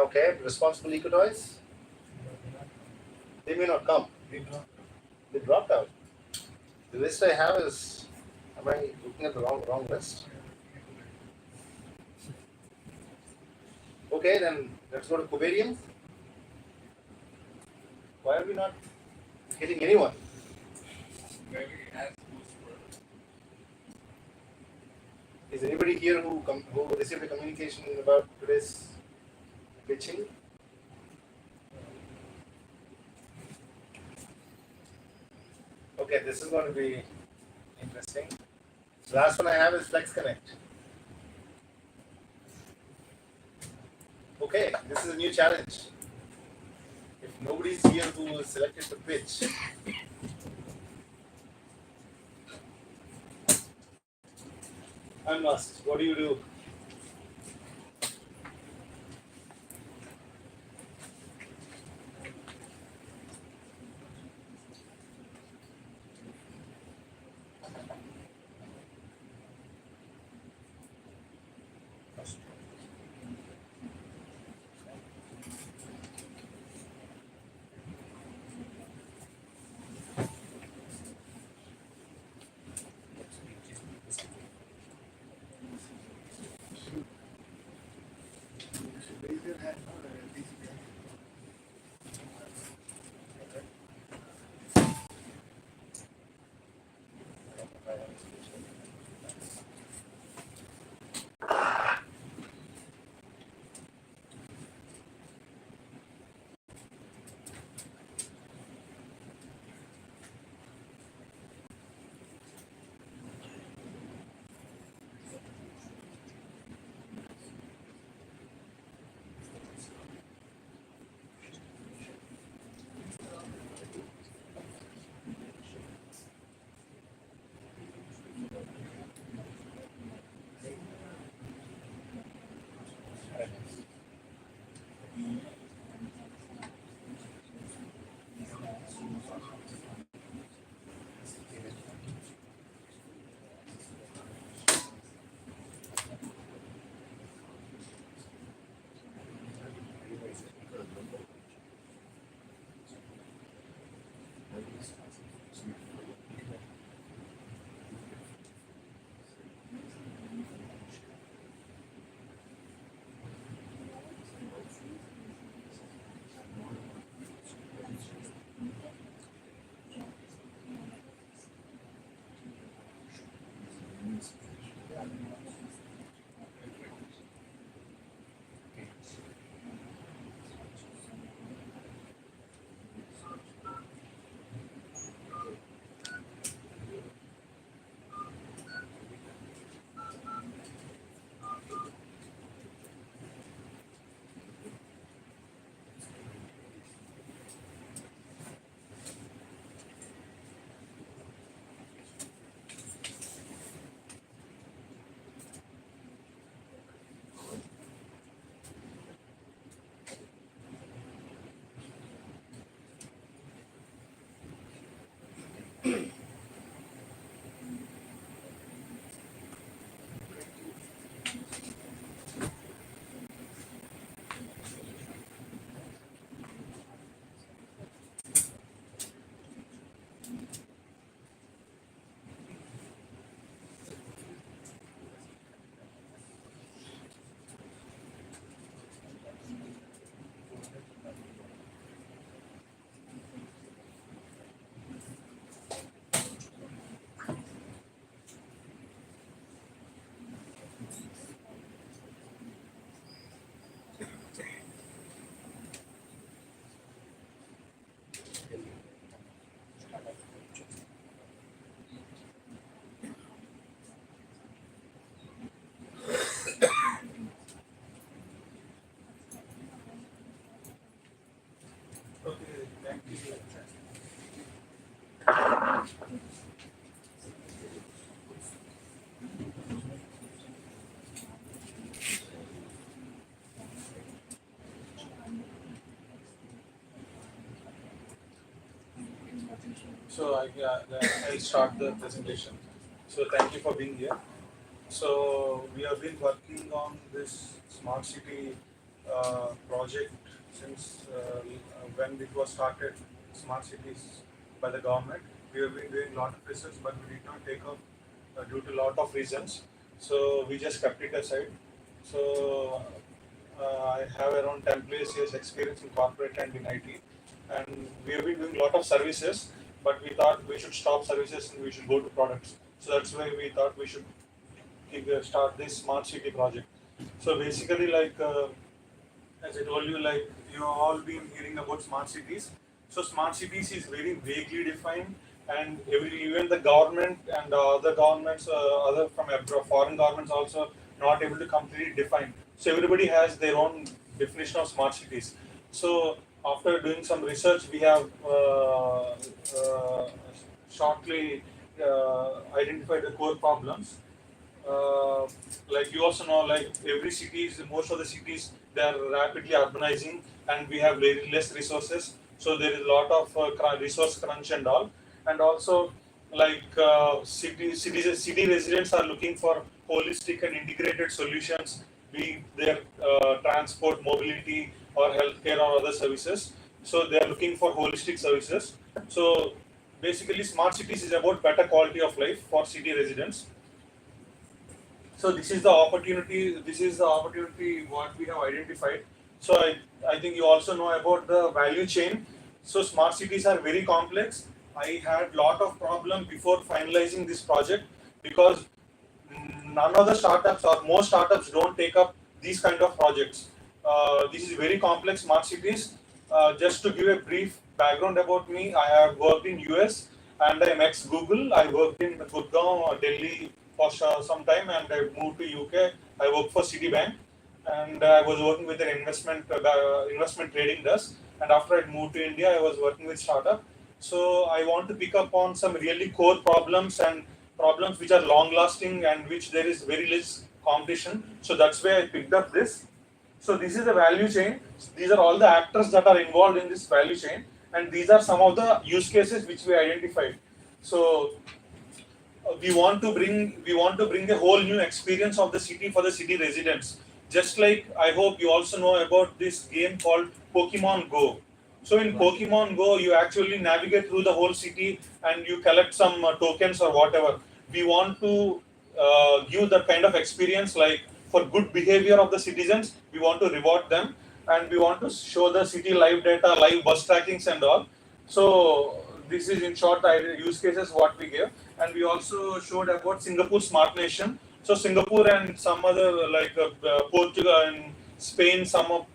Okay, responsible eco-toys. They may not come. They dropped out. The list I have is. Am I looking at the wrong list? Okay, then let's go to Cubarium. Why are we not hitting anyone? Is anybody here who received a communication about today's pitching? Okay, this is going to be interesting. The last one I have is Flex Connect. Okay, this is a new challenge. If nobody's here who is selected to pitch, I'm lost. What do you do? So I'll start the presentation. So thank you for being here. So we have been working on this smart city project since when it was started, smart cities by the government. We have been doing a lot of research, but we did not take up due to a lot of reasons. So we just kept it aside. So I have around 10 plus years experience in corporate and in IT, and we have been doing a lot of services. But we thought we should stop services and we should go to products. So that's why we thought we should start this smart city project. So basically, like as I told you, like you have all been hearing about smart cities. So smart cities is very vaguely defined, and even the government and other governments, other from abroad, foreign governments also not able to completely define. So everybody has their own definition of smart cities. So after doing some research, we have shortly identified the core problems. uh, like you also know, like every cities, most of the cities, they are rapidly urbanizing, and we have very less resources. So there is a lot of resource crunch and all, and also like city residents are looking for holistic and integrated solutions, be their transport, mobility, or healthcare or other services. So they are looking for holistic services. So basically, smart cities is about better quality of life for city residents. So this is the opportunity what we have identified. So I think you also know about the value chain. So smart cities are very complex. I had lot of problem before finalizing this project, because none of the startups or most startups don't take up these kind of projects. This is very complex smart cities. Just to give a brief background about me, I have worked in US and I'm ex Google. I worked in Gurgaon, Delhi for some time, and I moved to UK. I worked for Citibank, and I was working with an investment trading desk. And after I moved to India, I was working with startup. So I want to pick up on some really core problems and problems which are long lasting and which there is very less competition. So that's why I picked up this. So this is the value chain. These are all the actors that are involved in this value chain, and these are some of the use cases which we identified. So we want to bring a whole new experience of the city for the city residents. Just like, I hope you also know about this game called Pokemon Go. So in Pokemon Go, you actually navigate through the whole city and you collect some tokens or whatever. We want to give that kind of experience, like for good behavior of the citizens. We want to reward them, and we want to show the city live data, live bus trackings and all. So this is in short the use cases what we gave, and we also showed about Singapore Smart Nation. So Singapore and some other like Portugal and Spain, some of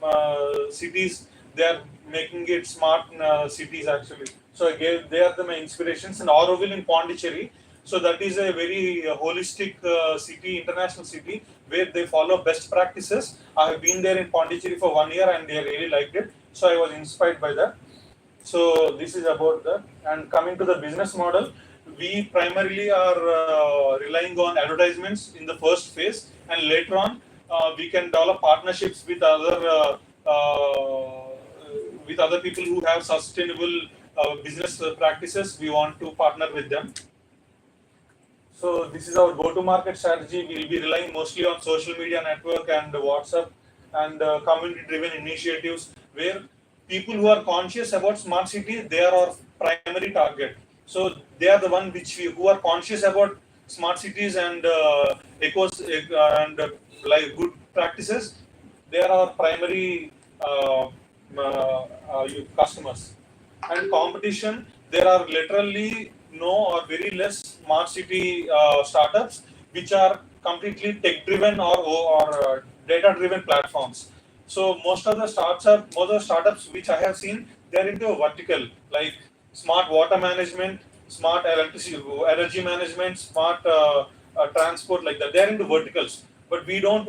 cities, they are making it smart cities actually. So I gave they are the my inspirations. And Auroville in Pondicherry. So that is a very holistic city, international city, where they follow best practices. I have been there in Pondicherry for 1 year and they really liked it. So I was inspired by that. So this is about that. And coming to the business model, we primarily are relying on advertisements in the first phase, and later on we can develop partnerships with other people who have sustainable business practices. We want to partner with them. So this is our go-to-market strategy. We'll be relying mostly on social media network and WhatsApp and community-driven initiatives, where people who are conscious about smart city, they are our primary target. So they are the one who are conscious about smart cities and like good practices. They are our primary customers. And competition, there are literally no or very less smart city startups which are completely tech driven or data driven platforms. So most of the startups which I have seen, they're into a vertical, like smart water management, smart electricity energy management, smart transport, like that. They're into verticals. But we don't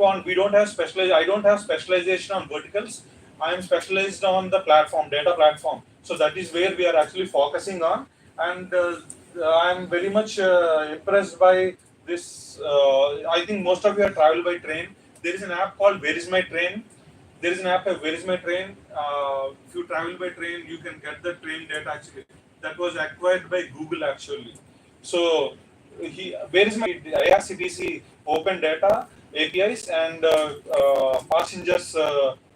have specialized I don't have specialization on verticals. I am specialized on the platform, data platform. So that is where we are actually focusing on. And I am very much impressed by this. I think most of you have traveled by train. There is an app called Where Is My Train. There is an app Where Is My Train. If you travel by train, you can get the train data actually. That was acquired by Google actually. So Where Is My IRCTC open data, APIs and passengers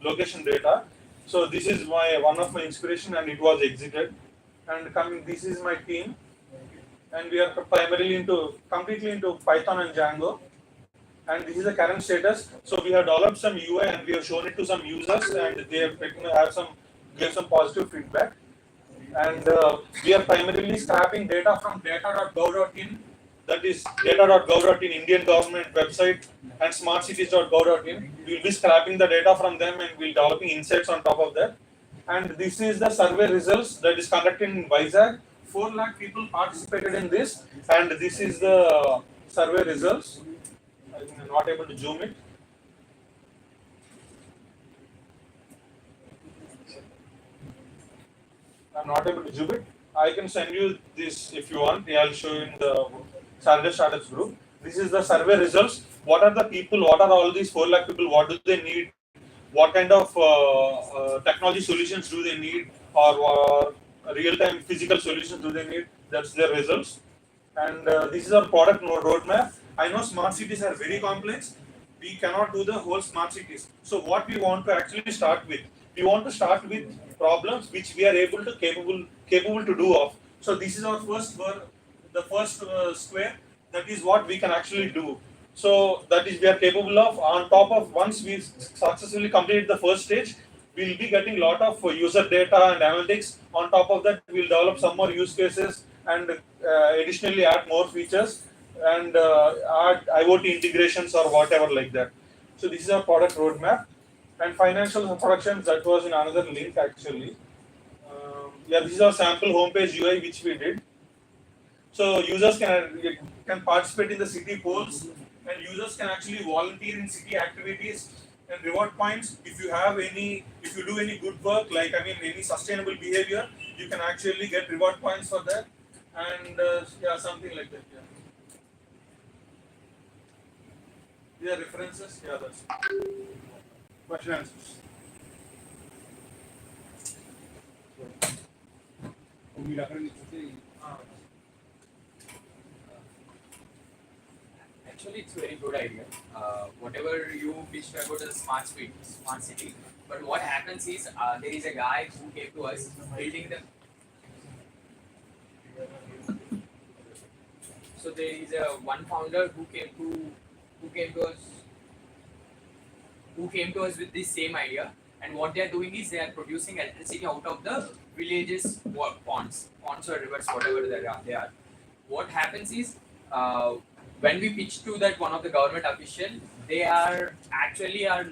location data. So this is one of my inspiration, and it was executed. And coming, this is my team, and we are primarily completely into Python and Django. And this is the current status. So we have developed some UI and we have shown it to some users, and they have gave some positive feedback. And we are primarily scrapping data from data.gov.in, that is data.gov.in, Indian government website, and smartcities.gov.in. We will be scrapping the data from them and we'll developing insights on top of that. And this is the survey results that is conducted in Vizag. 4 lakh people participated in this, and this is the survey results. I think I'm not able to zoom it. I'm not able to zoom it. I can send you this if you want. I'll show you in the Saturday Startups group. This is the survey results. What are the people? What are all these 4 lakh people? What do they need? What kind of technology solutions do they need, or real-time physical solutions do they need? That's their results. And this is our product roadmap. I know smart cities are very complex. We cannot do the whole smart cities. So what we want to actually start with, we want to start with problems which we are capable to do of. So this is our the first square. That is what we can actually do. So that is we are capable of. On top of, once we successfully complete the first stage, we'll be getting a lot of user data and analytics. On top of that, we'll develop some more use cases and additionally add more features and add IoT integrations or whatever like that. So this is our product roadmap. And financial productions, that was in another link actually. Yeah, this is our sample homepage UI which we did. So users can participate in the city polls, and users can actually volunteer in city activities and reward points. If you do any good work, like any sustainable behavior, you can actually get reward points for that, and yeah, something like that. Yeah. Yeah, references. Yeah, that's it. Question answers. Actually, it's a very good idea. Whatever you pitched about the smart city. But what happens is there is a guy who came to us building the. So there is a one founder who came to us with this same idea. And what they are doing is they are producing electricity out of the villages, ponds or rivers, whatever they are. What happens is when we pitch to that one of the government official, they are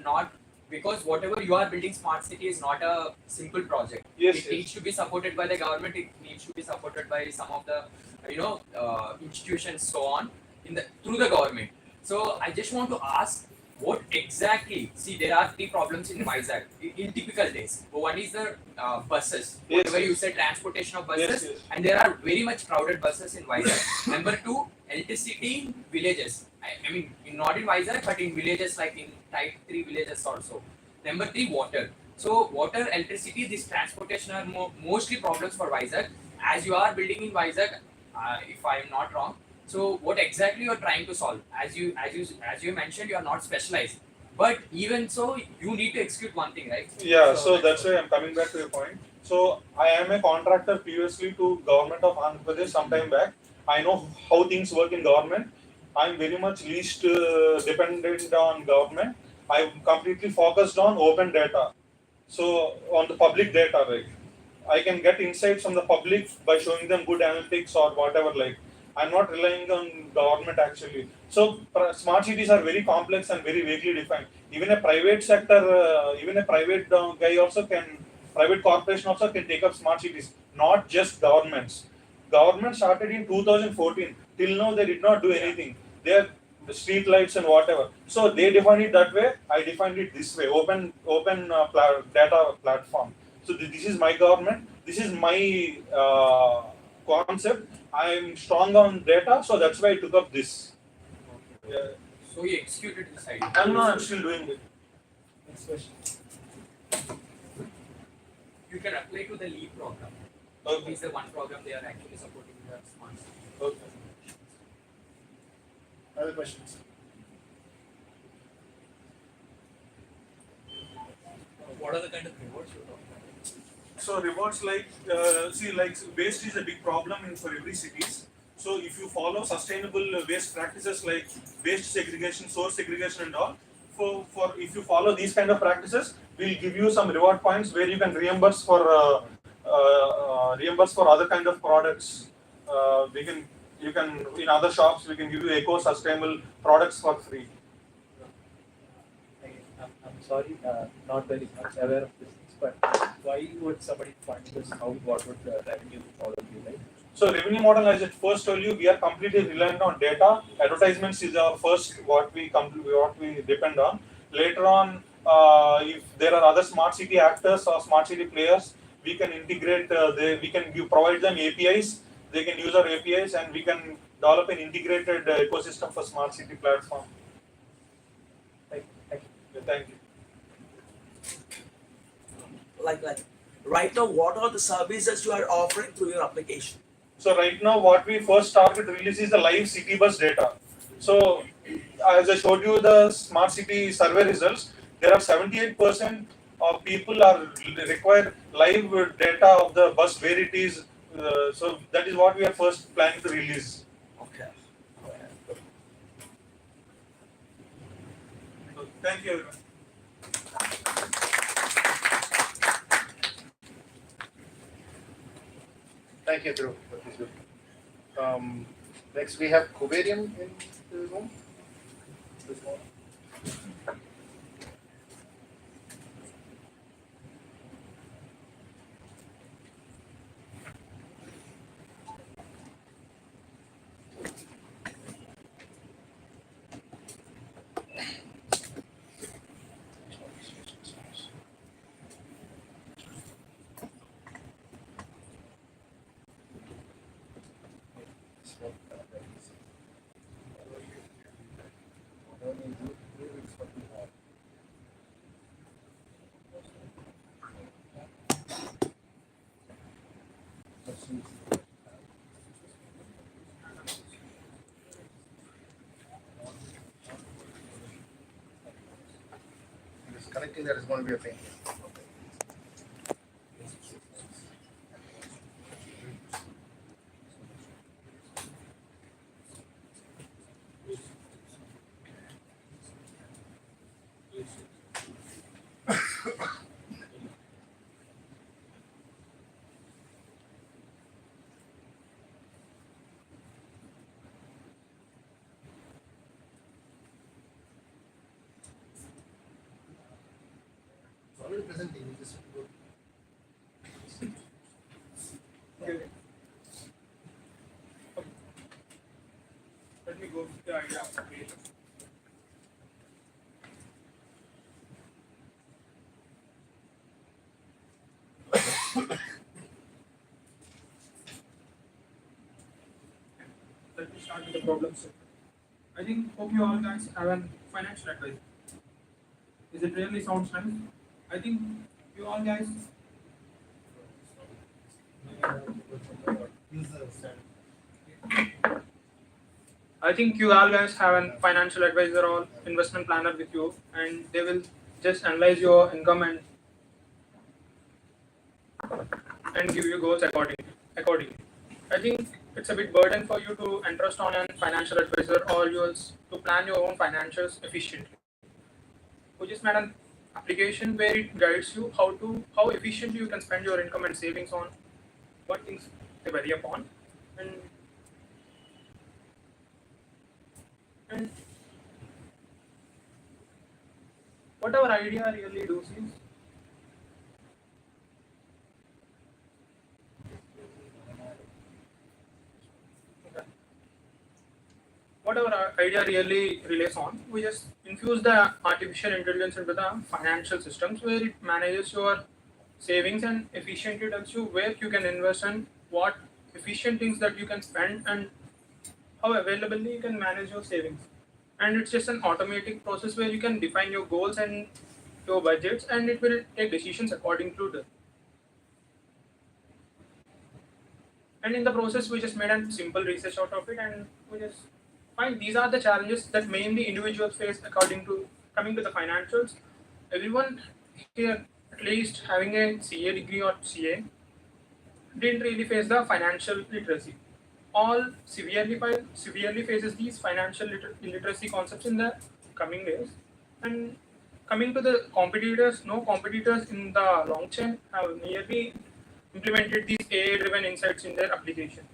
not, because whatever you are building smart city is not a simple project. Yes, It needs to be supported by the government. It needs to be supported by some of the institutions, so on, through the government. So I just want to ask, what exactly? See, there are 3 problems in Vizag in typical days. One is the buses. Yes, Whatever you yes. said, transportation of buses, Yes, yes. and there are very much crowded buses in Vizag. Number 2, electricity in villages. I mean, not in Vizag, but in villages like in type 3 villages also. Number 3, water. So water, electricity, this transportation are mostly problems for Vizag. As you are building in Vizag, if I am not wrong. So what exactly you are trying to solve? As you mentioned, you are not specialized. But even so, you need to execute one thing, right? Yeah, so that's why I'm coming back to your point. So I am a contractor previously to government of Andhra Pradesh sometime back. I know how things work in government. I'm very much least dependent on government. I'm completely focused on open data. So on the public data, right? I can get insights from the public by showing them good analytics or whatever. Like, I'm not relying on government actually. So smart cities are very complex and very vaguely defined. Even a private sector, even a private private corporation also can take up smart cities, not just governments. Government started in 2014. Till now, they did not do anything. They are the street lights and whatever. So they define it that way. I defined it this way. Open data platform. So this is my government. This is my concept. I'm strong on data, so that's why I took up this. Yeah. So you executed this idea. I'm still doing it. Next question. You can apply to the LEAP program. Okay. It's the one program they are actually supporting the smart city. Okay. Other questions? what are the kind of rewards you're talking about? So rewards like waste is a big problem for every cities. So if you follow sustainable waste practices like waste segregation, source segregation, and all, for if you follow these kind of practices, we'll give you some reward points where you can reimburse for other kind of products. We can you can in other shops we can give you eco sustainable products for free. I'm sorry, not very much aware of this, but why would somebody fund this? What would the revenue model be like? So revenue model, as I first told you, we are completely reliant on data. Advertisements is our first what we depend on. Later on, if there are other smart city actors or smart city players, we can integrate. Provide them APIs. They can use our APIs, and we can develop an integrated ecosystem for smart city platform. Thank you. Yeah, thank you. Like right now, what are the services you are offering through your application? So right now, what we first target release is the live city bus data. So as I showed you the smart city survey results, there are 78% of people require live data of the bus where it is. So that is what we are first planning to release. Okay. So, thank you everyone. Thank you, Dhruv. That was good. Next, we have Kuberium in the room. This morning. Connecting that is going to be a pain. It's already presenting. You just go. Let me go with the idea. Let me start with the problems. I think hope you all guys have a financial advice. Is it really sounds nice? I think you all guys. I think you all guys have a financial advisor or investment planner with you, and they will just analyze your income and give you goals accordingly. I think it's a bit burden for you to entrust on a financial advisor or yours to plan your own financials efficiently. We just made an application where it guides you how efficiently you can spend your income and savings on what things they vary upon, and what our idea really does is what our idea really relates on, we just infuse the artificial intelligence into the financial systems where it manages your savings and efficiently tells you where you can invest and what efficient things that you can spend and how availably you can manage your savings. And it's just an automatic process where you can define your goals and your budgets, and it will take decisions according to that. And in the process, we just made a simple research out of it, and we just find these are the challenges that mainly individuals face according to coming to the financials. Everyone here at least having a CA degree or CA didn't really face the financial literacy. All severely faces these financial illiteracy concepts in the coming days. And coming to the competitors, no competitors in the long chain have nearly implemented these AI-driven insights in their application.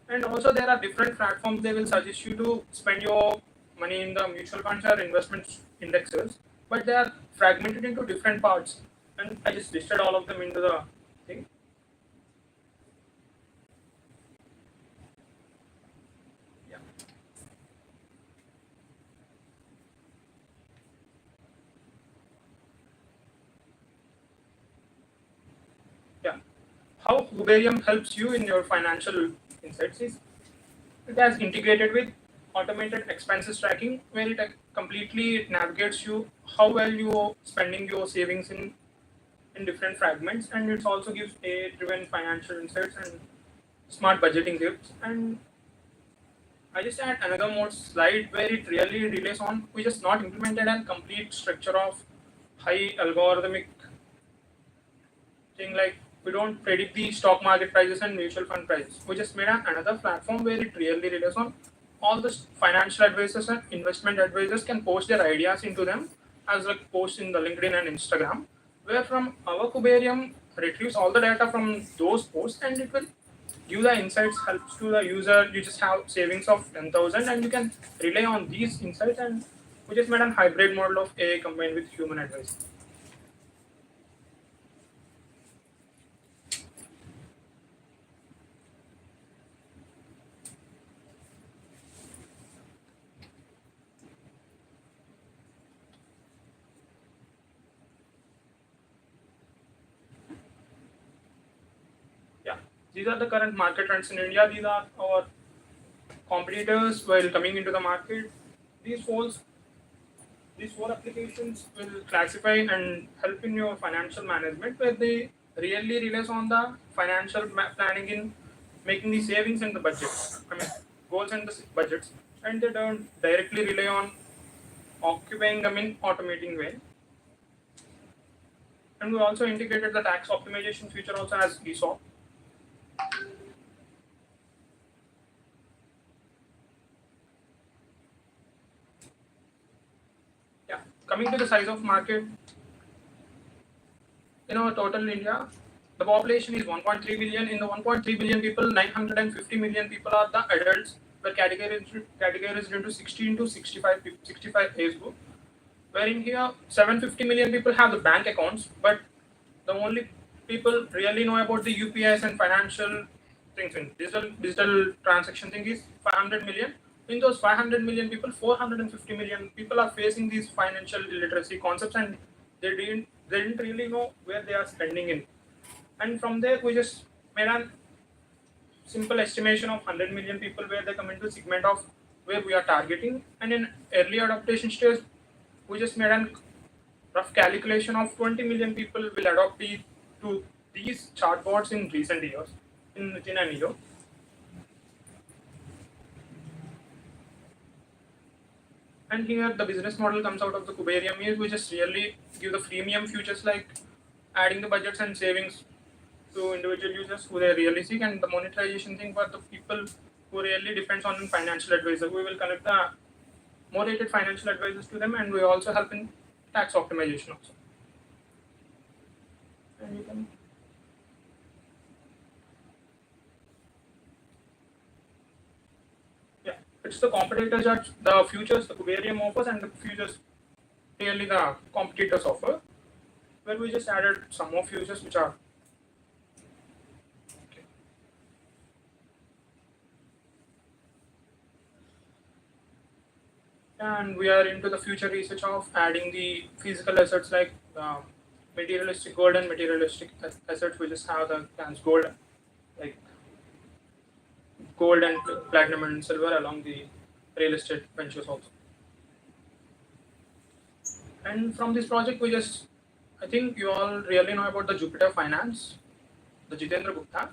And also there are different platforms they will suggest you to spend your money in the mutual funds or investment indexes, but they are fragmented into different parts. And I just listed all of them into the thing. Yeah. Yeah. How Kuberium helps you in your financial insights is it has integrated with automated expenses tracking, where it completely navigates you how well you are spending your savings in different fragments, and it also gives AI-driven financial insights and smart budgeting tips. And I just add another more slide where it really relies on we just not implemented a complete structure of high algorithmic thing like we don't predict the stock market prices and mutual fund prices. We just made another platform where it really relies on all the financial advisors and investment advisors can post their ideas into them as like posts in the LinkedIn and Instagram, where from our Kuberium retrieves all the data from those posts and it will give the insights helps to the user. You just have savings of 10,000 and you can rely on these insights, and we just made a hybrid model of AI combined with human advice. Yeah, these are the current market trends in India. These are our competitors while coming into the market. These four applications will classify and help in your financial management, where they really relies on the financial planning in making the savings and the budgets. I mean goals and the budgets, and they don't directly rely on occupying them in automating way. And we also integrated the tax optimization feature also as we saw. Yeah, coming to the size of market, in our total India, the population is 1.3 billion. In the 1.3 billion people, 950 million people are the adults, were categorized into 16 to 65 age group. Wherein here, 750 million people have the bank accounts, but the only people really know about the UPIs and financial things in digital transaction thing is 500 million. In those 500 million people, 450 million people are facing these financial illiteracy concepts, and they didn't really know where they are spending in. And from there, we just made a simple estimation of 100 million people where they come into segment of where we are targeting. And in early adaptation stage, we just made a rough calculation of 20 million people will adopt to these chatbots in recent years, within an year. And here the business model comes out of the Kuberium is we just really give the freemium features like adding the budgets and savings to individual users who they really seek, and the monetization thing for the people who really depends on financial advisor. We will connect the more rated financial advisors to them, and we also help in tax optimization also. And you can yeah, it's the competitors are the futures the Kuberium offers and the futures really the competitors offer. Where we just added some more futures which are okay. And we are into the future research of adding the physical assets like materialistic gold and materialistic assets. We just have the trans gold, like gold and platinum and silver along the real estate ventures also. And from this project, I think you all really know about the Jupiter Finance, the Jitendra Gupta.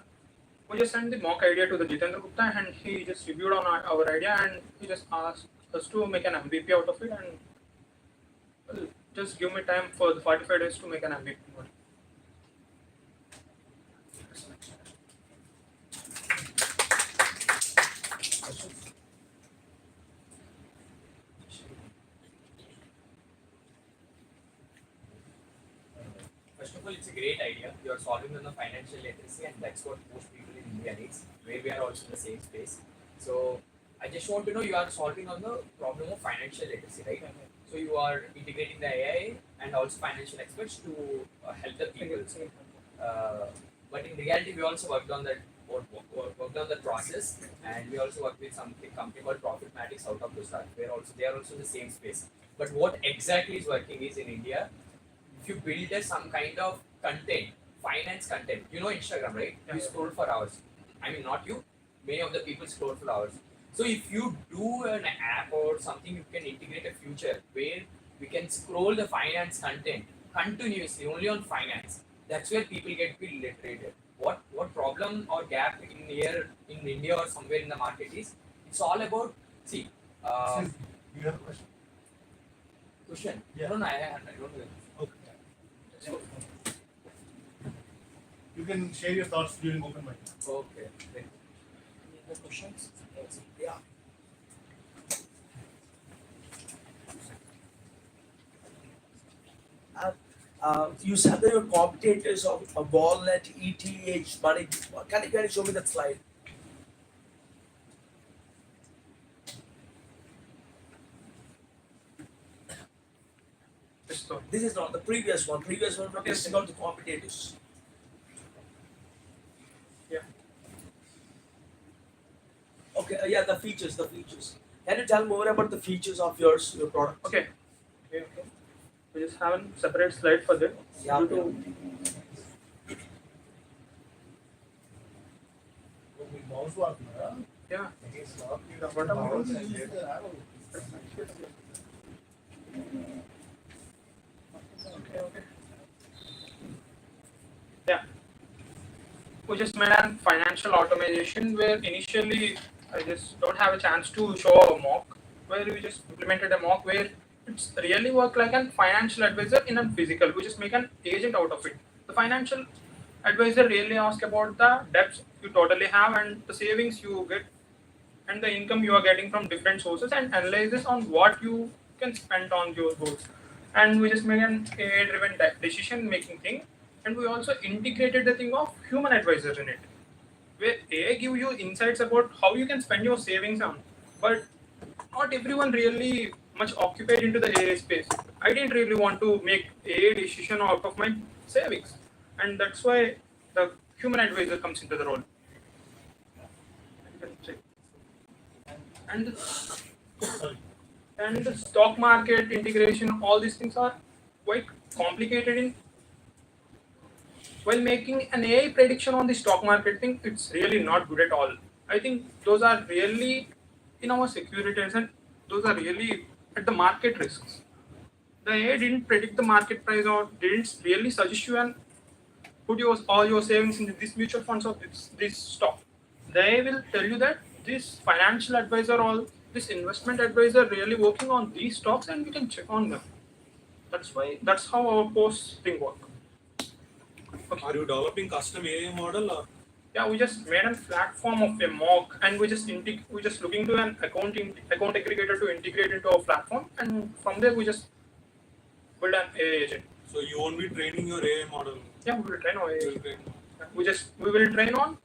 We just sent the mock idea to the Jitendra Gupta, and he just reviewed on our idea, and he just asked us to make an MVP out of it. And well, just give me time for the 45 days to make an MVP model. First of all, it's a great idea. You are solving on the financial literacy, and that's what most people in India needs, where we are also in the same space. So, I just want to know you are solving on the problem of financial literacy, right? So, you are integrating the AI and also financial experts to help the people. But in reality, we also worked on that. Worked on the process, and we also worked with something company called Profitmatics out of Gujarat, where also they are also in the same space. But what exactly is working is in India, if you build some kind of content, finance content, you know Instagram, right? Yeah. You scroll for hours. I mean, not you. Many of the people scroll for hours. So if you do an app or something, you can integrate a future where we can scroll the finance content continuously only on finance. That's where people get literate. What problem or gap in here in India or somewhere in the market is? It's all about see. You have a question? Question. Yeah. No, I don't know. Okay. You can share your thoughts during open mic. Okay. Then Any other questions? Yeah. You said that your competitors of Wallet, ETH, money. Can you show me that slide? This one. This is not the previous one. Previous one was listing out the competitors. Yeah. Okay, yeah, the features. Can you tell more about the features of your product? Okay. We just have a separate slide for that. Yeah. Due to yeah. What about okay. Yeah. We just made a financial automation where initially I just don't have a chance to show a mock where we just implemented a mock where it's really work like a financial advisor in a physical. We just make an agent out of it. The financial advisor really asks about the debts you totally have and the savings you get and the income you are getting from different sources and analyzes on what you can spend on your goals. And we just made an AI-driven decision making thing. And we also integrated the thing of human advisors in it, where AI give you insights about how you can spend your savings on. But not everyone really much occupied into the AI space. I didn't really want to make AI decision out of my savings, and that's why the human advisor comes into the role. And the stock market integration, all these things are quite complicated in. While making an AI prediction on the stock market thing, it's really not good at all. I think those are really in our securities and those are really at the market risks. The AI didn't predict the market price or didn't really suggest you and put all your savings in this mutual funds or this stock. They will tell you that this financial advisor or this investment advisor really working on these stocks and we can check on them. That's how our post thing work. Okay. Are you developing custom AI model or? Yeah, we just made a platform of a mock, and we just looking to an account aggregator to integrate into our platform, and from there we just build an AI agent. So you won't be training your AI model. Yeah, we will train our AI. You will agent. train We will train on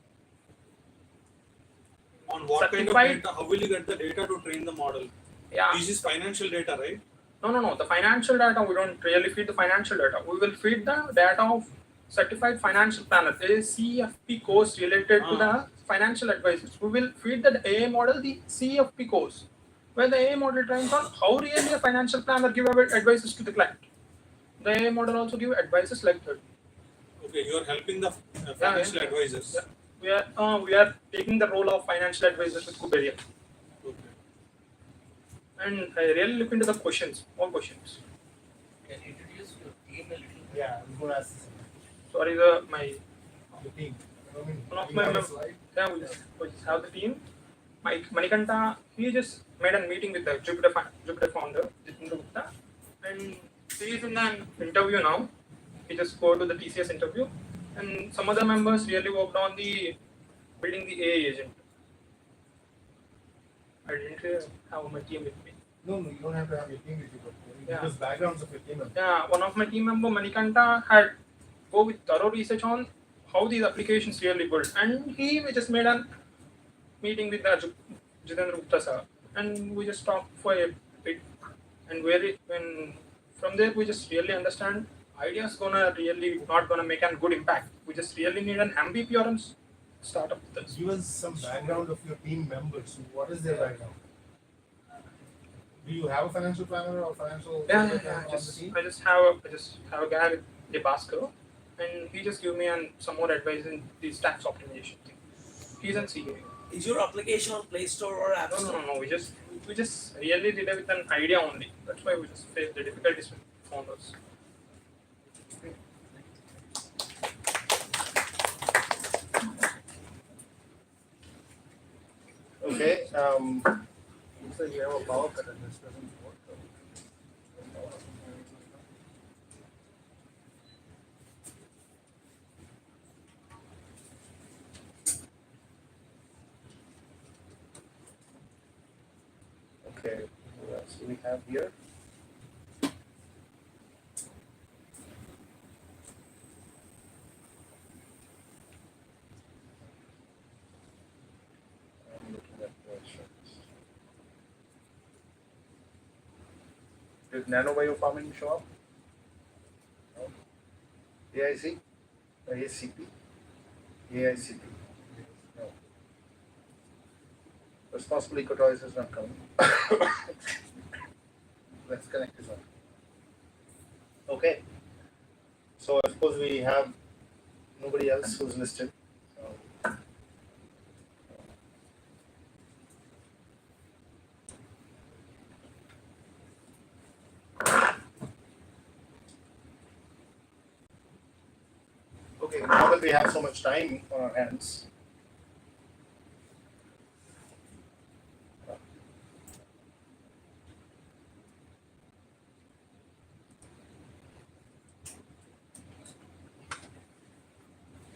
what kind of certified- data? How will you get the data to train the model? yeah. This is financial data, right? No. The financial data we don't really feed the financial data. We will feed the data of certified financial planner. There is CFP course related to the financial advisors. We will feed the AI model the CFP course, where the AI model trains on how really a financial planner give advices to the client. The AI model also give advices like that. Okay, you are helping the financial advisors. Yeah. We are taking the role of financial advisors with Kuberia. Okay. And I really look into the questions, all questions. Can you introduce your team a little? Yeah, I'm going to ask Sorry, my the team. one of my yeah, we just have the team. Mike Manikanta, he just made a meeting with the Jupiter founder, Jitendra Gupta, and he is in an interview now. He just go to the TCS interview, and some other members really worked on the building the AI agent. I didn't have my team with me. No, you don't have to have your team with you, but Yeah. because backgrounds of your team members. Yeah, one of my team member Manikanta had go with thorough research on how these applications really build, and he just made a meeting with the Jitendra Gupta sir, and we just talked for a bit, and when from there we just really understand ideas gonna really not gonna make a good impact. We just really need an MVP startup with this. Give us some background of your team members. What is their background? Do you have a financial planner or financial Yeah, consultant yeah. on the Just team? I just have a guy with the Bhaskar, and he just give me some more advice in these tax optimization thing. He's an CA. Is your application on Play Store or App No, Store? no, no. We just really did it with an idea only. That's why we just faced the difficulties with founders. Okay. Looks like you have a power cut and this doesn't work. Okay. What else do we have here? I'm looking at the insurance. Did Nano Biofarming show up? No. AIC? AICP? AICP? No. Responsible Eco Toys is not coming. Let's connect this one. Okay. So I suppose we have nobody else who's listed. Okay, now that we have so much time on our hands,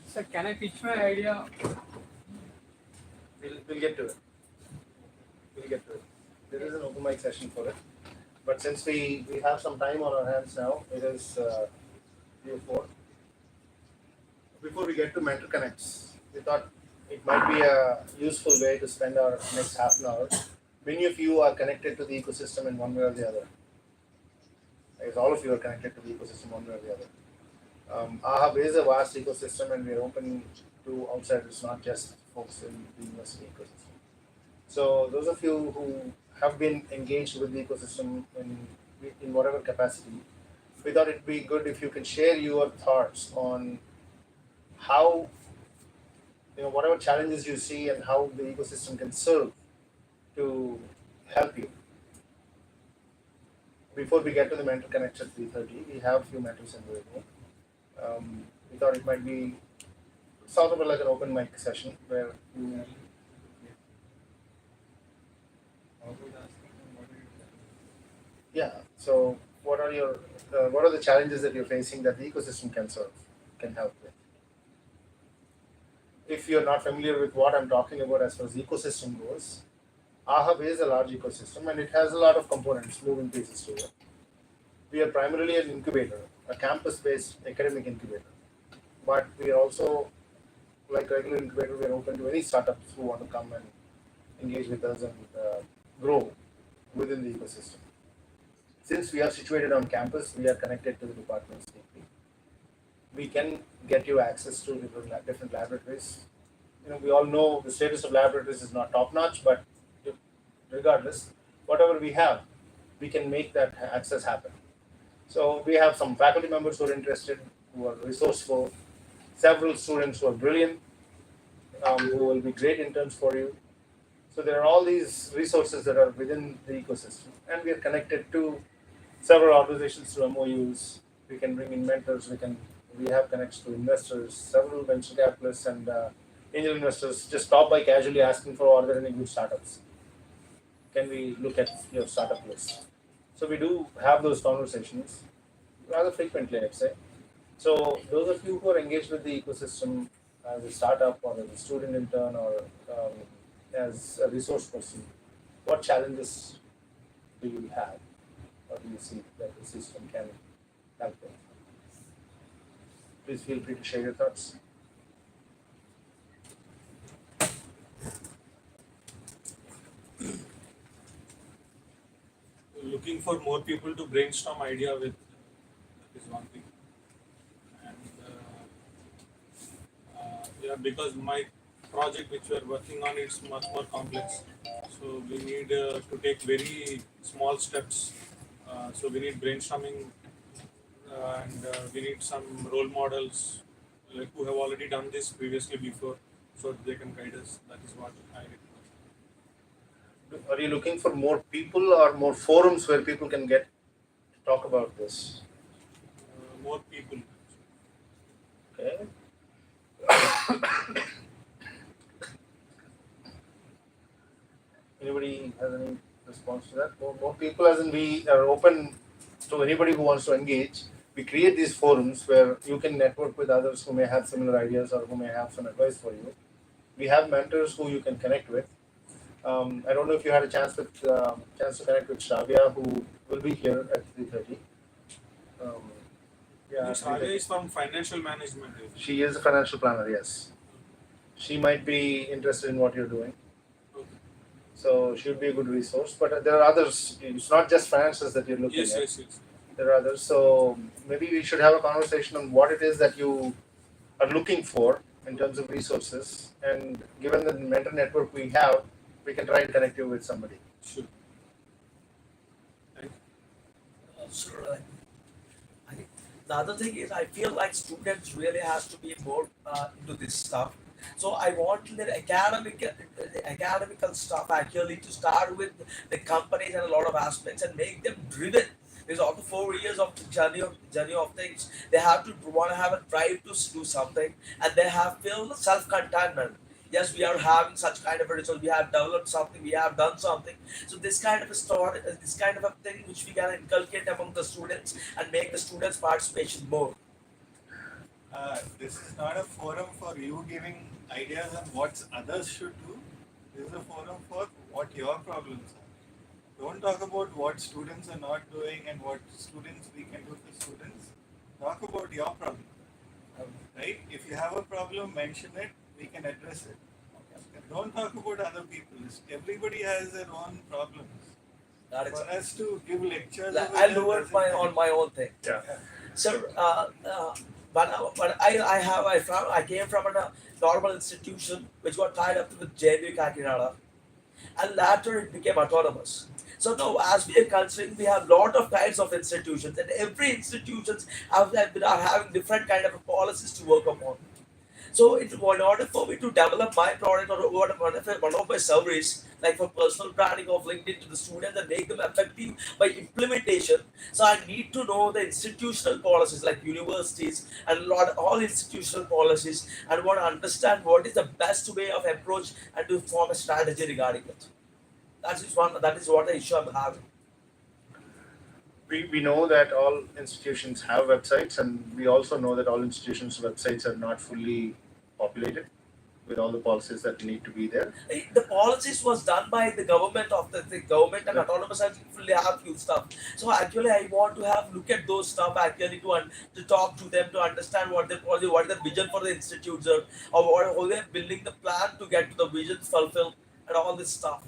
Sir, can I pitch my idea? we'll get to it. We'll get to it. There is an open mic session for it. But since we have some time on our hands now, it is 3:04. Before we get to Mentor Connects, we thought it might be a useful way to spend our next half an hour. Many of you are connected to the ecosystem in one way or the other. I guess all of you are connected to the ecosystem one way or the other. AHUB is a vast ecosystem and we're open to outsiders, not just folks in the university ecosystem. So those of you who have been engaged with the ecosystem in whatever capacity, we thought it'd be good if you can share your thoughts on how, whatever challenges you see and how the ecosystem can serve to help you. Before we get to the mentor connects at 3:30, we have a few mentors in the room. We thought it might be sort of like an open mic session where you So what are the challenges that you're facing that the ecosystem can help with? If you're not familiar with what I'm talking about as far as ecosystem goes, AHUB is a large ecosystem and it has a lot of components, moving pieces to it. We are primarily an incubator, a campus-based academic incubator, but we are also, like regular incubator, we are open to any startups who want to come and engage with us and grow within the ecosystem. Since we are situated on campus, we are connected to the departments deeply. We can get you access to different laboratories. We all know the status of laboratories is not top-notch, but regardless, whatever we have, we can make that access happen. So we have some faculty members who are interested, who are resourceful, several students who are brilliant, who will be great interns for you. So there are all these resources that are within the ecosystem, and we are connected to several organizations through MOUs. We can bring in mentors. We have connections to investors, several venture capitalists and angel investors. Just stop by casually asking for, are there any good startups? Can we look at your startup list? So we do have those conversations. rather frequently, I'd say. So those of you who are engaged with the ecosystem as a startup or as a student intern or as a resource person, what challenges do you have or do you see that the system can help with? Please feel free to share your thoughts. Looking for more people to brainstorm idea with, that is one thing. And yeah, because my project which we are working on is much more complex, so we need to take very small steps. So we need brainstorming, and we need some role models like who have already done this previously before, so they can guide us. That is what I require. Are you looking for more people or more forums where people can get to talk about this? More people. Okay. Anybody has any response to that? More people, as in we are open to anybody who wants to engage. We create these forums where you can network with others who may have similar ideas or who may have some advice for you. We have mentors who you can connect with. I don't know if you had a chance to connect with Shravya, who will be here at 3:30. Yeah, Shravya is from financial management. she is a financial planner. Yes, she might be interested in what you're doing. Okay. So she would be a good resource. But there are others. It's not just financials that you're looking Yes, at. yes. There are others. So maybe we should have a conversation on what it is that you are looking for in terms of resources. And given the mentor network we have, we can try and connect you with somebody. Sure. So, I think the other thing is I feel like students really has to be more into this stuff. So I want the academical stuff actually to start with the companies and a lot of aspects and make them driven. Because after 4 years of journey of things, they have to want to have a drive to do something, and they have feel self-contentment. Yes, we are having such kind of a result. We have developed something. We have done something. So this kind of a story, this kind of a thing which we can inculcate among the students and make the students' participation more. This is not a forum for you giving ideas on what others should do. This is a forum for what your problems are. Don't talk about what students are not doing and what students we can do for students. Talk about your problem. Right? If you have a problem, mention it. We can address it. Don't talk about other people. Everybody has their own problems. That is, For us to give lectures, like, over I'll there do it doesn't my help. on my own thing. Yeah. So, but I came from a normal institution which got tied up with JB Kakinada, and later it became autonomous. So now, as we are considering, we have lot of types of institutions, and every institutions are having different kind of policies to work upon. So, in order for me to develop my product or one of my service, like for personal branding of LinkedIn to the students and make them effective by implementation, so I need to know the institutional policies like universities and all institutional policies, and want to understand what is the best way of approach and to form a strategy regarding it. That is what the issue I'm having. We know that all institutions have websites, and we also know that all institutions' websites are not fully populated with all the policies that need to be there. The policies was done by the government of the government and autonomous and fully have few stuff. So actually, I want to have look at those stuff actually to talk to them to understand what their policy, what is the vision for the institutes are, or what how they're building the plan to get to the vision fulfilled and all this stuff.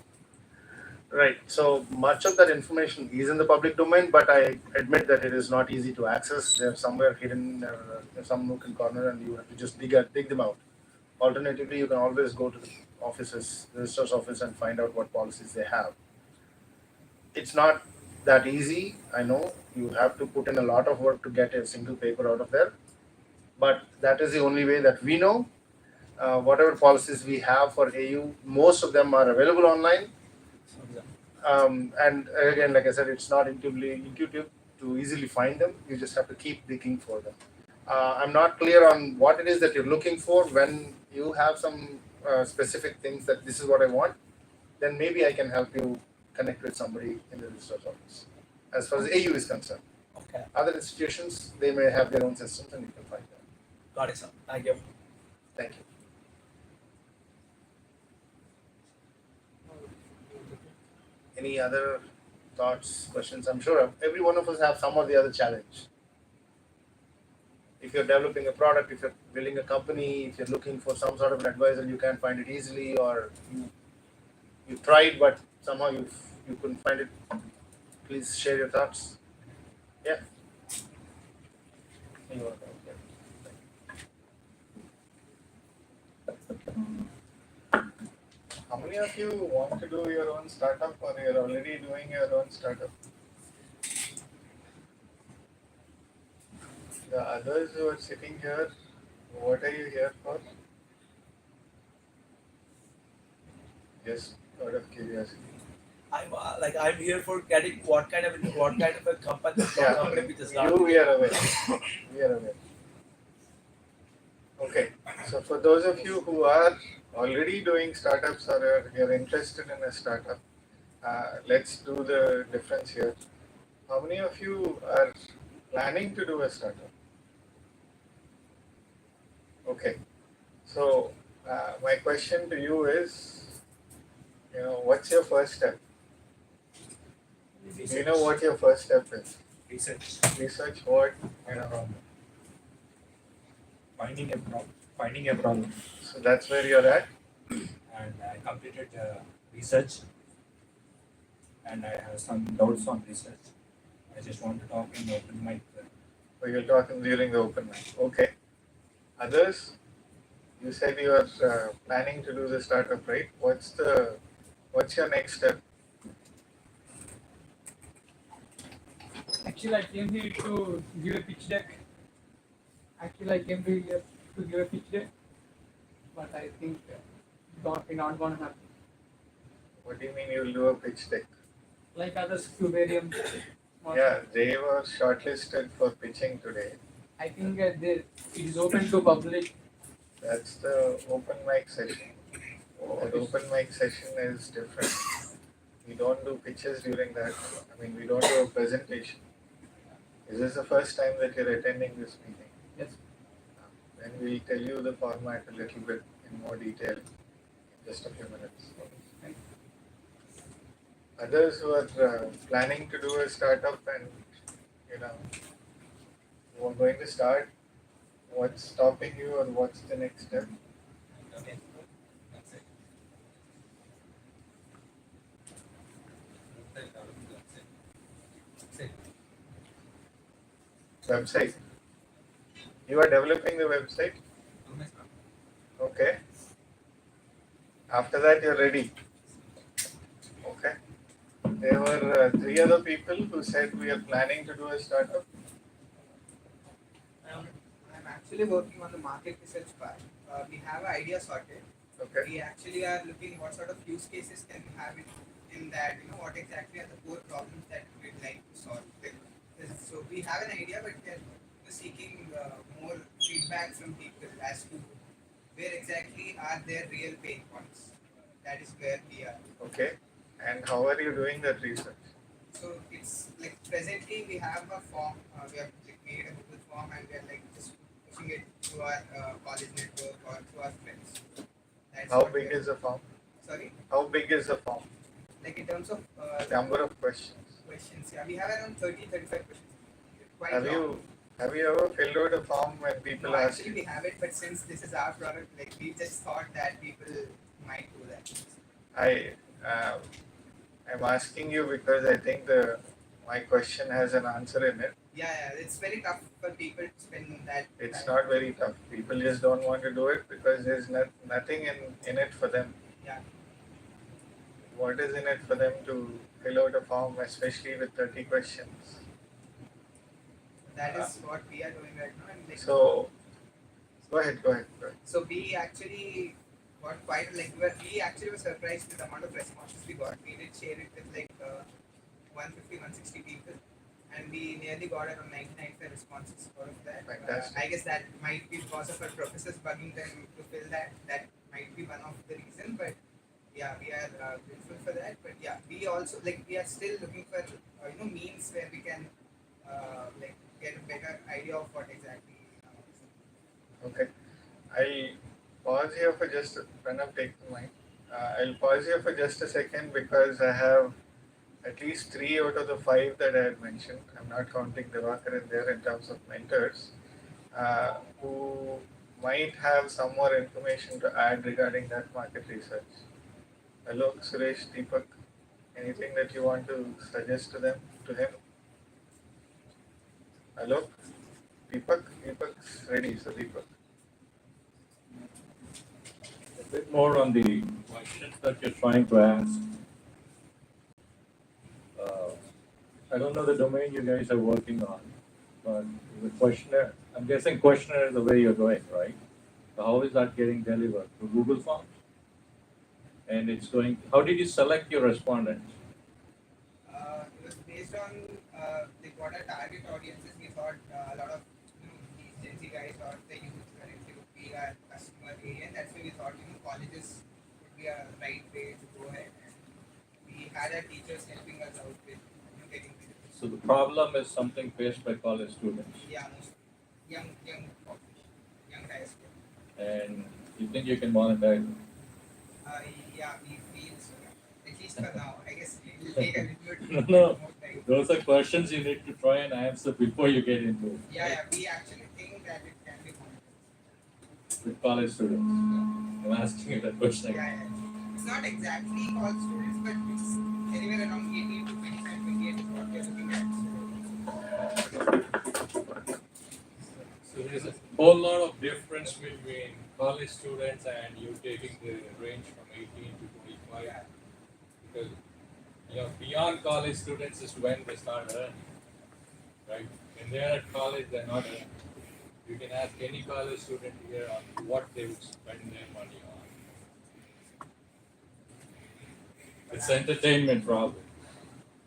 Right. So much of that information is in the public domain, but I admit that it is not easy to access. They're somewhere hidden in some nook and corner, and you have to just dig them out. Alternatively, you can always go to the offices, the registrar's office, and find out what policies they have. It's not that easy. I know you have to put in a lot of work to get a single paper out of there, but that is the only way that we know. Whatever policies we have for AU, most of them are available online. And again, like I said, it's not intuitive to easily find them. You just have to keep digging for them. I'm not clear on what it is that you're looking for. When you have some specific things that this is what I want, then maybe I can help you connect with somebody in the registrar's office as far as AU is concerned. Okay. Okay. Other institutions, they may have their own systems and you can find them. Got it, sir. Thank you. Thank you. Any other thoughts, questions? I'm sure every one of us have some or the other challenge. If you're developing a product, if you're building a company, if you're looking for some sort of an advisor, you can't find it easily, or you tried but somehow you couldn't find it. Please share your thoughts. Yeah. You are okay. How many of you want to do your own startup or you're already doing your own startup? The others who are sitting here, what are you here for? Just out of curiosity. I'm here for getting what kind of a company, Yeah, company which is not. we are aware. We are aware. Okay, so for those of you who are already doing startups or you're interested in a startup, let's do the difference here. How many of you are planning to do a startup? Okay, so my question to you is, what's your first step? Do you know what your first step is? Research. Research what? Finding a problem. So that's where you're at. And I completed research, and I have some doubts on research. I just want to talk in the open mic. So you're talking during the open mic. Okay. Others, you said you are planning to do the startup, right? What's your next step? Actually, I came here to give a pitch deck. To give a pitch deck, but I think we're not gonna happen. What do you mean you'll do a pitch deck? Like others, Cubarium. Yeah, they were shortlisted for pitching today. I think it is open to public. That's the open mic session. The open mic session is different. We don't do pitches during that. I mean, we don't do a presentation. Is this the first time that you're attending this meeting? Yes. Then we'll tell you the format a little bit in more detail in just a few minutes. Others who are planning to do a startup and who are going to start, what's stopping you or what's the next step? Okay. That's it. That's it. Website. You are developing the website? Okay. After that, you're ready. Okay. There were 3 other people who said we are planning to do a startup. I'm actually working on the market research part. We have an idea sorted. Okay. We actually are looking what sort of use cases can we have in that, what exactly are the core problems that we'd like to solve. So we have an idea, but we are seeking more feedback from people as to where exactly are their real pain points. That is where we are. Okay. And how are you doing that research? So it's like presently we have a form. We have made a Google form and we are just pushing it to our college network or to our friends. That's How what big we are- is the form? Sorry, How big is the form? like in terms of Number of questions. questions. Yeah, we have around 30-35 questions. Quite Have long. you ever filled out a form when people No, ask actually we have it, but since this is our product, we just thought that people might do that. I'm asking you because I think my question has an answer in it. Yeah, it's very tough for people to spend that. It's time. not very tough. People just don't want to do it because there's nothing in it for them. Yeah. What is in it for them to fill out a form, especially with 30 questions? That is what we are doing right now. And So, go ahead. So we actually got quite we actually were surprised with the amount of responses we got. We did share it with 150-160 people, and we nearly got around 95 responses out of that. Fantastic. I guess that might be because of our professors bugging them to fill that. That might be one of the reasons, but yeah, we are grateful for that. But yeah, we also we are still looking for means where we can like get a better idea of what exactly. Okay. I pause here for just Pranav, take the mic. I'll pause here for just a second because I have at least 3 out of the 5 that I had mentioned. I'm not counting Devakar in there in terms of mentors who might have some more information to add regarding that market research. Hello, Suresh, Deepak, anything that you want to suggest to him? Hello, Deepak's ready, so Deepak. A bit more on the questions that you're trying to ask. I don't know the domain you guys are working on, but the questionnaire, I'm guessing questionnaire is the way you're going, right? So how is that getting delivered? Through Google Forms? And it's going, how did you select your respondents? It was based on like what our target audiences. We thought a lot of these Gen Z guys or the youth currently would be our customer area, and that's why we thought colleges would be a right way to go ahead. And we had our teachers helping us out with getting this. So the problem is something faced by college students. Yeah, most young population, young diaspora. And you think you can monetize it? Yeah, we feel so. At least for now, I guess it will take a little bit No, more time. those are questions you need to try and answer before you get into it. Yeah, we actually think that it can be monetized. With college students. I'm asking you that question Yeah, again. yeah. It's not exactly all students, but it's anywhere around 18 to 25, 28 is what we're looking at. So there's a whole lot of difference between college students and you taking the range from 18 to 25. Yeah. Because beyond college students is when they start earning, right? When they're at college, they're not earning. You can ask any college student here on what they would spend their money on. It's entertainment probably.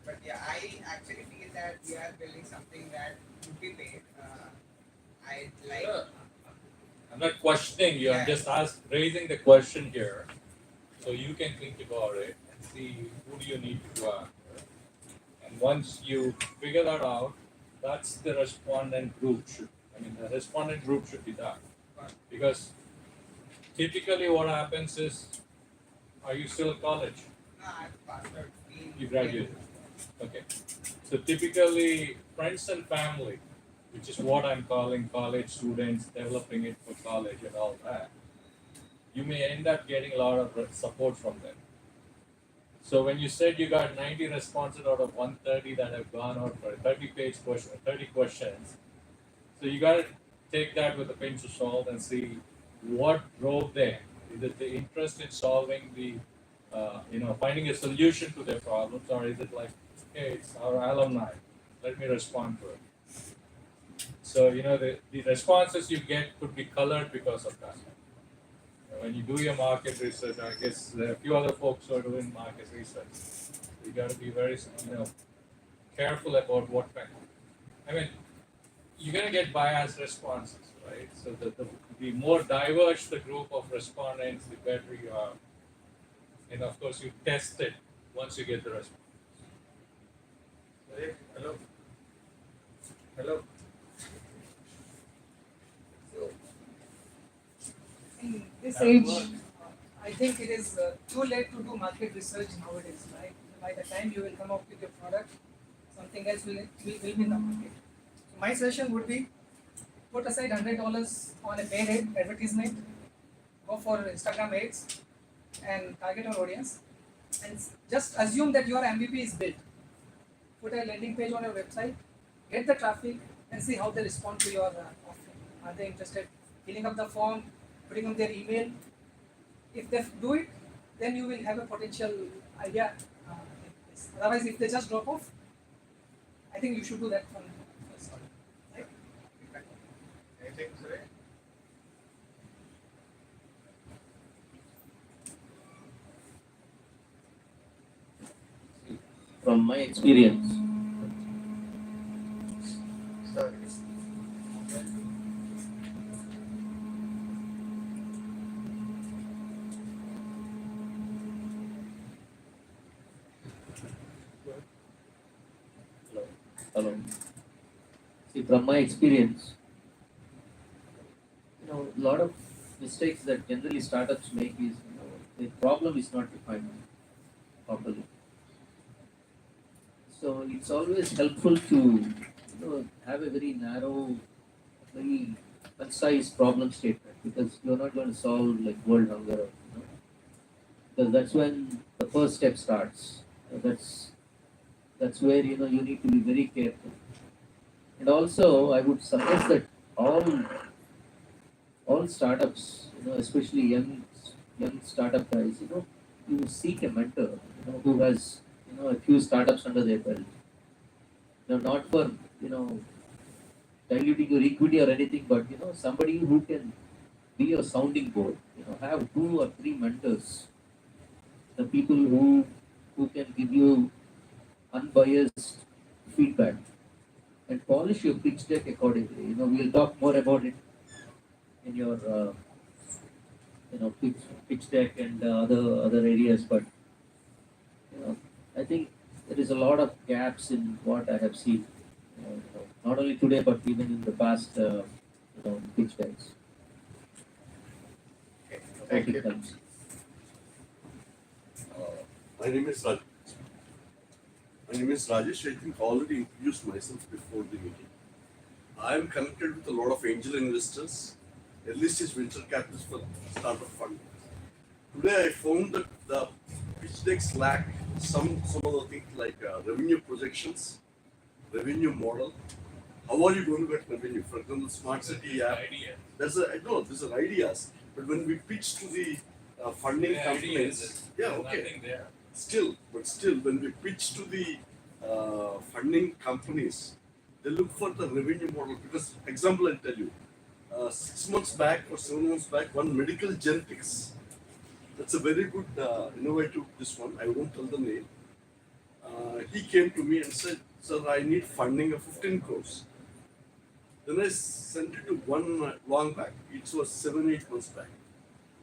But yeah, I actually feel that we are building something that would be paid. I'd like. Yeah. I'm not questioning you, I'm Yeah. just raising the question here. So you can think about it and see who do you need to go after. And once you figure that out, that's the respondent group the respondent group should be that. Because typically what happens is, are you still in college? No, I've passed out. You graduated. Okay. So typically friends and family, which is what I'm calling college students, developing it for college and all that, you may end up getting a lot of support from them. So when you said you got 90 responses out of 130 that have gone out for a 30-page question, 30 questions, so you got to take that with a pinch of salt and see what drove them. Is it the interest in solving finding a solution to their problems, or is it like, hey, it's our alumni, let me respond to it. So, the responses you get could be colored because of that. When you do your market research, I guess there are a few other folks who are doing market research. You got to be very, careful about what kind. You're going to get biased responses, right? So the more diverse the group of respondents, the better you are. And of course, you test it once you get the response. Hello. Hello. In this age, I think it is too late to do market research nowadays, right? By the time you will come up with your product, something else will be in the market. So my suggestion would be put aside $100 on a paid advertisement, go for Instagram ads and target our audience, and just assume that your MVP is built. Put a landing page on your website, get the traffic, and see how they respond to your offering. Are they interested? Filling up the form, putting on their email. If they do it, then you will have a potential idea. Otherwise, if they just drop off, I think you should do that from first. Right? Anything, Suresh? From my experience, Sorry. hello. from my experience, a lot of mistakes that generally startups make is, the problem is not defined properly. So it's always helpful to, have a very narrow, very concise problem statement, because you're not going to solve like world hunger, because that's when the first step starts. That's where you need to be very careful. And also, I would suggest that all startups, especially young startup guys, you seek a mentor, who has a few startups under their belt. Not for diluting your equity or anything, but somebody who can be your sounding board. Have 2 or 3 mentors, the people who can give you unbiased feedback and polish your pitch deck accordingly. We'll talk more about it in your pitch deck and other areas, but I think there is a lot of gaps in what I have seen, not only today but even in the past, pitch decks. Thank you. Times. My name is Rajesh. I think I already introduced myself before the meeting. I am connected with a lot of angel investors, early stage venture capitalists for startup funding. Today I found that the pitch decks lack some of the things like revenue projections, revenue model. How are you going to get revenue? For example, smart city app. These are ideas. But when we pitch to the funding companies, Nothing there. Still, when we pitch to the funding companies, they look for the revenue model. Because, example, I'll tell you, 6 months back or 7 months back, one medical genetics. That's a very good innovative. This one, I won't tell the name. He came to me and said, "Sir, I need funding of 15 crores." Then I sent it to one long back. It was 7-8 months back.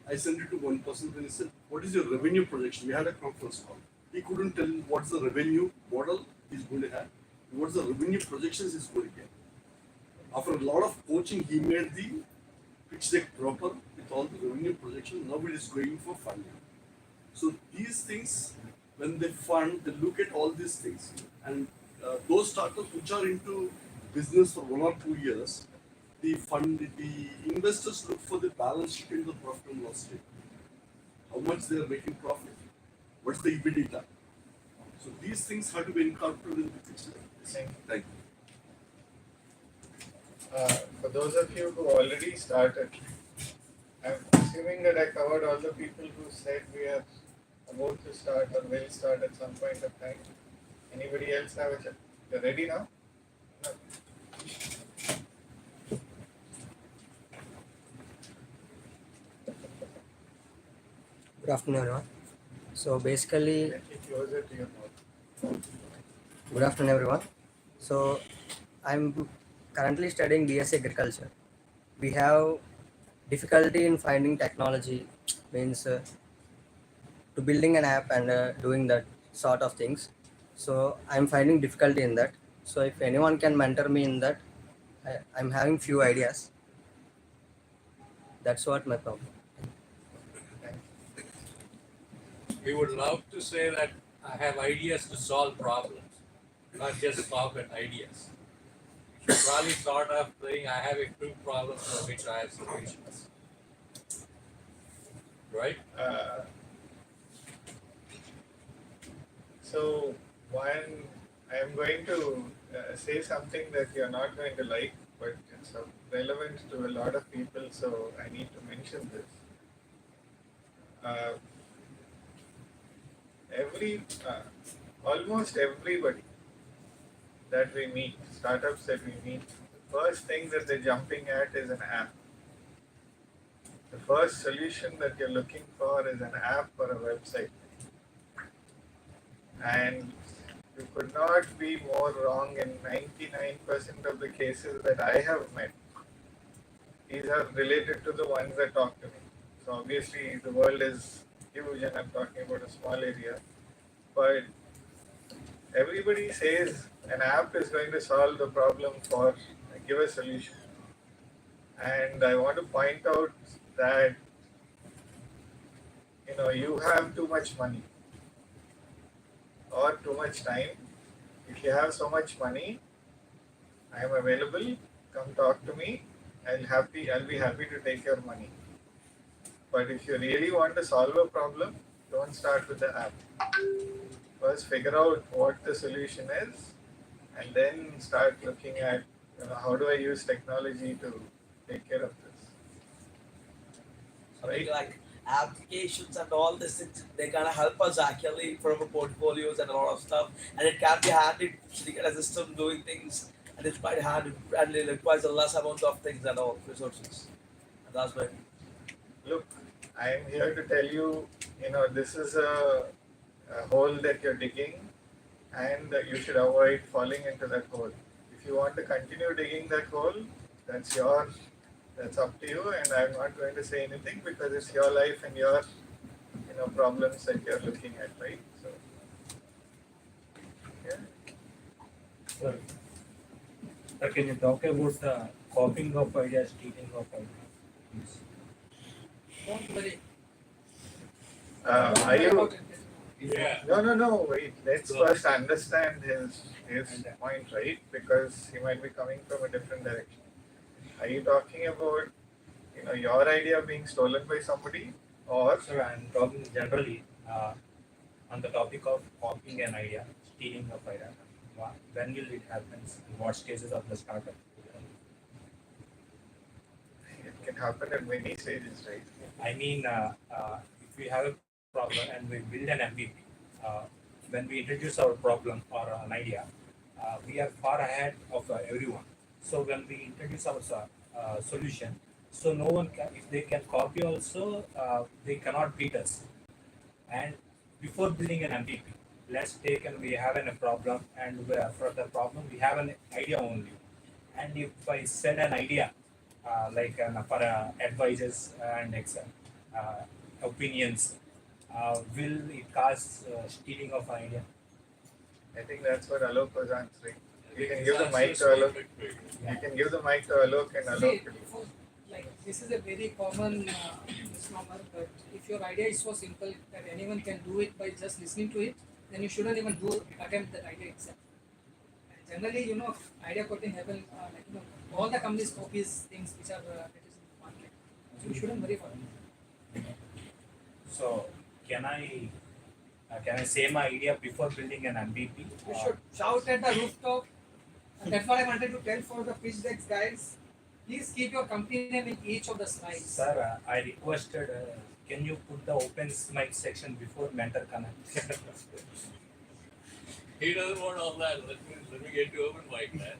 I sent it to one person. Then he said, "What is your revenue projection?" We had a conference call. He couldn't tell what's the revenue model he's going to have, what's the revenue projections he's going to get. After a lot of coaching, he made the pitch deck proper with all the revenue projections. Now it is going for funding. So these things, when they fund, they look at all these things. And those startups which are into business for 1 or 2 years, the investors look for the balance sheet and the profit and loss statement. How much they are making profit, what's the EBITDA. So these things have to be incorporated in the pitch deck. Thank you. For those of you who already started, I'm assuming that I covered all the people who said we are about to start or will start at some point of time. Anybody else have a check? You're ready now? No. Good afternoon, everyone. So basically, Get it closer to your mouth. good afternoon, everyone. So I'm currently studying BSc Agriculture. We have difficulty in finding technology, means to building an app and doing that sort of things. So I'm finding difficulty in that. So if anyone can mentor me in that, I'm having few ideas. That's what my problem. We would love to say that I have ideas to solve problems, not just solve an ideas. You should probably start off saying I have a true problem for which I have solutions. Right? So one, I am going to say something that you're not going to like, but it's relevant to a lot of people, so I need to mention this. Almost everybody that we meet, startups that we meet, the first thing that they're jumping at is an app. The first solution that you're looking for is an app or a website. And you could not be more wrong in 99% of the cases that I have met. These are related to the ones that talk to me. So obviously the world is huge and I'm talking about a small area. But everybody says an app is going to solve the problem for give a solution. And I want to point out that you have too much money or too much time. If you have so much money, I am available. Come talk to me. I'll be happy to take your money. But if you really want to solve a problem, don't start with the app. First, figure out what the solution is, and then start looking at how do I use technology to take care of this. Something like applications and all this, they kind of help us actually from our portfolios and a lot of stuff, and it can be handy to get a system doing things, and it's quite handy and it requires a less amount of things and all resources. And that's why. Look, I am here to tell you, this is a hole that you're digging, and you should avoid falling into that hole. If you want to continue digging that hole, that's up to you, and I'm not going to say anything because it's your life and your problems that you're looking at, right? So Sir, can you talk about the copying of ideas, stealing of ideas? Don't worry. are you? Yeah. No. Wait. Let's first understand his point, right? Because he might be coming from a different direction. Are you talking about your idea being stolen by somebody, or? Sir, I'm talking generally on the topic of copying an idea, stealing of idea. When will it happen? In what stages of the startup? It can happen at many stages, right? I mean, if we have a problem and we build an MVP, when we introduce our problem or an idea, we are far ahead of everyone. So when we introduce our solution, so no one can, if they can copy also, they cannot beat us. And before building an MVP, let's take and we have a problem, and for the problem we have an idea only. And if I send an idea, for advices and opinions, will it cause stealing of idea? I think that's what Alok was answering. You can His give the answer mic is to Alok. perfect. You can give the mic to Alok, and See, Alok. this is a very common misnomer, but if your idea is so simple that anyone can do it by just listening to it, then you shouldn't even attempt that idea itself. And generally, idea copying happen, all the companies copies things which are that is in the market. So you shouldn't worry for it. So can I say my idea before building an MVP? You should shout at the rooftop. And that's what I wanted to tell for the pitch decks guys. Please keep your company name in each of the slides. Sir, I requested, can you put the open mic section before mentor connect? He doesn't want all that. Let me get you open mic, man.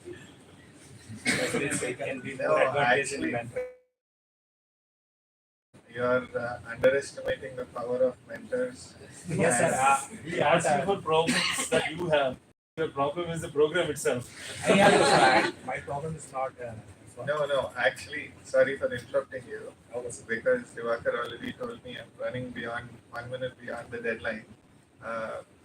It can be No, more advantage in actually, mentor. You are underestimating the power of mentors. Yes, sir. We ask you for problems that you have. The problem is the program itself. My problem is not. No. Actually, sorry for interrupting you. Because Divakar already told me I'm running beyond 1 minute beyond the deadline.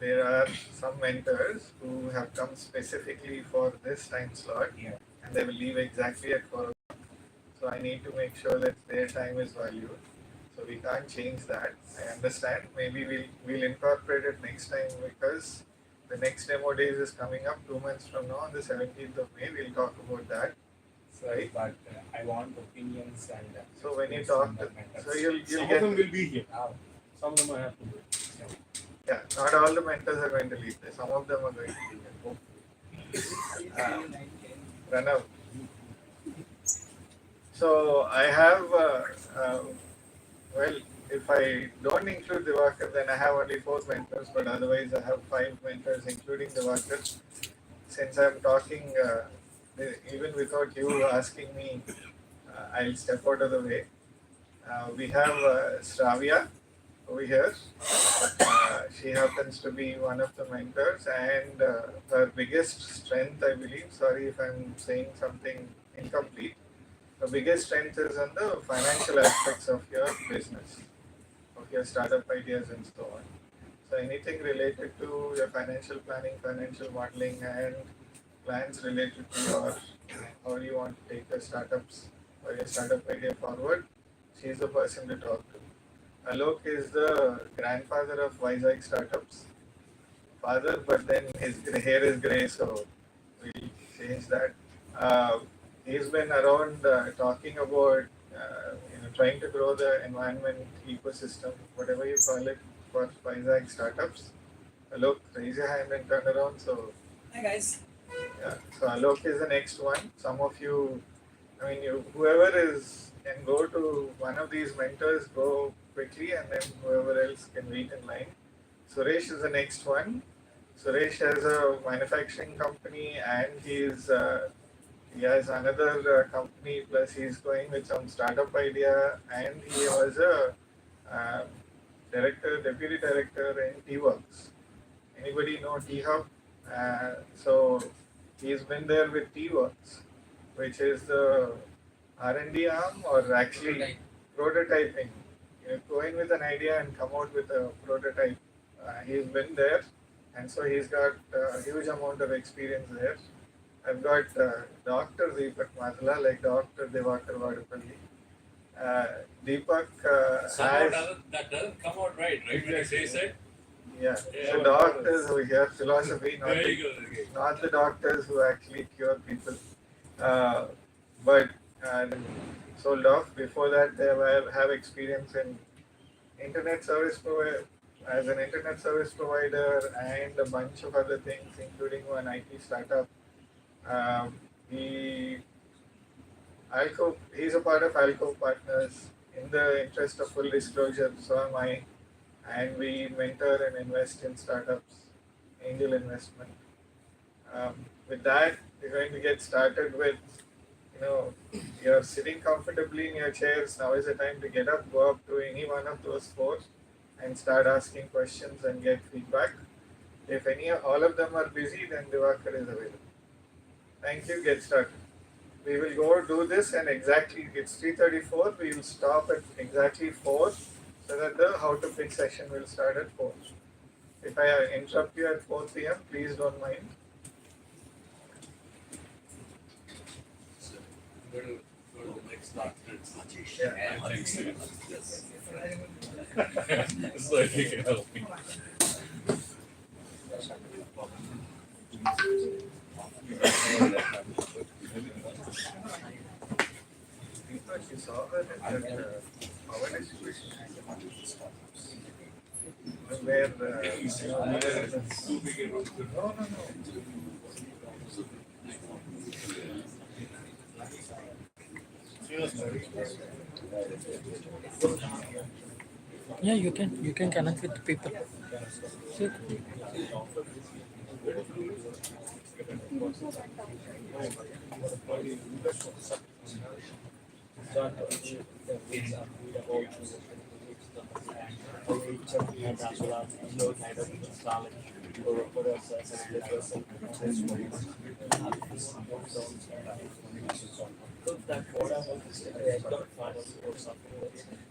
There are some mentors who have come specifically for this time slot, and they will leave exactly at 4 o'clock. So I need to make sure that their time is valued. So we can't change that. I understand. Maybe we'll incorporate it next time because the next demo days is coming up 2 months from now on the 17th of May. We'll talk about that. Right. But I want opinions and. So when you talk to, so you'll Some get. of them will be here. Some of them I have to do. Yeah, not all the mentors are going to leave. Some of them are going to leave. Pranav. So I have, well, if I don't include Divakar, then I have only 4 mentors, but otherwise I have 5 mentors, including Divakar. Since I'm talking, even without you asking me, I'll step out of the way. We have Shravya over here. She happens to be one of the mentors, and her biggest strength, I believe, sorry if I'm saying something incomplete, the biggest strength is on the financial aspects of your business, of your startup ideas and so on. So anything related to your financial planning, financial modeling, and plans related to your how you want to take your startups or your startup idea forward, she's the person to talk to. Alok is the grandfather of Vizag startups. Father, but then his hair is grey, so we'll change that. He's been around talking about trying to grow the environment ecosystem, whatever you call it, for Vizag startups. Alok, raise your hand and turn around. So, Hi guys. yeah. So Alok is the next one. Some of you, whoever can go to one of these mentors, go quickly, and then whoever else can wait in line. Suresh is the next one. Suresh has a manufacturing company, and he has another company. Plus, he's going with some startup idea, and he was a deputy director in T-Works. Anybody know T-Hub? So he's been there with T-Works, which is the R&D arm, or actually prototyping. Go in with an idea and come out with a prototype. He's been there, and so he's got a huge amount of experience there. I've got Dr. Deepak Madhula, like Dr. Devakar Vadapalli. Deepak Somehow has... that doesn't come out right when you say it. Yeah, Yeah, so doctors over here, philosophy, Very good. Okay. not the doctors who actually cure people. But sold off. Before that, they have experience in internet service provider, as an internet service provider, and a bunch of other things, including one IT startup. He's a part of Alcove Partners. In the interest of full disclosure, so am I. And we mentor and invest in startups, angel investment. With that, we're going to get started with, you're sitting comfortably in your chairs. Now is the time to get up, go up to any one of those four and start asking questions and get feedback. If all of them are busy, then Devakar is available. Thank you, get started. We will go do this, and exactly, it's 3:34, we will stop at exactly 4, so that the how to pitch session will start at 4. If I interrupt you at 4 p.m., please don't mind. Go to the next slide. Yeah. Thanks. So if you can help me. You saw her at our exhibition. Where no. Yeah, you can connect with people. See?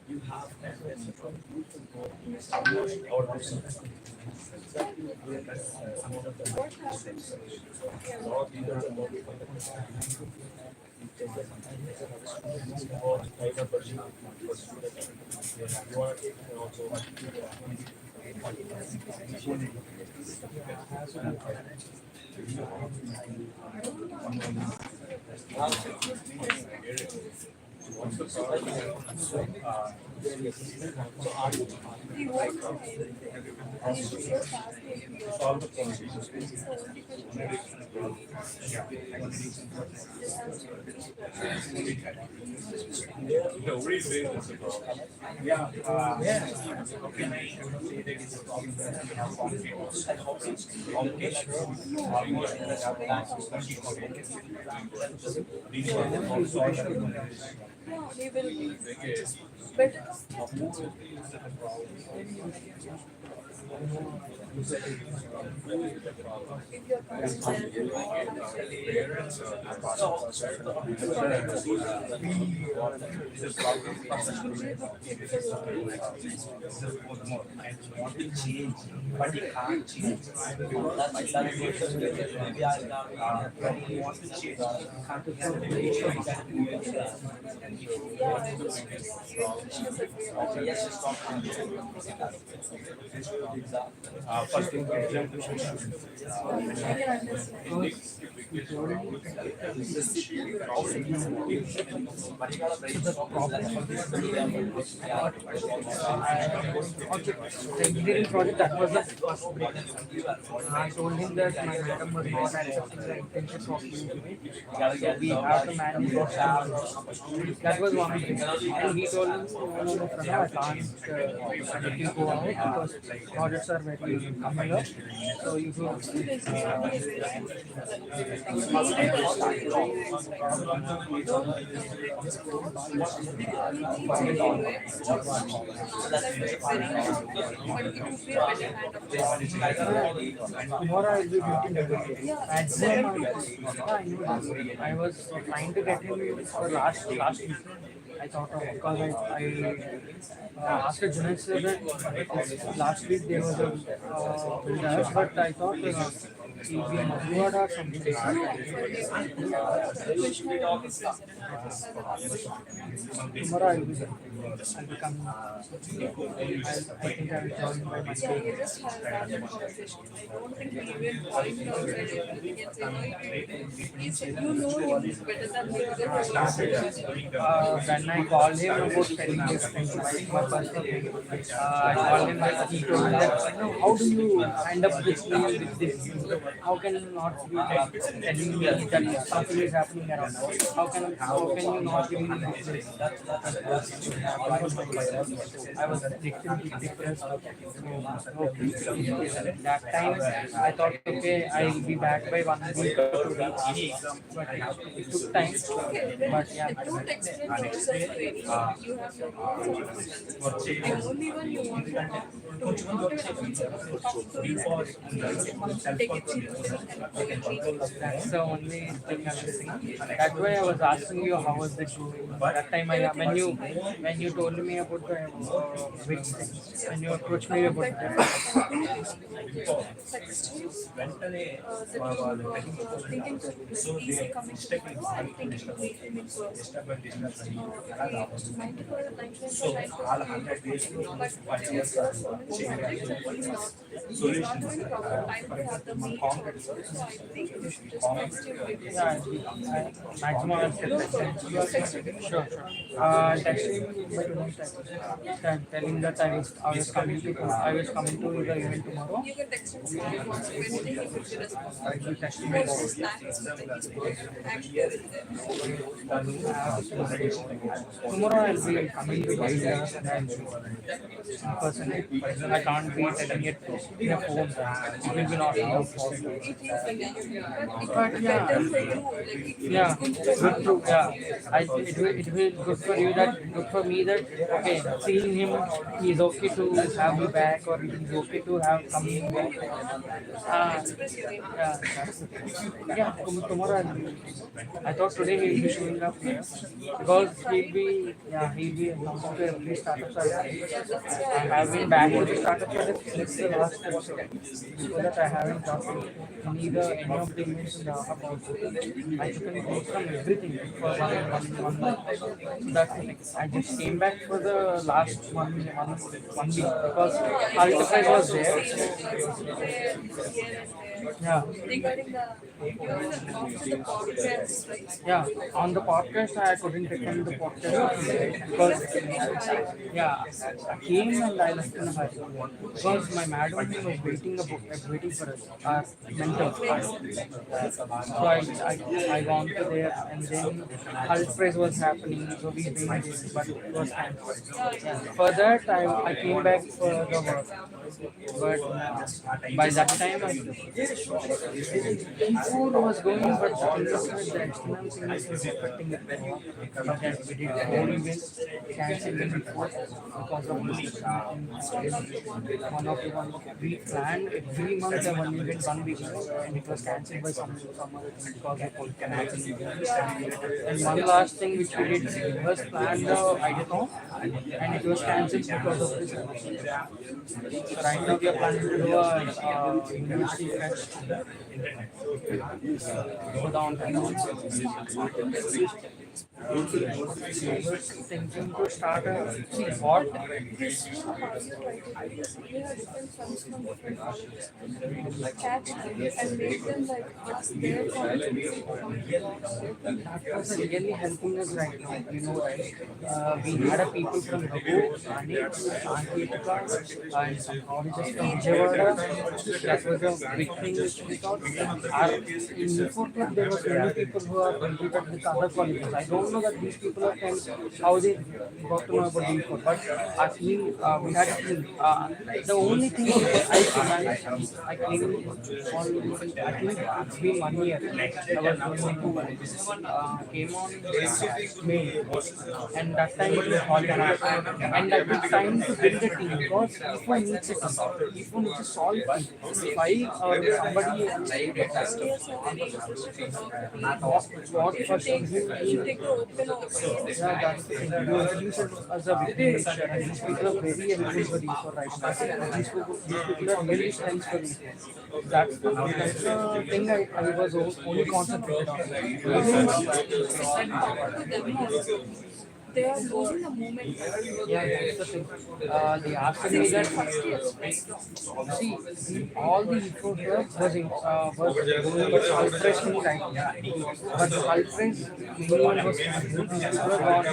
You have What's the problem? Solve the Nobody says it's a problem. Yeah. How can I say that it's a problem that we have competition almost in the No, they will better. want to change, but he can't change. He want to change, first thing, The engineering project, that was the first break. I told him that my madam was not accepting the intentions of me. So we have to manage what happens. That was one thing. And he told me, no, Pranav, I can't let you go out because projects are very coming up. So you tomorrow I will be meeting everybody. At home, I knew that. I was trying to get him for last week. I thought of because I after Junaid said that last week there was a builder, but I thought he'll be in Madhuwad or something. Tomorrow I'll be there. I'll be coming. I think I will join by Monday. When I called him about telling this thing, my personal thing, I called him that he told me that, how do you end up with this? How can you not be telling me that something is happening around? How can you not give me this? I was literally depressed. That time I thought, okay, I'll be back by 1 week or 2 weeks. But it took time. But yeah. Don't explain yourself to anyone. You have your own responsibility. The only one you want to talk to, take it seriously. That's the only thing I'm missing. That's why I was asking you how was the show. That time when you told me about the big thing, when you approached me about that. Thinking to easy coming tomorrow, I'm thinking to meet him in person. Maximum I'll sure. Telling that I was coming to the event tomorrow. You can text him if you want to. Anything he will be responsible. Text me. Tomorrow I'll be coming to India personally. I can't be telling it in a phone. It will be not allowed. But yeah, good to it will good for you that good for me that okay, seeing him, he's okay to have me back or he's okay to have coming back. Tomorrow I thought today he'll be showing up here because he'll be announcing to every startup. I have been back to the startup since the last episode. Before that I haven't talked to any of the events about it. I took a break from everything for one month. So that's the thing. I just came back for the last one week because Altify was there. Yeah. Regarding the podcast, right? Yeah, on the podcast I couldn't attend the podcast because I came and I left in a hurry because my madam was waiting for us, our mentor. So I gone to there and then Health Prize was happening, so we did it, but it was fine. For that I came back for the work, but by that time Before was going, but the external things is affecting it more. But then we did more events, cancelled it before because of this. One of the one we planned every month one event 1 week ago, and it was cancelled by some other thing because of COVID. And one last thing which we did was planned the IDCOM, and it was cancelled because of this. So right now we are planning to do a university fest. Go down thinking to start a what? This is how you try to do this. We have different funds from different colleges. Catch them and make them like ask their colleges. That was really helping us right now. You know, right? We had a people from Raghu, Sankeetika, and some colleges from Vijayawada. That was a big thing which we thought. In Info Club, there was many people who are competed with other colleges. I don't know that these people are how they got to know about Info, but actually we had a team. The only thing I came on, I think it's been 1 year. I was going to came on May, and that time it was organized. And I took time to build a team because if one needs a team, if one needs to solve it, if I or somebody what first that's the thing. You introduce it as a victim, and these people are very helpful for you for right now. These people are very friends for you. That's the thing I was only concentrated on. They are losing the moment. Yeah, that's the thing. They asked me that. See, all the Info Club was going with Alfreshney right now. But Alfresh, anyone was people gone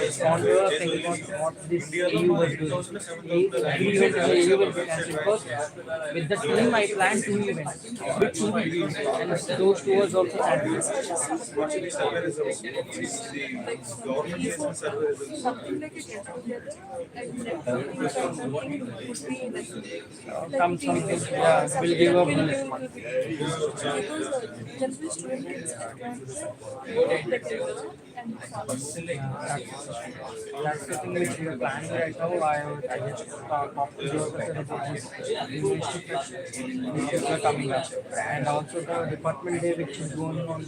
to a thing what this AU was doing. Event AU will be cancelled because with the team I planned 2 events. With 2 events. And those 2 was also cancelled. Something like a get together and networking or something would be like Come something, yeah, will give up. because general student gets attracted and That's the thing which we are planning right now. I just talked to you about this university fest which is coming up, and also the department day which is going on.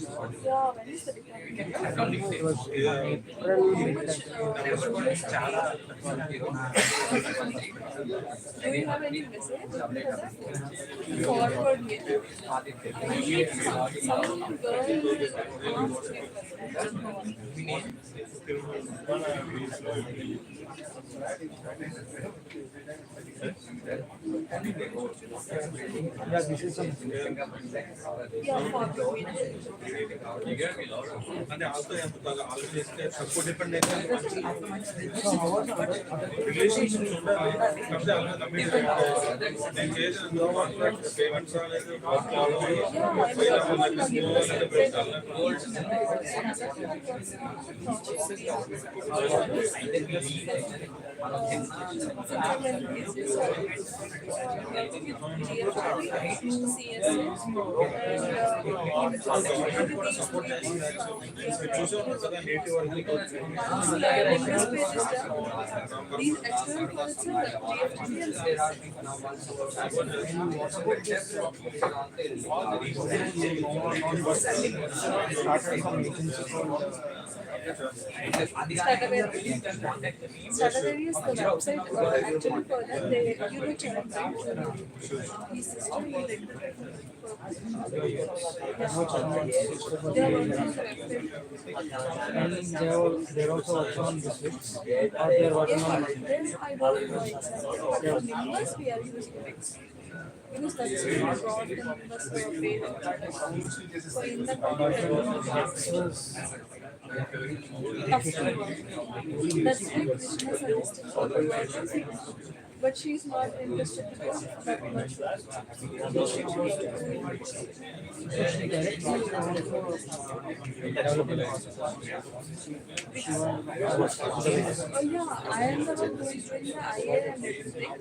yeah, when is the department? I don't know, it was April mid. Do you have any message for that? Forward me. I need some girl Yeah, this is some. yeah, forward me. These external projects Startaway is the website actually for that they charge these system they are And they're also working on this week. Or they're working on then I don't know exactly what numbers we are using because that's the broad numbers are available. So in that that's why Krishna suggested but she's not interested to go that much. Oh yeah, I am the one who is doing the IA and everything.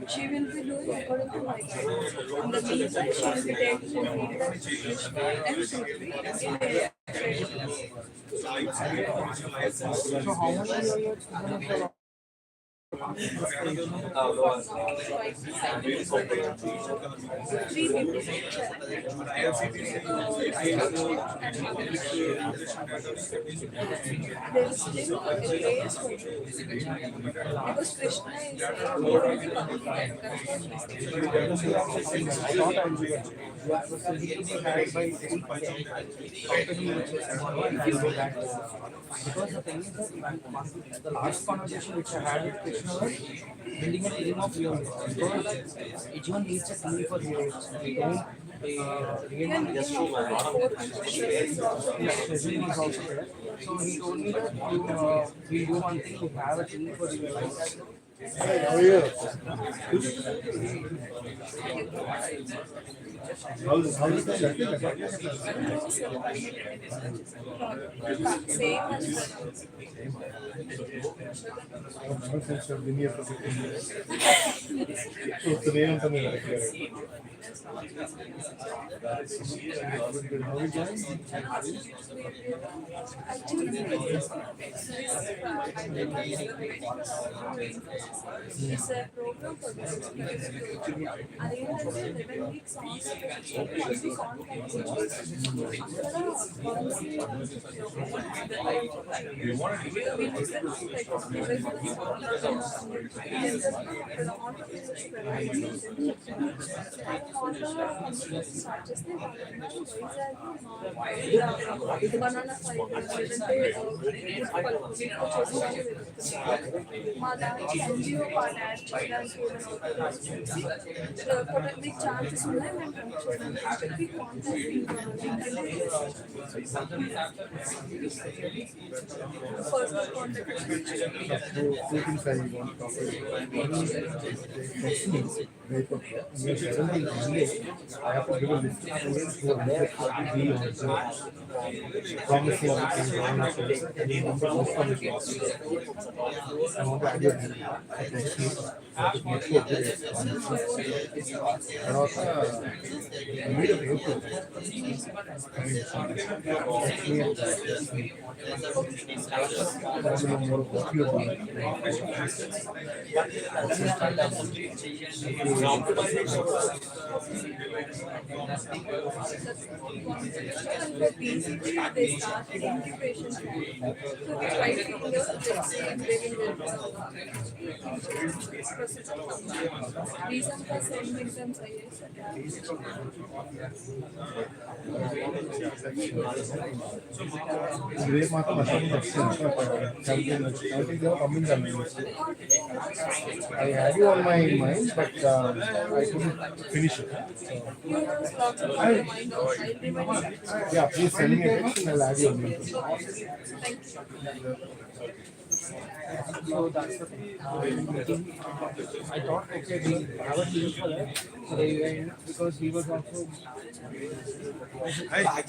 She will be doing according to my guidance. In the meantime, she will be taking the feedback to Krishna and Sudhvi in AI. So how many are your students? There is still a place for you because Krishna is more into confident. That's what he's saying. Because the thing is that the last conversation which I had with Krishna was building a team of heroes. Because each one needs a team for heroes. We don't really just show Shazin was also there. So he told me that we'll do one thing, we have a team for heroes. Hey, how are you? How's the Same as since I've been here for 15 years. So today I'm coming back here. Good. How are you doing? it's a program for business. I think 11 weeks on the మా దానికి NGO వాళ్ళు add చేయడానికి మీకు chances ఉన్నాయి మేము చెప్పి first contact Two things I want to talk about. One is next means right up. Monday, I have to give a list of students who are more likely to be on the promising and number of promises. I want to give next week. తర్వాత medium April they started incubation. So we try to reason for same exams రేపు మాత్రం అసలు వస్తుంది పంపించాను I had you on my mind, but I couldn't finish it. Yeah, please send me a text and I'll add you on my So that's the thing. I thought, okay, we have a team for that. So they went because he was also. Hi.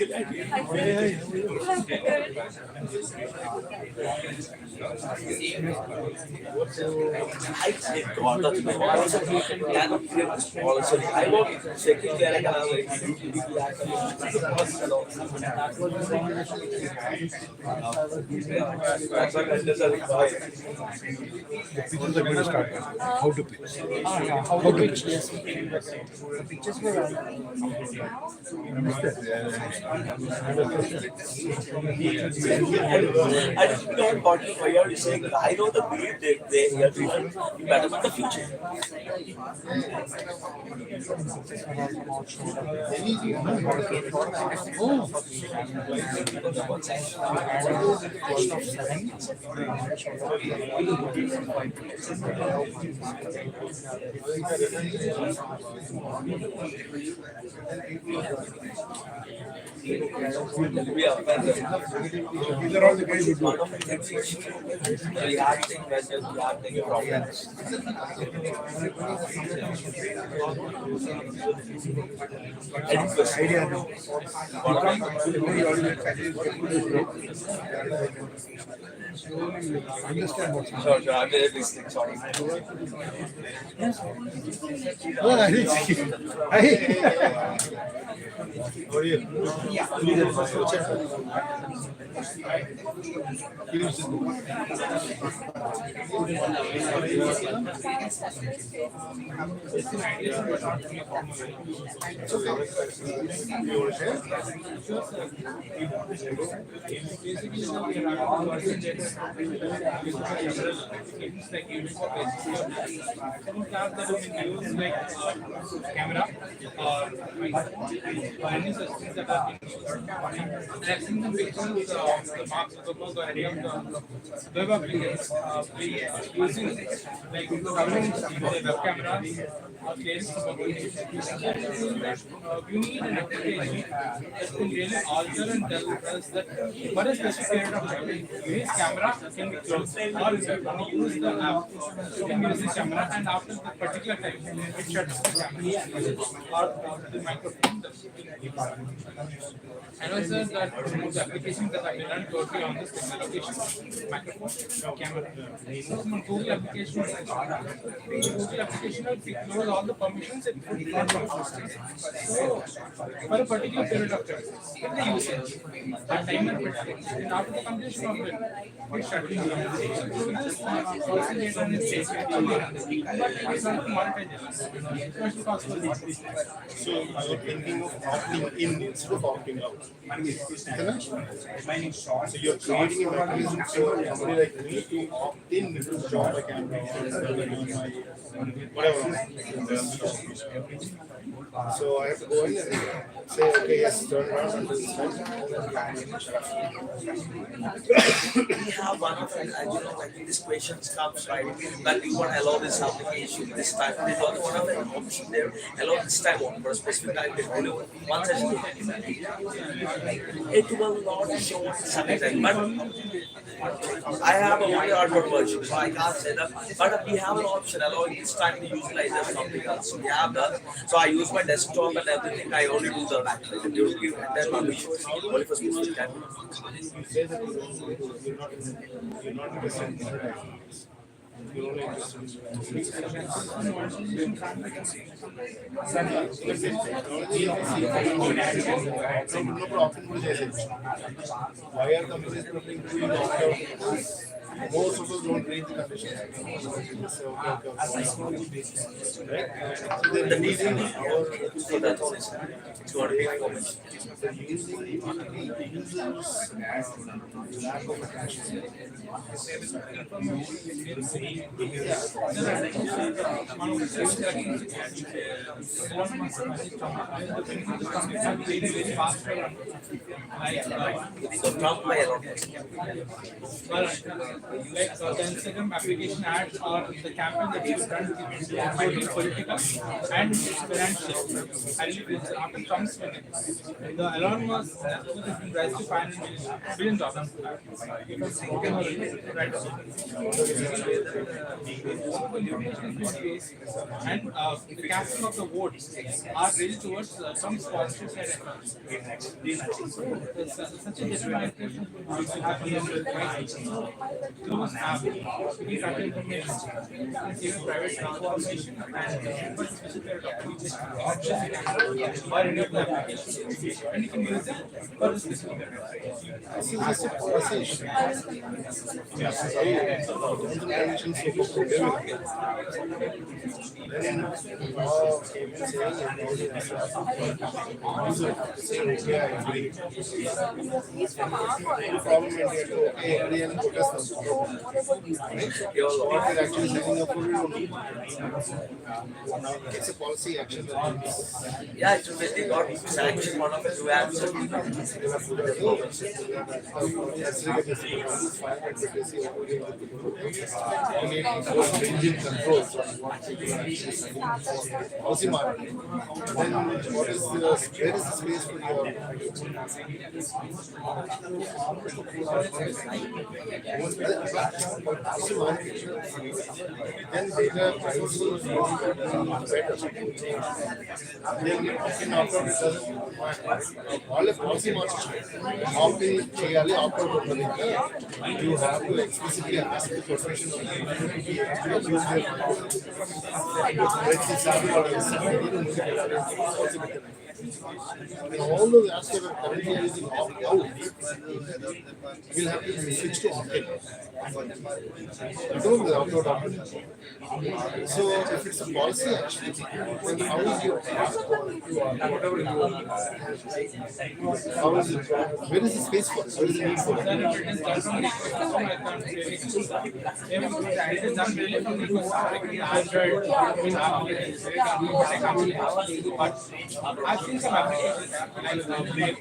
The pictures are going to start. How to pitch. How to pitch, yes. The pictures were I just not got you why are you saying that? I know the belief they are doing better for the future. These are all the guys who do reacting versus reacting problems. Idea now. Understand what's happening. Sure, I'm very listening. Sorry. No, I didn't see. How are you? Camera or any such things that are being used. And I've seen some pictures of the Mark Zuckerberg or any of the web applicants using like web cameras or cases for communication. You need an application that can really alter and tell us that for a specific period of time, this camera can be closed, or if you want to use the app, you can use the camera, and after the particular time, it shuts the camera or the microphone. I know, sir, that the applications that I learned totally on this application, microphone, camera. So, Google application, will close all the permissions and put it on the So, for a particular period of time, if they use it, that timer and after the completion of it, it shuts down. So, this also data is safe, but it is not monetized. So you're thinking of opting in instead of opting out. So you're creating a mechanism for somebody like me to opt in to join the campaign whatever. So I have to go in and say, okay, yes, turn around and do this. We have one of like this questions comes right that you want to allow this application this time. There's also one of the option there, allow this time on for a specific time to deliver one session. It will not show something, but I have a only hardware version, so I can't say that. But we have an option allowing this time to utilize as something else. So we have that. So I use my desktop and everything. I only do the backlight. You will give that permission only for specific time. You say that you're not interested in advertisements. You're only interested in no profit. Why are companies preferring to use out? Most of us don't read the conditions. So, right? The need so that's all it's got to be information. Using the users' lack of attention. Like the Instagram application ads or the campaign that you've done is political and financial. And it often comes with it. The Elon Musk has been raised to $500 billion. And the casting of the votes are really towards some sponsored side efforts. Such a disadvantage to have close app, we cut information, even private transformation and for specific or any of the applications. And you can use it for the specific know more about these things. What we're actually setting up for you. It's a policy action. Yeah, it's when they got sanctioned one of the two apps. Engine control. Policy market. Then what is the, where is the space for your policy market? Then data proposal is better. Then in opt-out it doesn't. All policy market opt-in చేయాలి, opt-out ఉండదు. You have to explicitly ask the profession of the to use their mind. Let's say salary or and all those apps that are currently using opt-out will have to switch to opt-in. You don't have opt-out opt-in. So if it's a policy action, then how is your whatever you how is it? Where is the space for it? Where is the need for it? I've seen some applications which are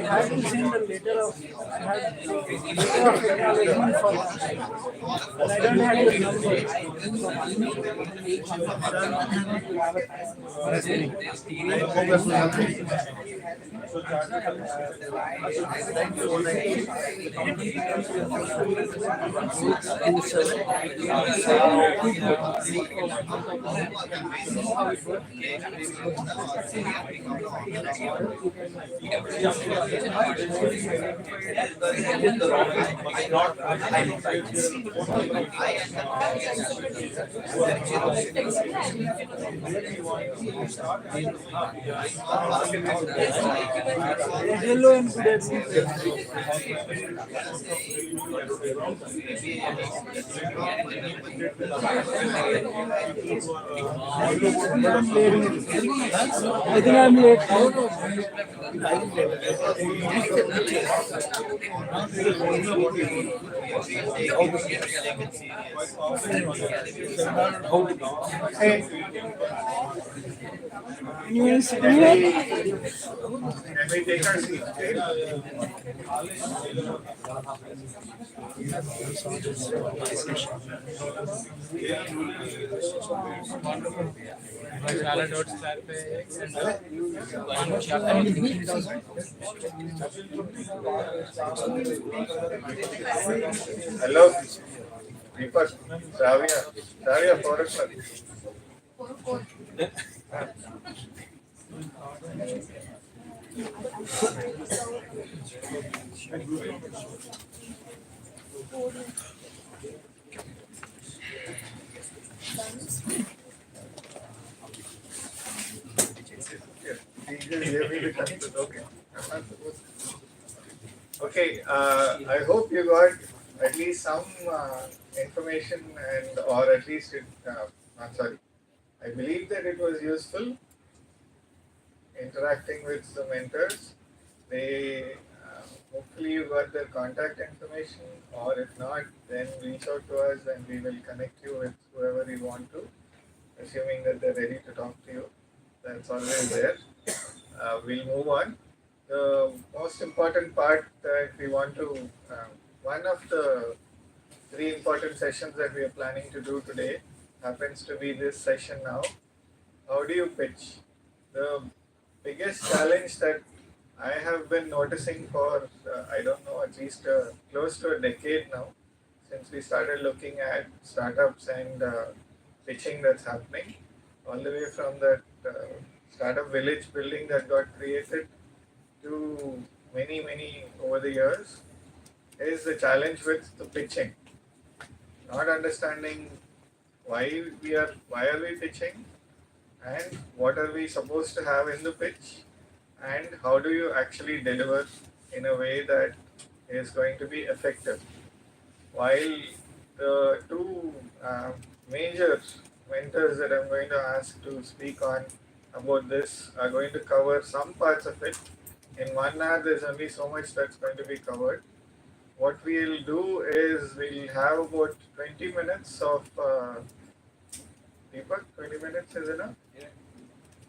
haven't seen the letter of acknowledgement for that. And I don't have your hello and good I think I'm late. Hey. You want to sit here? Can we take our seat? చాలా notes Hello, Deepak, Shravya, 4 o'clock. Okay, I hope you got at least some information and or at least I'm sorry. I believe that it was useful interacting with the mentors. They hopefully you got their contact information, or if not, then reach out to us and we will connect you with whoever you want to, assuming that they're ready to talk to you. That's always there. We'll move on. The most important part that we want to, one of the 3 important sessions that we are planning to do today happens to be this session now. How do you pitch? The biggest challenge that I have been noticing for, I don't know, at least close to a decade now, since we started looking at startups and pitching that's happening, all the way from that startup village building that got created to many over the years, is the challenge with the pitching. Not understanding why are we pitching, and what are we supposed to have in the pitch, and how do you actually deliver in a way that is going to be effective. While the 2 major mentors that I'm going to ask to speak on about this are going to cover some parts of it. In 1 hour, there's only so much that's going to be covered. What we'll do is we'll have about 20 minutes of Deepak, 20 minutes is enough?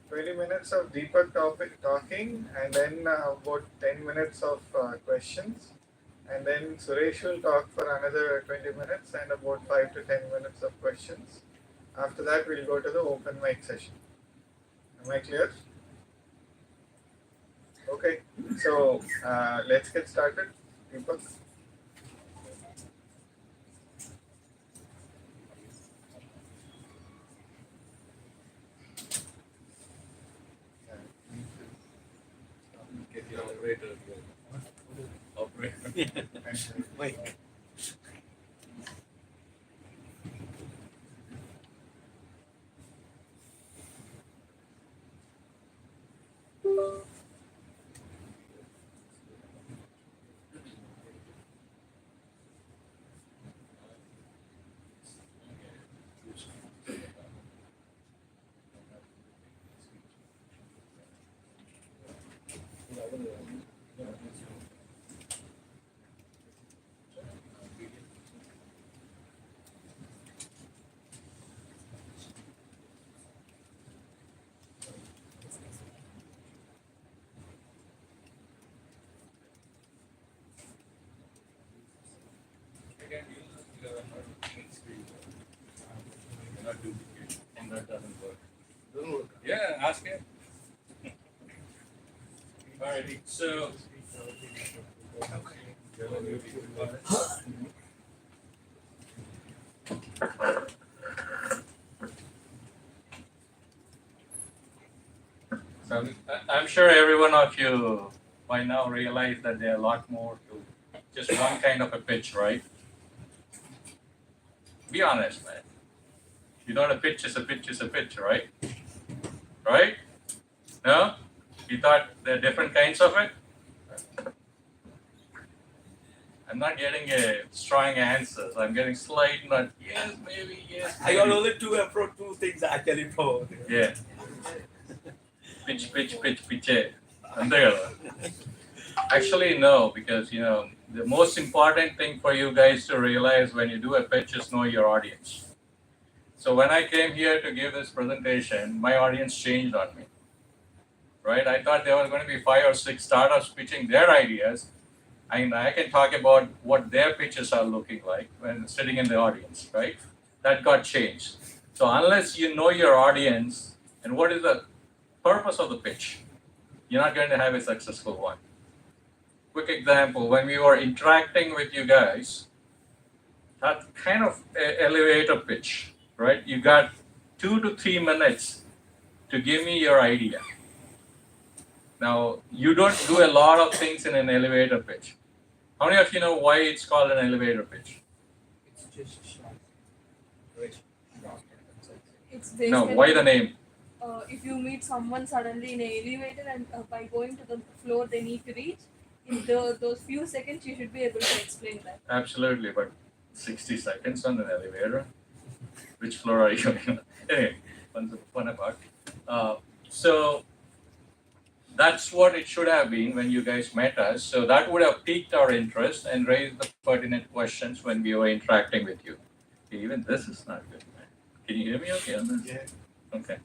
20 minutes of Deepak talking, and then about 10 minutes of questions. And then Suresh will talk for another 20 minutes and about 5 to 10 minutes of questions. After that, we'll go to the open mic session. Am I clear? Okay, so let's get started. Deepak. Get the operator. Mike. not duplicate, and that doesn't work. Doesn't work. Yeah, ask him. Alrighty, so. So I'm sure every one of you by now realize that there are a lot more to just one kind of a pitch, right? Be honest, man. You know, a pitch is a pitch is a pitch, right? Right? No? You thought there are different kinds of it? I'm not getting a strong answers. I'm getting slight, not yes, maybe, yes. I got only two things actually for. Yeah. Pitch. Actually, no, because you know the most important thing for you guys to realize when you do a pitch is know your audience. So when I came here to give this presentation, my audience changed on me. Right? I thought there were going to be 5 or 6 startups pitching their ideas. And I can talk about what their pitches are looking like when sitting in the audience, right? That got changed. So unless you know your audience and what is the purpose of the pitch, you're not going to have a successful one. Quick example, when we were interacting with you guys, that kind of elevator pitch, right? You got 2 to 3 minutes to give me your idea. Now, you don't do a lot of things in an elevator pitch. How many of you know why it's called an elevator pitch? It's just short. It's No, why the name? If you meet someone suddenly in an elevator and by going to the floor they need to reach, in those few seconds you should be able to explain that. Absolutely, but 60 seconds on an elevator? Which floor are you on? Anyway, fun apart. So that's what it should have been when you guys met us. So that would have piqued our interest and raised the pertinent questions when we were interacting with you. Even this is not good, man. Can you hear me okay on this? Yeah. Okay.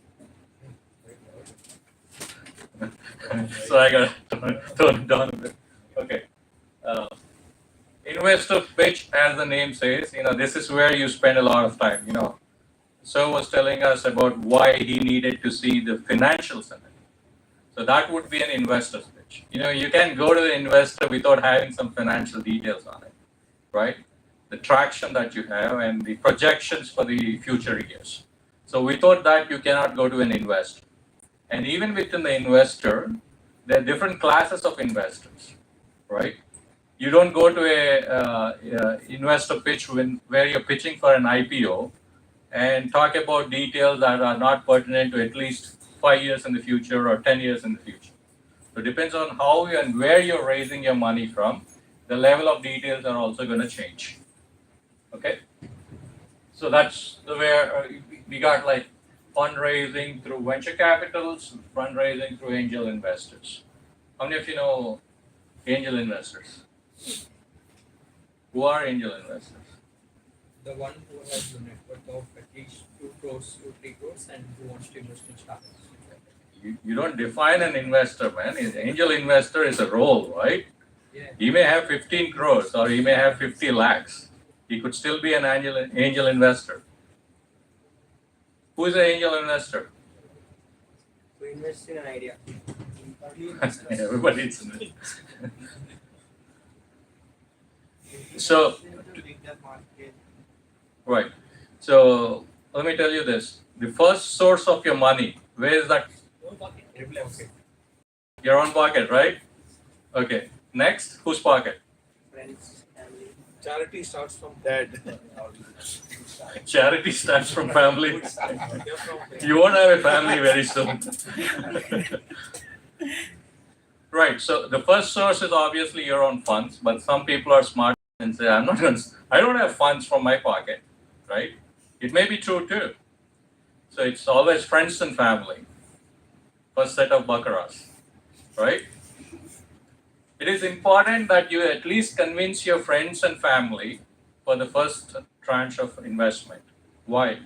So I got to tone it down a bit. Okay. Investor pitch, as the name says, this is where you spend a lot of time. So was telling us about why he needed to see the financials in it. So that would be an investor's pitch. You can go to the investor without having some financial details on it, right? The traction that you have and the projections for the future years. So we thought that you cannot go to an investor. And even within the investor, there are different classes of investors, right? You don't go to a investor pitch where you're pitching for an IPO and talk about details that are not pertinent to at least 5 years in the future or 10 years in the future. So it depends on how and where you're raising your money from. The level of details are also going to change. Okay? So that's the where we got like fundraising through venture capitals, fundraising through angel investors. How many of you know angel investors? Who are angel investors? The one who has a net worth of at least 2 crores to 3 crores and who wants to invest in startups. You don't define an investor, man. An angel investor is a role, right? Yeah. He may have 15 crores or he may have 50 lakhs. He could still be an angel investor. Who is an angel investor? To invest in an idea. Everybody is in it. So, right. So, let me tell you this. The first source of your money, where is that? Your own pocket, right? Okay. Next, whose pocket? Friends, family. Charity starts from dad. Charity starts from family. You won't have a family very soon. Right. So the first source is obviously your own funds, but some people are smart and say, I don't have funds from my pocket, right? It may be true too. So it's always friends and family. First set of baccaras, right? It is important that you at least convince your friends and family for the first tranche of investment. Why?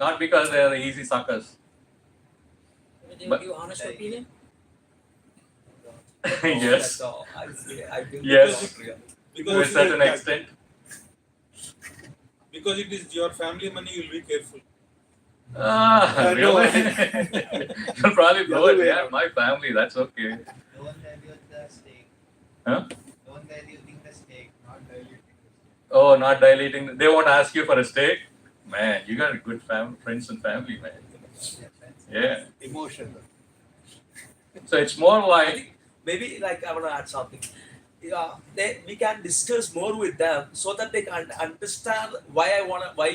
Not because they are the easy suckers. But, honest opinion? yes. That's all. I Yes. Because To a certain extent. Because it is your family money, you'll be careful. Really? You'll probably blow it. Yeah, my family, that's okay. Don't dilute the stake. Huh? Don't diluting the stake, not diluting the stake. Oh, not dilating. They won't ask you for a steak? Man, you got a good friends and family, man. Yeah. Emotion. So it's more like, Maybe like I want to add something. Yeah, we can discuss more with them so that they can understand why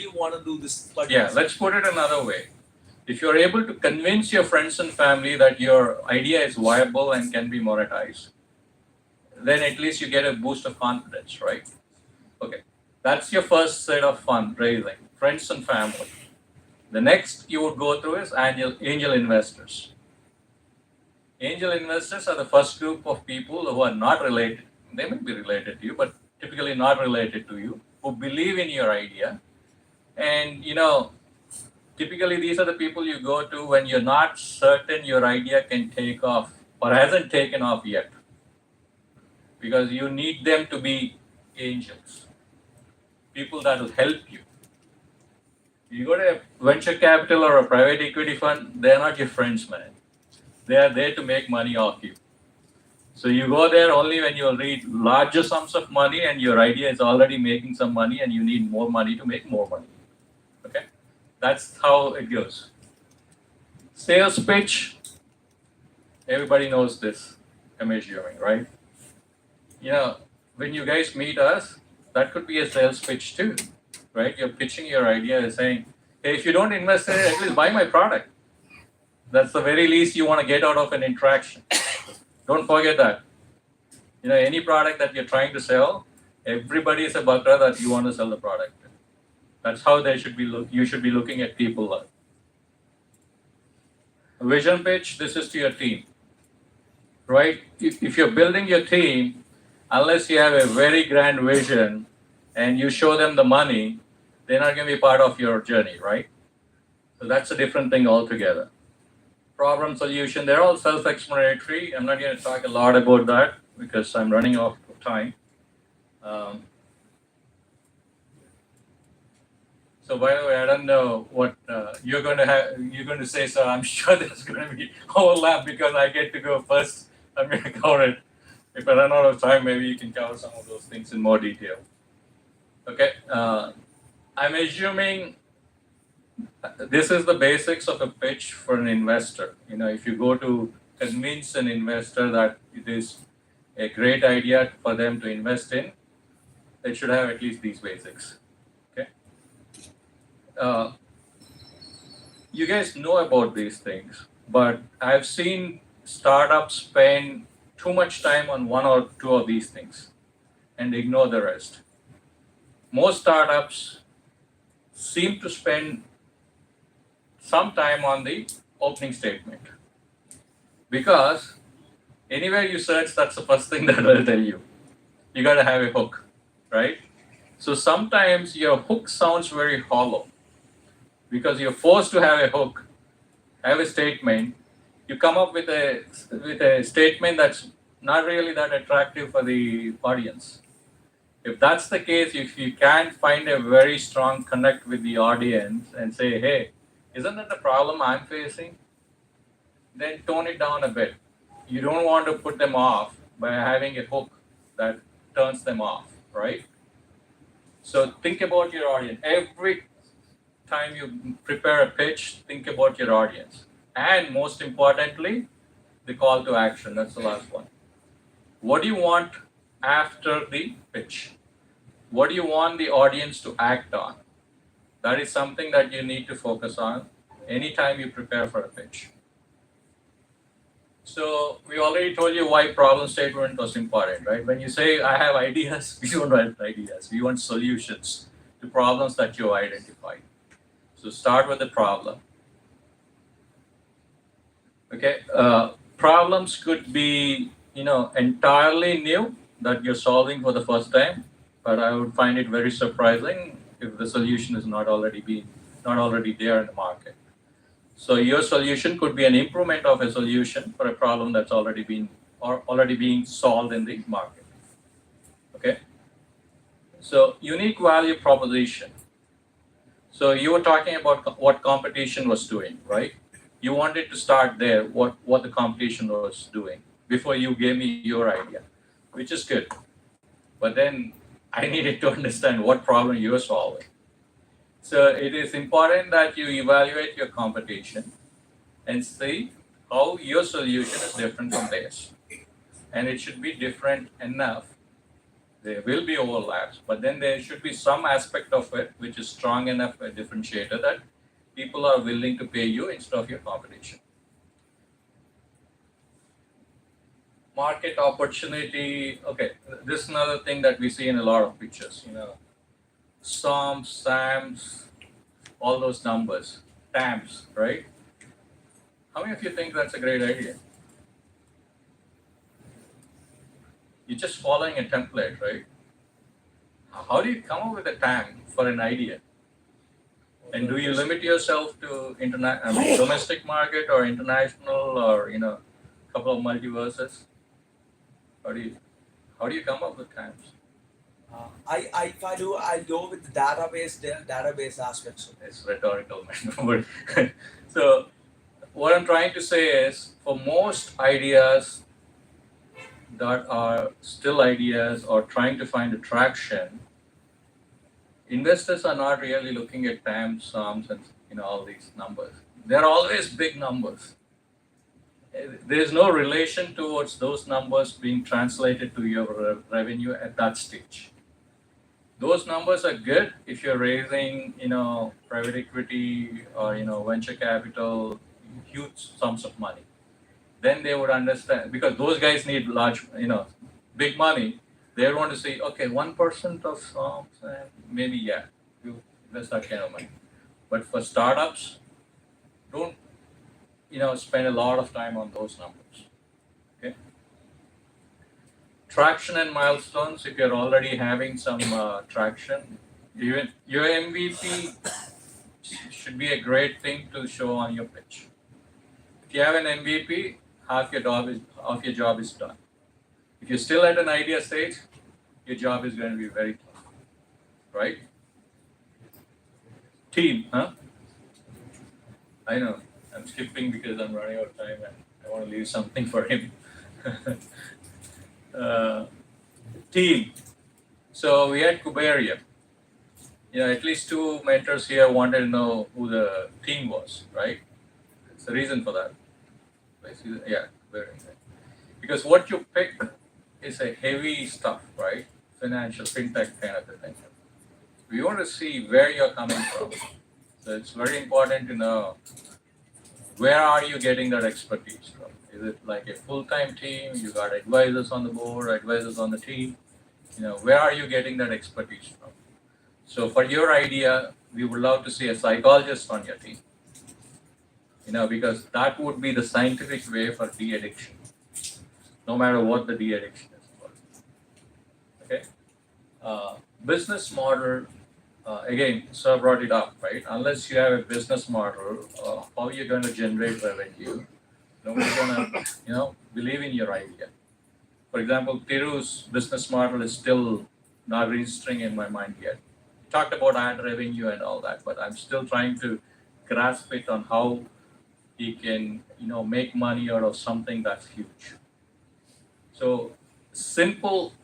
you wanna do this. yeah, let's put it another way. If you're able to convince your friends and family that your idea is viable and can be monetized, then at least you get a boost of confidence, right? Okay, that's your first set of fundraising, friends and family. The next you would go through is angel investors. Angel investors are the first group of people who are not related. They may be related to you, but typically not related to you, who believe in your idea. And typically these are the people you go to when you're not certain your idea can take off or hasn't taken off yet. Because you need them to be angels, people that will help you. You go to a venture capital or a private equity fund, they're not your friends, man. They are there to make money off you. So you go there only when you'll need larger sums of money and your idea is already making some money and you need more money to make more money. Okay? That's how it goes. Sales pitch, everybody knows this, I'm assuming, right? When you guys meet us, that could be a sales pitch too, right? You're pitching your idea and saying, hey, if you don't invest in it, at least buy my product. That's the very least you want to get out of an interaction. Don't forget that. Any product that you're trying to sell, everybody is a bugger that you want to sell the product. That's how they should be. You should be looking at people like. A vision pitch. This is to your team, right? If you're building your team, unless you have a very grand vision and you show them the money, they're not going to be part of your journey, right? So that's a different thing altogether. Problem solution, they're all self-explanatory. I'm not going to talk a lot about that because I'm running out of time. So by the way, I don't know what you're going to say, so I'm sure there's going to be overlap because I get to go first. I'm going to cover it. If I run out of time, maybe you can cover some of those things in more detail. Okay, I'm assuming this is the basics of a pitch for an investor. If you go to convince an investor that it is a great idea for them to invest in, they should have at least these basics. Okay. You guys know about these things, but I've seen startups spend too much time on one or two of these things and ignore the rest. Most startups seem to spend some time on the opening statement because anywhere you search, that's the first thing that will tell you. You got to have a hook, right? So sometimes your hook sounds very hollow because you're forced to have a hook, have a statement. You come up with a statement that's not really that attractive for the audience. If that's the case, if you can't find a very strong connect with the audience and say, hey, isn't that the problem I'm facing? Then tone it down a bit. You don't want to put them off by having a hook that turns them off, right? So think about your audience. Every time you prepare a pitch, think about your audience. And most importantly, the call to action. That's the last one. What do you want after the pitch? What do you want the audience to act on? That is something that you need to focus on anytime you prepare for a pitch. So we already told you why problem statement was important, right? When you say, I have ideas, we don't want ideas. We want solutions to problems that you identified. So start with the problem. Okay, problems could be, entirely new that you're solving for the first time, but I would find it very surprising if the solution is not already there in the market. So your solution could be an improvement of a solution for a problem that's already being solved in the market. Okay. So unique value proposition. So you were talking about what competition was doing, right? You wanted to start there, what the competition was doing before you gave me your idea, which is good. But then I needed to understand what problem you were solving. So it is important that you evaluate your competition and see how your solution is different from theirs. And it should be different enough. There will be overlaps, but then there should be some aspect of it which is strong enough a differentiator that people are willing to pay you instead of your competition. Market opportunity, okay, this is another thing that we see in a lot of pictures, SOMs, SAMs, all those numbers, TAMs, right? How many of you think that's a great idea? You're just following a template, right? How do you come up with a TAM for an idea? And do you limit yourself to domestic market or international or couple of multiverses? How do you come up with TAMs? If I do, I'll go with the database aspects. It's rhetorical, man. So what I'm trying to say is, for most ideas that are still ideas or trying to find attraction, investors are not really looking at TAMs, SOMs, and all these numbers. They're always big numbers. There is no relation towards those numbers being translated to your revenue at that stage. Those numbers are good if you're raising, private equity or venture capital, huge sums of money. Then they would understand, because those guys need large, big money. They want to say, okay, 1% of SOMs, and maybe you invest that kind of money. But for startups, don't spend a lot of time on those numbers. Okay. Traction and milestones. If you're already having some traction, even your MVP should be a great thing to show on your pitch. If you have an MVP, half your job is done. If you're still at an idea stage, your job is going to be very tough, right? Team, huh? I know. I'm skipping because I'm running out of time and I want to leave something for him. Team. So we had Kuberia. At least two mentors here wanted to know who the team was, right? It's the reason for that. Yeah, Kuberia. Because what you pick is a heavy stuff, right? Financial, fintech kind of a thing. We want to see where you're coming from. So it's very important to know, where are you getting that expertise from? Is it like a full-time team? You got advisors on the board, advisors on the team? Where are you getting that expertise from? So for your idea, we would love to see a psychologist on your team. Because that would be the scientific way for de-addiction, no matter what the de-addiction is. Okay? Business model. Again, Sir brought it up, right? Unless you have a business model, how you're going to generate revenue, nobody's going to, believe in your idea. For example, Thiru's business model is still not registering in my mind yet. He talked about ad revenue and all that, but I'm still trying to grasp it on how he can, make money out of something that's huge. So simple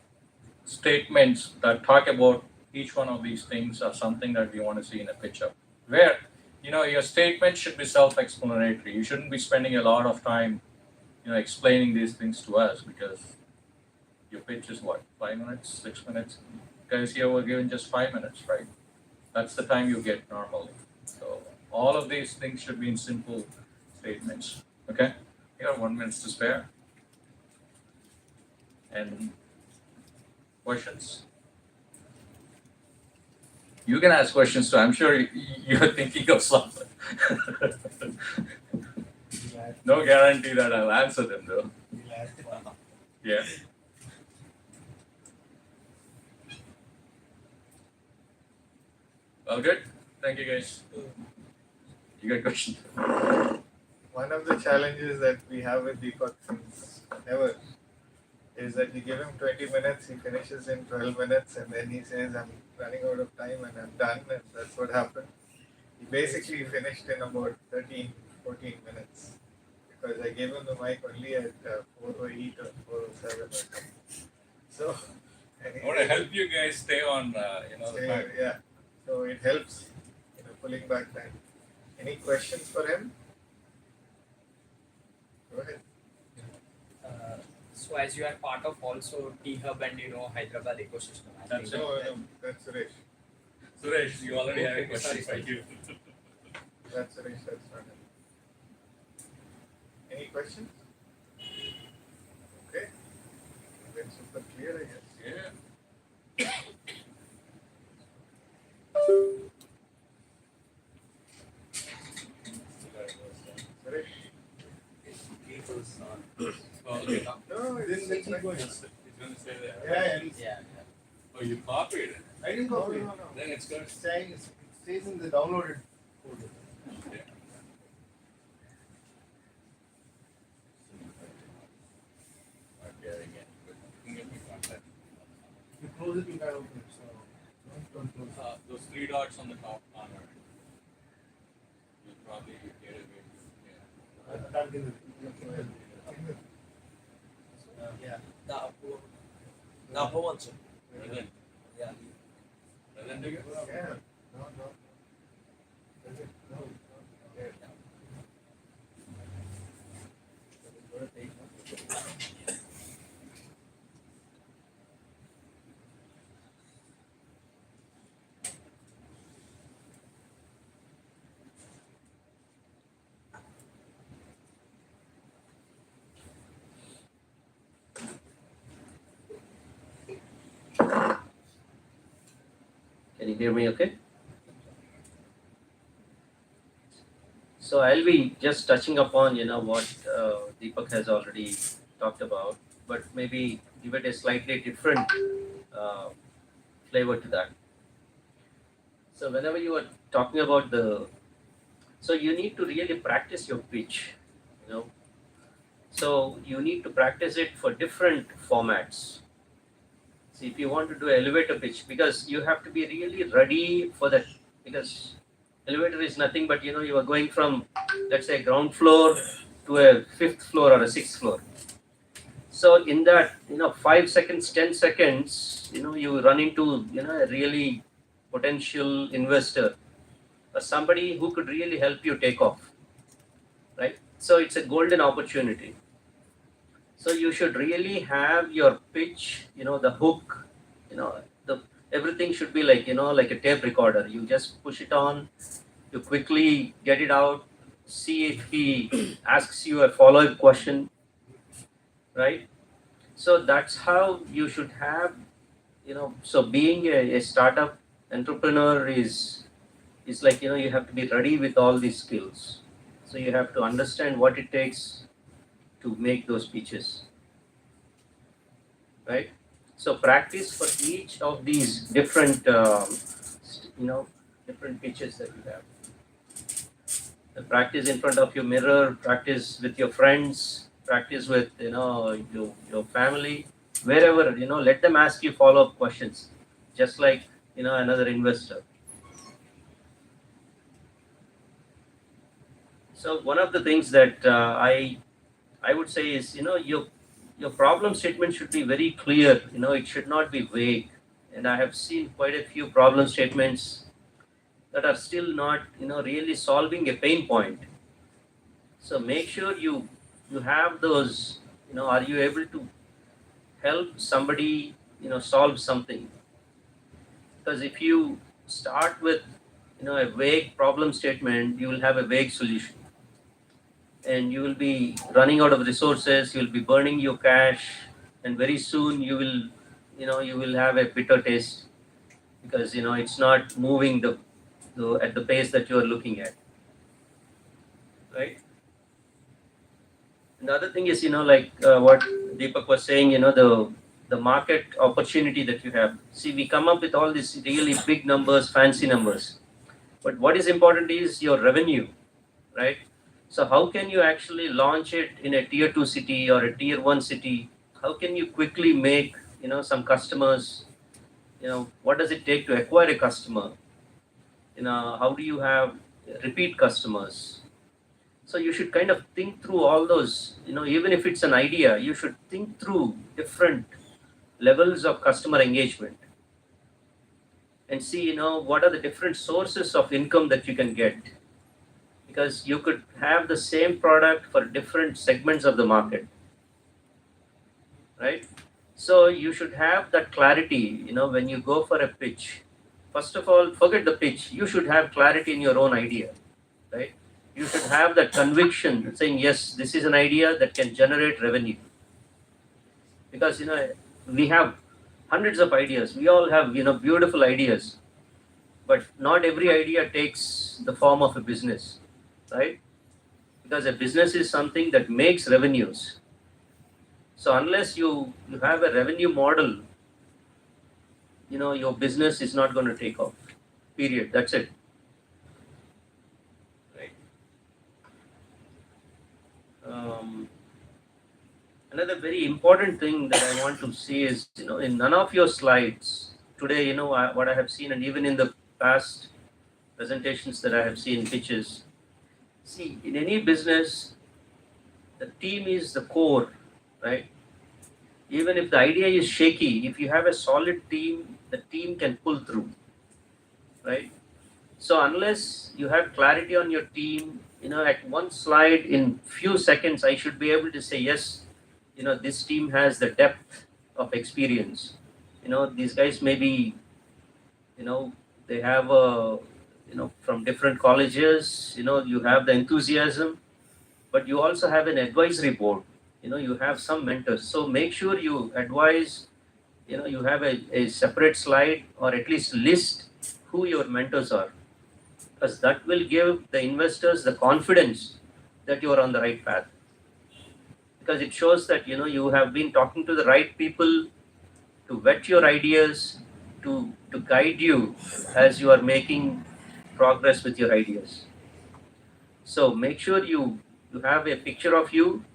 statements that talk about each one of these things are something that we want to see in a picture, where your statement should be self-explanatory. You shouldn't be spending a lot of time explaining these things to us, because your pitch is what, 5 minutes, 6 minutes? Guys here were given just 5 minutes, right? That's the time you get normally. So all of these things should be in simple statements. Okay, you have 1 minute to spare. And questions? You can ask questions too. I'm sure you're thinking of something. No guarantee that I'll answer them though. Yeah. All good? Thank you guys. You got questions? One of the challenges that we have with Deepak since ever is that you give him 20 minutes, he finishes in 12 minutes, and then he says, I'm running out of time and I'm done, and that's what happened. He basically finished in about 13, 14 minutes because I gave him the mic only at 4:08 or 4:07 or something. So, and I want to help you guys stay on, the time. yeah. So it helps, pulling back time. Any questions for him? Go ahead. So as you are part of also T-Hub and Hyderabad ecosystem, I That's think. No, that's Suresh. Suresh, you already have a Okay, question sorry. for you. That's Suresh, that's not him. Any questions? Okay. Then super clear, I guess. Yeah. Suresh? Oh, okay. No, it's It's like going to stay there. Yeah, Yeah. Oh, you copied it. I didn't copy it. No. Then it's good. It's saying it stays in the downloaded folder. Yeah. Not getting it, but you can get me contact. If you close it, you can open it. So don't close it. Those three dots on the top corner. You'll probably get it. Yeah. I'll give it. Yeah, the upper one, sir. Present. Yeah. Present again? Yeah. No. Is it? No. Yeah. Can you hear me okay? So I'll be just touching upon, what Deepak has already talked about, but maybe give it a slightly different flavor to that. So whenever you are talking about so you need to really practice your pitch, So you need to practice it for different formats. See, if you want to do elevator pitch, because you have to be really ready for that, because elevator is nothing but you are going from, let's say, ground floor to a 5th floor or a 6th floor. So in that 5 seconds, 10 seconds, you run into a really potential investor or somebody who could really help you take off, right? So it's a golden opportunity. So you should really have your pitch, the hook, everything should be like a tape recorder. You just push it on, you quickly get it out, see if he asks you a follow-up question, right? So that's how you should have, so being a startup entrepreneur is like, you have to be ready with all these skills. So you have to understand what it takes to make those pitches, right? So practice for each of these different, different pitches that you have. Practice in front of your mirror, practice with your friends, practice with, your family, wherever, let them ask you follow-up questions, just like, another investor. So one of the things that I would say is, your problem statement should be very clear. It should not be vague. And I have seen quite a few problem statements that are still not, really solving a pain point. So make sure you have those. Are you able to help somebody, solve something? Because if you start with, a vague problem statement, you will have a vague solution. And you will be running out of resources, you will be burning your cash, and very soon you will have a bitter taste because it's not moving at the pace that you are looking at, right? And the other thing is what Deepak was saying, the market opportunity that you have. See, we come up with all these really big numbers, fancy numbers, but what is important is your revenue, right? So how can you actually launch it in a tier 2 city or a tier 1 city? How can you quickly make, some customers? What does it take to acquire a customer? how do you have repeat customers? So you should kind of think through all those, even if it's an idea, you should think through different levels of customer engagement and see, what are the different sources of income that you can get. Because you could have the same product for different segments of the market, right? So you should have that clarity, when you go for a pitch. First of all, forget the pitch. You should have clarity in your own idea, right? You should have that conviction saying, yes, this is an idea that can generate revenue. Because, we have hundreds of ideas. We all have, beautiful ideas. But not every idea takes the form of a business, right? Because a business is something that makes revenues. So unless you have a revenue model, your business is not going to take off. Period. That's it. Right. Another very important thing that I want to see is, in none of your slides today, what I have seen, and even in the past presentations that I have seen, pitches. See, in any business, the team is the core, right? Even if the idea is shaky, if you have a solid team, the team can pull through, right? So unless you have clarity on your team, at one slide in few seconds, I should be able to say, yes, this team has the depth of experience. These guys maybe, they have from different colleges, you have the enthusiasm, but you also have an advisory board. You have some mentors. So make sure you advise, you have a separate slide or at least list who your mentors are. Because that will give the investors the confidence that you are on the right path. Because it shows that, you have been talking to the right people to vet your ideas, to guide you as you are making progress with your ideas. So make sure you have a picture of you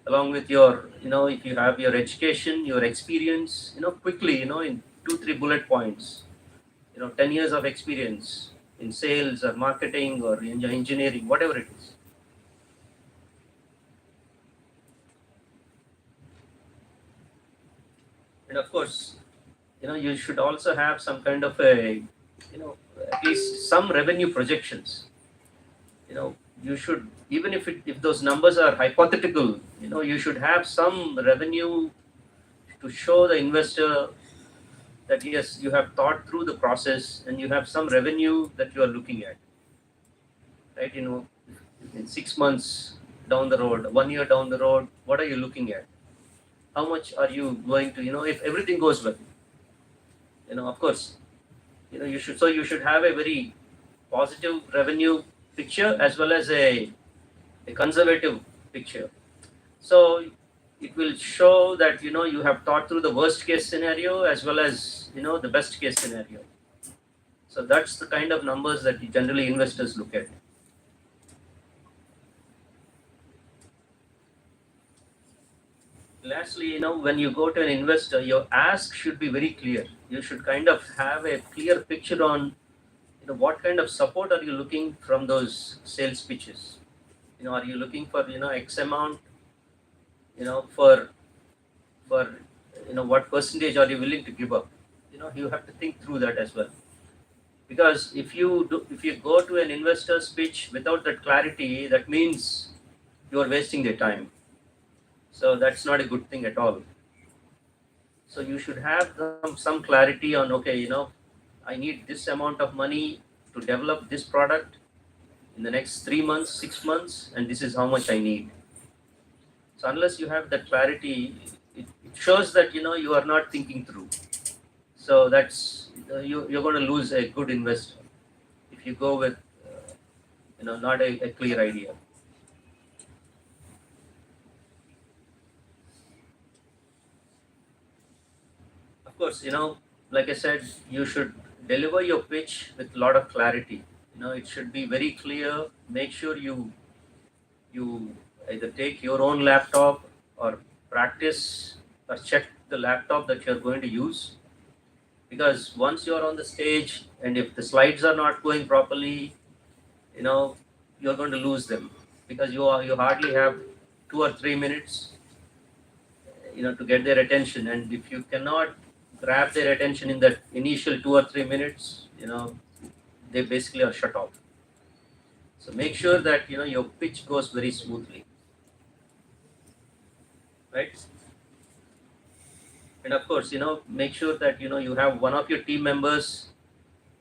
along with your, if you have your education, your experience, quickly, in 2-3 bullet points, 10 years of experience in sales or marketing or in engineering, whatever it is. And of course, you should also have some kind of a, at least some revenue projections. You should, even if those numbers are hypothetical, you should have some revenue to show the investor that yes, you have thought through the process and you have some revenue that you are looking at, right? In 6 months down the road, 1 year down the road, what are you looking at? How much are you going to, if everything goes well, of course, you should have a very positive revenue picture as well as a conservative picture. So it will show that, you have thought through the worst case scenario as well as, the best case scenario. So that's the kind of numbers that generally investors look at. Lastly, when you go to an investor, your ask should be very clear. You should kind of have a clear picture on, what kind of support are you looking from those sales pitches? Are you looking for, X amount, for what percentage are you willing to give up? You have to think through that as well. Because if you go to an investor's pitch without that clarity, that means you are wasting their time. So that's not a good thing at all. So you should have some clarity on, okay, I need this amount of money to develop this product in the next 3 months, 6 months, and this is how much I need. So unless you have that clarity, it shows that, you are not thinking through. So that's, you're going to lose a good investor if you go with, not a clear idea. Of course, like I said, you should deliver your pitch with a lot of clarity. It should be very clear. Make sure you either take your own laptop or practice or check the laptop that you're going to use. because once you're on the stage and if the slides are not going properly, you're going to lose them, because you hardly have 2 or 3 minutes, to get their attention. And if you cannot grab their attention in that initial 2 or 3 minutes, they basically are shut off. So make sure that your pitch goes very smoothly, right? And of course, make sure that you have one of your team members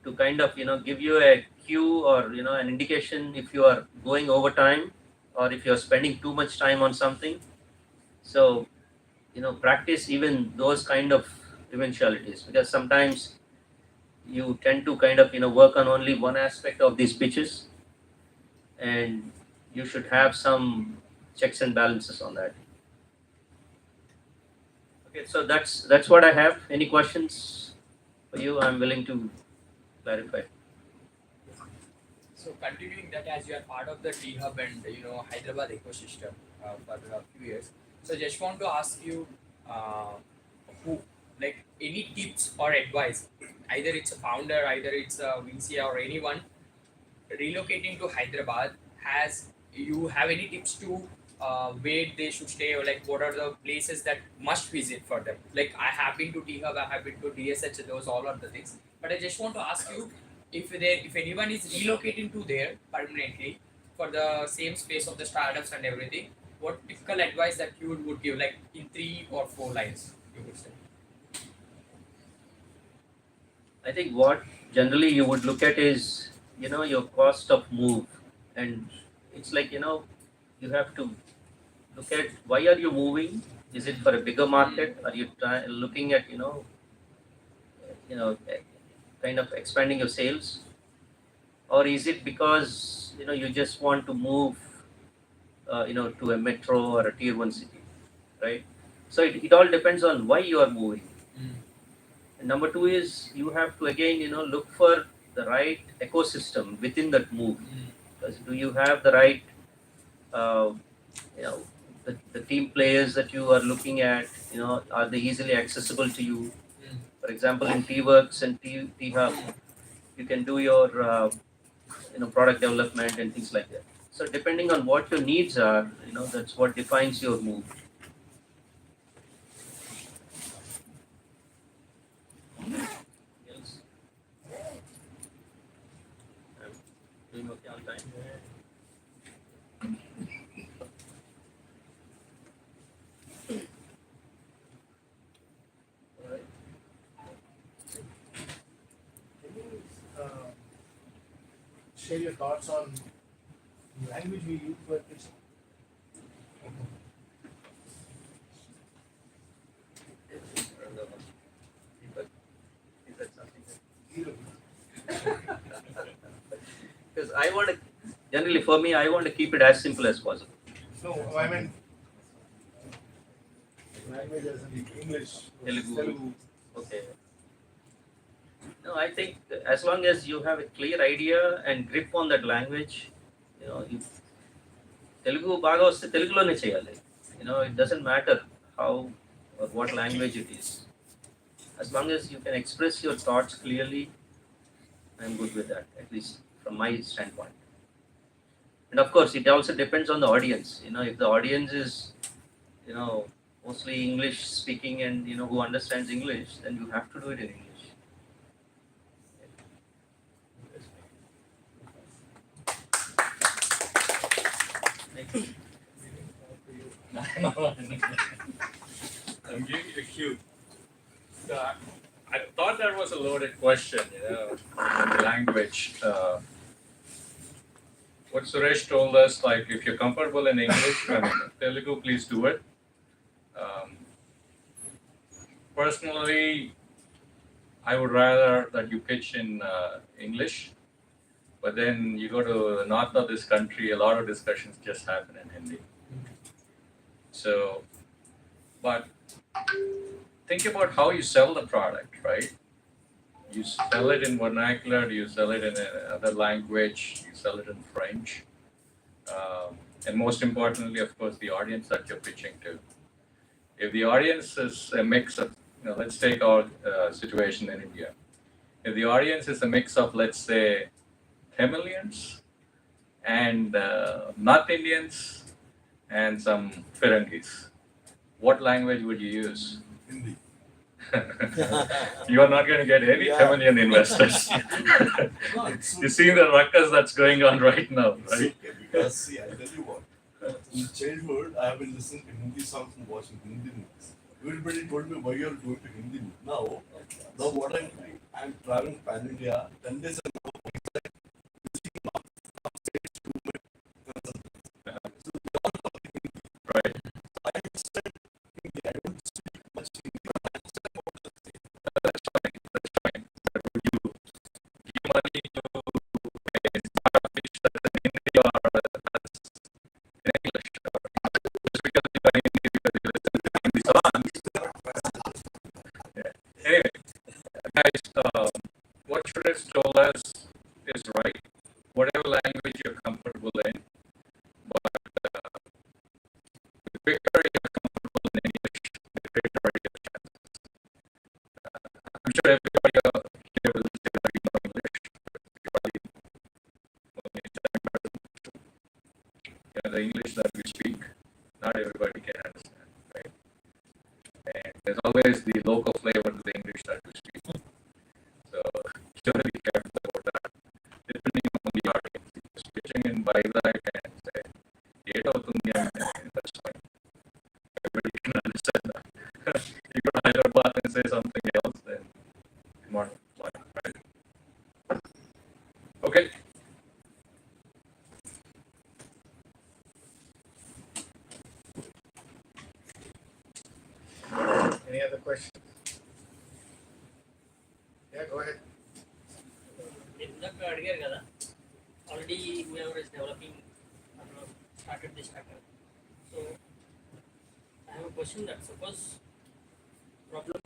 to kind of give you a cue or an indication if you are going over time or if you're spending too much time on something. So practice even those kind of eventualities, because sometimes you tend to kind of work on only one aspect of these pitches, and you should have some checks and balances on that. Okay, so that's what I have. Any questions for you? I'm willing to clarify. So continuing that, as you are part of the T-Hub and Hyderabad ecosystem for a few years, so just want to ask you, any tips or advice, either it's a founder, either it's a VC or anyone relocating to Hyderabad, you have any tips to where they should stay, or like what are the places that must visit for them? Like I have been to T-Hub, I have been to DSH, those all are the things. But I just want to ask you, if anyone is relocating to there permanently for the same space of the startups and everything, what typical advice that you would give, like in 3 or 4 lines, you would say? I think what generally you would look at is your cost of move, and it's like you have to look at why are you moving. Is it for a bigger market? Are you looking at kind of expanding your sales, or is it because you just want to move to a metro or a tier 1 city, right? So it all depends on why you are moving. And number 2 is you have to again look for the right ecosystem within that move. Because do you have the right the team players that you are looking at, are they easily accessible to you? For example, in T-Works and T-Hub, you can do your product development and things like that. So depending on what your needs are, that's what defines your move. Yes. Doing okay on time? Share your thoughts on language we use for pitching. Because generally for me, I want to keep it as simple as possible. No, I mean language as in English, Telugu. Okay. No, I think as long as you have a clear idea and grip on that language, Telugu baga vaste Telugulone cheyali. It doesn't matter how or what language it is. As long as you can express your thoughts clearly, I'm good with that, at least from my standpoint. And of course, it also depends on the audience. If the audience is, mostly English speaking and who understands English, then you have to do it in English. I'm giving you a cue. So I thought that was a loaded question, on the language. What Suresh told us, like if you're comfortable in English, Telugu, please do it. Personally, I would rather that you pitch in English, but then you go to the north of this country, a lot of discussions just happen in Hindi. So, but think about how you sell the product, right? You sell it in vernacular, you sell it in another language, you sell it in French. And most importantly, of course, the audience that you're pitching to. If the audience is a mix of let's take our situation in India. If the audience is a mix of, let's say, Tamilians and North Indians and some Firangis, what language would you use? Hindi. You are not going to get any Tamilian investors. No, it's You see the ruckus that's going on right now, It's right? okay because see, I'll tell you what. In childhood, I have been listening to Hindi songs and watching Hindi movies. Everybody told me why you are going to Hindi movie. Now what I'm doing, I'm traveling pan India 10 days and now visiting North states to my so they all talking Hindi. Right. I understand Hindi. I don't speak much Hindi, but I understand what they're saying. That's fine. That's fine. But would you give money to a startup which doesn't in Hindi or that's in English? Or just because you are Hindi because you listen to Hindi songs? Yeah. Anyway, guys, what Suresh told us is right. Whatever language you're comfortable in, but the quicker you're comfortable in English, the greater are your chances. I'm sure everybody here will say that you know English, but you probably only 7%. The English that we speak, not everybody can understand, right? And there's always the local flavor to the English that we speak. So you have to be careful about that. Depending on the audience, if you're speaking in Vizag and say, that's fine. Everybody can understand that. You go to Hyderabad and say something else, then come on, fine, right? Okay. Any other questions? Yeah, go ahead. ఇందాక అడిగారు కదా already whoever is developing started this startup. So I have a question that suppose problem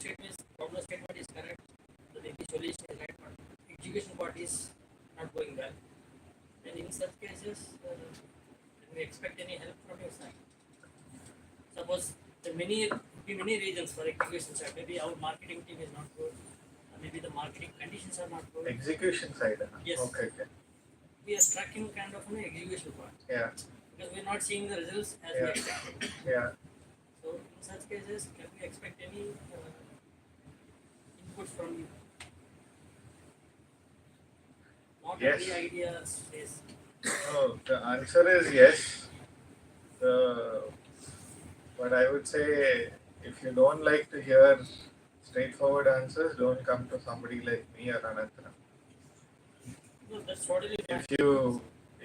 statement is correct, so the solution is right, but execution part is not going well. And in such cases, can we expect any help from your side? Suppose there be many reasons for execution side. Maybe our marketing team is not good. Maybe the marketing conditions are not good. Execution side. Yes. Okay. We are tracking kind of an execution part. Yeah. Because we're not seeing the results as we expected. Yeah. So in such cases, can we expect any input from you? Not Yes. every idea stays. No, the answer is yes. But I would say if you don't like to hear straightforward answers, don't come to somebody like me or Anantha. No, that's totally fine.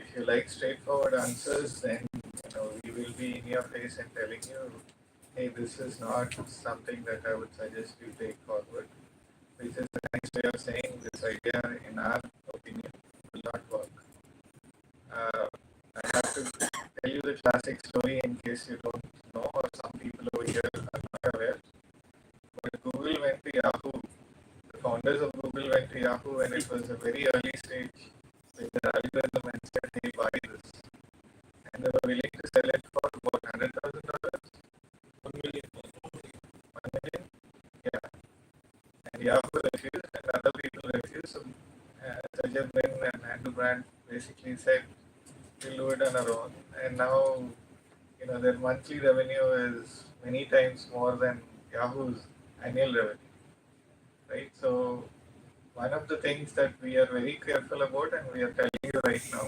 If you like straightforward answers, then we will be in your face and telling you, hey, this is not something that I would suggest you take forward. Which is a nice way of saying this idea, in our opinion, will not work. I have to tell you the classic story in case you don't know, or some people over here are not aware. But Google went to Yahoo. The founders of Google went to Yahoo when it was a very early stage with their algorithm and said, hey, buy this. And they were willing to sell it for about $100,000. $1 million. $1 million? Yeah. And Yahoo refused and other people refused. So Sajid Bin and Andrew Brand basically said, we'll do it on our own. And now, their monthly revenue is many times more than Yahoo's annual revenue. Right? So one of the things that we are very careful about, and we are telling you right now,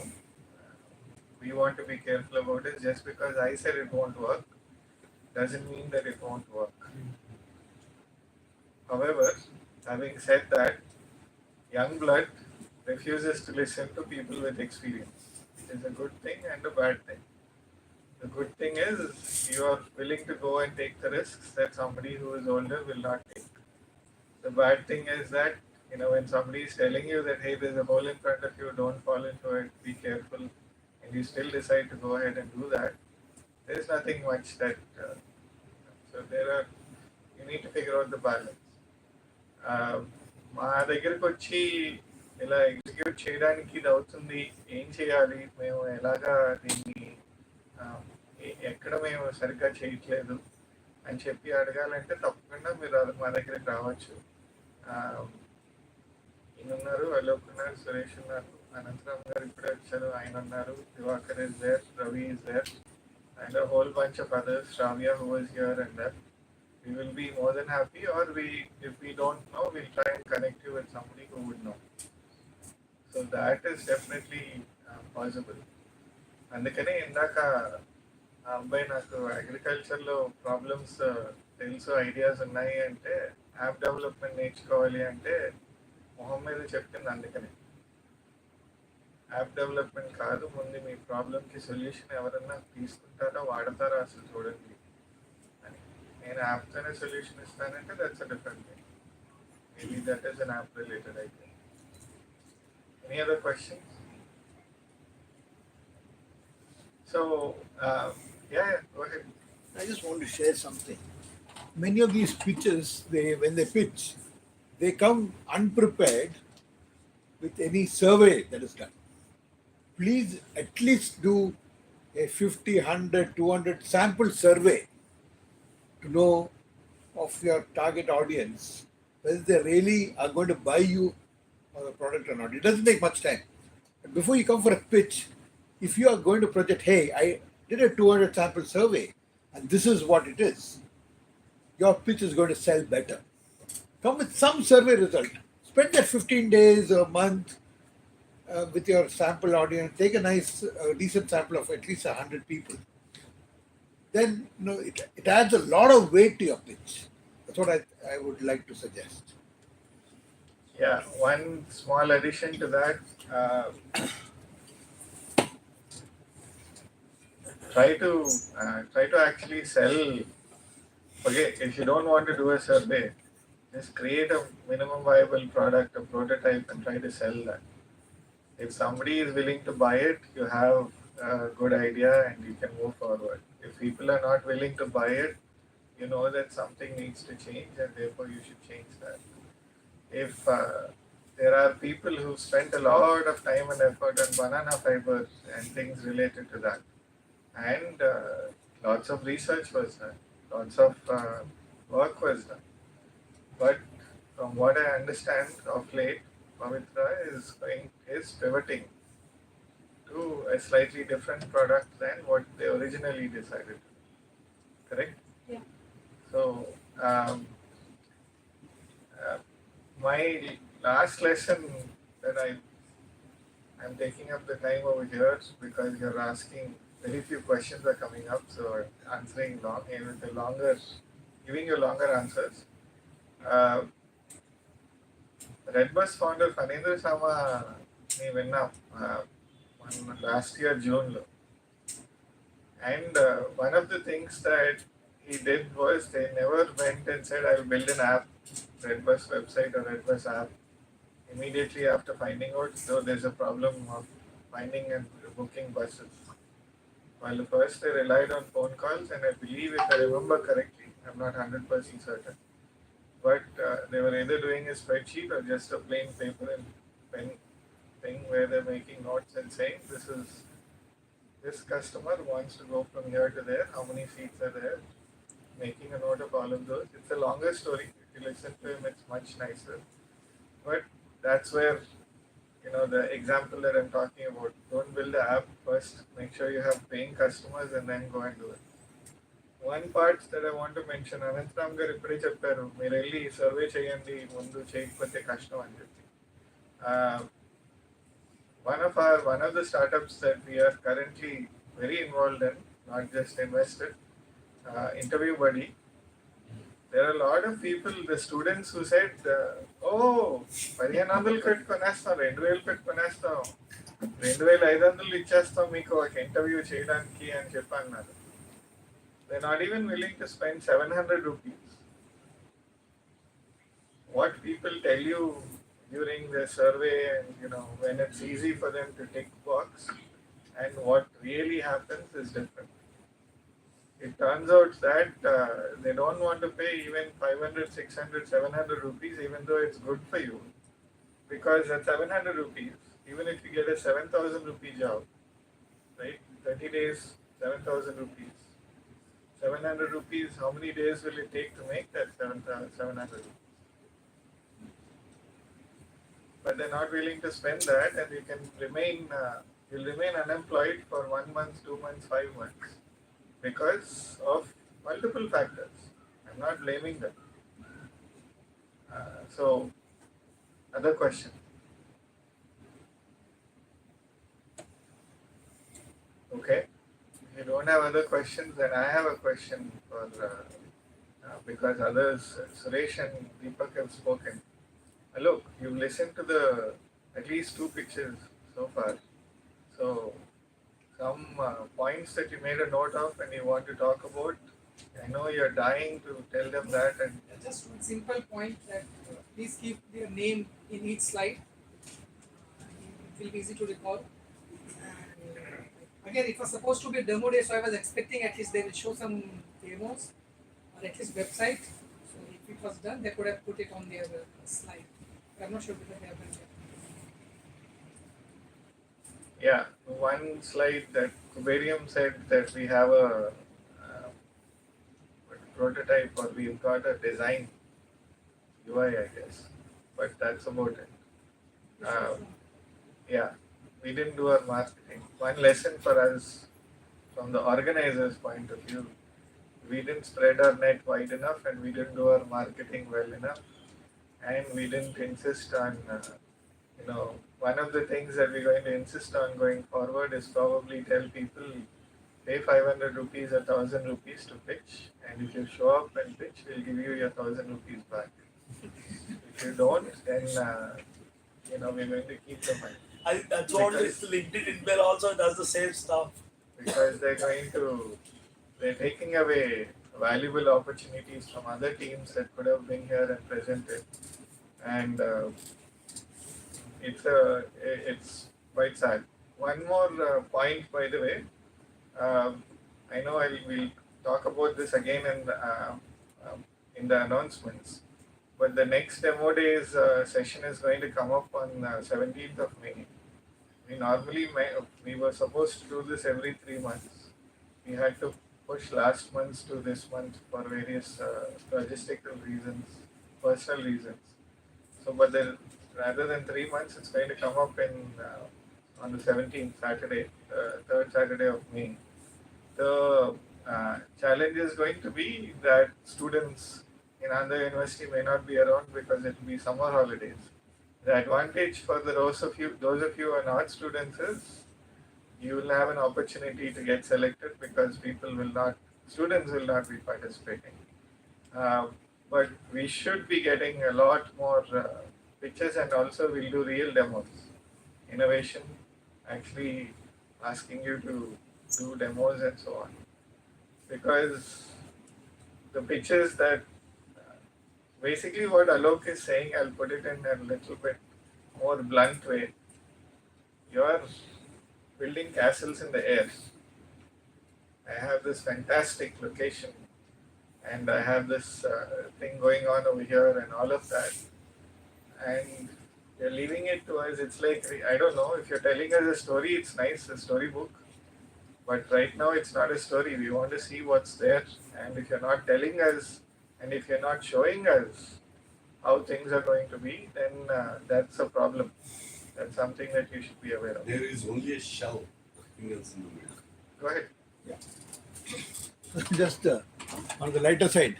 we want to be careful about is just because I said it won't work, doesn't mean that it won't work. However, having said that, young blood refuses to listen to people with experience. It is a good thing and a bad thing. The good thing is you are willing to go and take the risks that somebody who is older will not take. The bad thing is that, when somebody is telling you that, hey, there's a hole in front of you, don't fall into it, be careful, and you still decide to go ahead and do that, there's nothing much that, so you need to figure out the balance. మా దగ్గరకు వచ్చి ఇలా execute చేయడానికి ఇది అవుతుంది, ఏం చేయాలి, మేము ఎలాగా దీన్ని ఎక్కడ మేము సరిగ్గా చేయట్లేదు, అని చెప్పి అడగాలంటే తప్పకుండా మీరు అది మా దగ్గరికి రావచ్చు. ఈయన ఉన్నారు, అలోక్ ఉన్నారు, సురేష్ ఉన్నారు, అనంతరామ్ గారు ఇప్పుడే వచ్చారు, ఆయన ఉన్నారు, Divakar is there, Ravi is there, and a whole bunch of others, Shravya who was here, and we will be more than happy, or if we don't know, we'll try and connect you with somebody who would know. So that is definitely possible. అందుకనే ఇందాక ఆ అబ్బాయి నాకు అగ్రికల్చర్లో problems తెలుసు, ideas ఉన్నాయి అంటే, app development నేర్చుకోవాలి అంటే మొహం మీద చెప్పింది. అందుకనే యాప్ డెవలప్మెంట్ కాదు, ముందు మీ ప్రాబ్లమ్కి సొల్యూషన్ ఎవరన్నా తీసుకుంటారో వాడతారో అసలు చూడండి అని. నేను యాప్తోనే సొల్యూషన్ ఇస్తానంటే that's a different thing. Maybe that is an app related అయితే. Any other questions? So, yeah, go ahead. I just want to share something. Many of these pitches, when they pitch, they come unprepared with any survey that is done. Please at least do a 50, 100, 200 sample survey to know of your target audience, whether they really are going to buy you or the product or not. It doesn't take much time. But before you come for a pitch, if you are going to project, hey, I did a 200 sample survey and this is what it is, your pitch is going to sell better. Come with some survey result. Spend that 15 days or a month with your sample audience. Take a nice, decent sample of at least 100 people. Then it adds a lot of weight to your pitch. That's what I would like to suggest. Yeah, one small addition to that. Try to actually sell. Okay, if you don't want to do a survey, just create a minimum viable product, a prototype, and try to sell that. If somebody is willing to buy it, you have a good idea and you can move forward. If people are not willing to buy it, you know that something needs to change and therefore you should change that. If there are people who spent a lot of time and effort on banana fibers and things related to that, and lots of research was done, lots of work was done. But from what I understand of late, Pavitra is pivoting to a slightly different product than what they originally decided. Correct? Yeah. So, my last lesson that I'm taking up the time over here because you're asking. Very few questions are coming up, so answering giving you longer answers. Redbus founder Phanindra Sama ni vinnam last year June lo. And one of the things that he did was they never went and said I'll build an app, Redbus website or Redbus app immediately after finding out so there's a problem of finding and booking buses. Well, first they relied on phone calls, and I believe, if I remember correctly, I'm not 100% certain, but they were either doing a spreadsheet or just a plain paper and pen thing where they're making notes and saying, this customer wants to go from here to there, how many seats are there, making a note of all of those. It's a longer story. If you listen to him, it's much nicer. But that's where, the example that I'm talking about, don't build the app first, make sure you have paying customers and then go and do it. One part that I want to mention, Anantram garu ippade chepparu, meer elli survey cheyandi, mundu cheyakapothe kashtam ani cheppi. One of the startups that we are currently very involved in, not just invested, Interview Buddy. There are a lot of people, the students who said, 1500 పెట్టుకునేస్తాం, 2000 పెట్టుకునేస్తాం, 2500 ఇచ్చేస్తాం మీకు ఒక interview చేయడానికి అని చెప్పి అన్నారు. They're not even willing to spend 700 rupees. What people tell you during the survey and when it's easy for them to tick box and what really happens is different. It turns out that they don't want to pay even 500, 600, 700 rupees, even though it's good for you. Because at 700 rupees, even if you get a 7,000 rupee job, right? 30 days, 7,000 rupees. 700 rupees, how many days will it take to make that 700 rupees? But they're not willing to spend that, and you can remain, you'll remain unemployed for 1 month, 2 months, 5 months because of multiple factors. I'm not blaming them. So, other question. Okay. If you don't have other questions, then I have a question for because others, Suresh and Deepak have spoken. Look, you've listened to the at least 2 pictures so far. So, some points that you made a note of and you want to talk about. I know you're dying to tell them that, and Just one simple point that please keep their name in each slide. It will be easy to recall. And, again, it was supposed to be a demo day, so I was expecting at least they will show some demos or at least website. So if it was done, they could have put it on their slide. But I'm not sure whether they have done it. yeah, one slide that Kuberium said that we have a prototype or we've got a design UI, I guess, but that's about it. Yeah, we didn't do our marketing. One lesson for us from the organizer's point of view, we didn't spread our net wide enough and we didn't do our marketing well enough, and we didn't insist on, one of the things that we're going to insist on going forward is probably tell people pay 500 rupees, 1,000 rupees to pitch, and if you show up and pitch, we'll give you your 1,000 rupees back. If you don't, then we're going to keep the money. I think that's what this LinkedIn Inbel also does the same stuff. Because they're taking away valuable opportunities from other teams that could have been here and presented, and it's quite sad. One more point, by the way. I know we'll talk about this again in the announcements, but the next demo days session is going to come up on 17th of May. We were supposed to do this every 3 months. We had to push last month to this month for various logistical reasons, personal reasons. So, but then rather than 3 months, it's going to come up on the 17th Saturday, third Saturday of May. The challenge is going to be that students in Andhra University may not be around because it will be summer holidays. The advantage for those of you who are not students is you will have an opportunity to get selected because students will not be participating. But we should be getting a lot more pictures, and also we'll do real demos. Innovation, actually asking you to do demos and so on. Because the pictures that basically what Alok is saying, I'll put it in a little bit more blunt way. You're building castles in the air. I have this fantastic location and I have this thing going on over here and all of that. And you're leaving it to us. It's like, I don't know, if you're telling us a story, it's nice, a storybook. But right now it's not a story. We want to see what's there. And if you're not telling us, and if you're not showing us how things are going to be, then that's a problem. That's something that you should be aware of. There is only a shell, nothing else in the middle. Go ahead. Yeah. Just on the lighter side,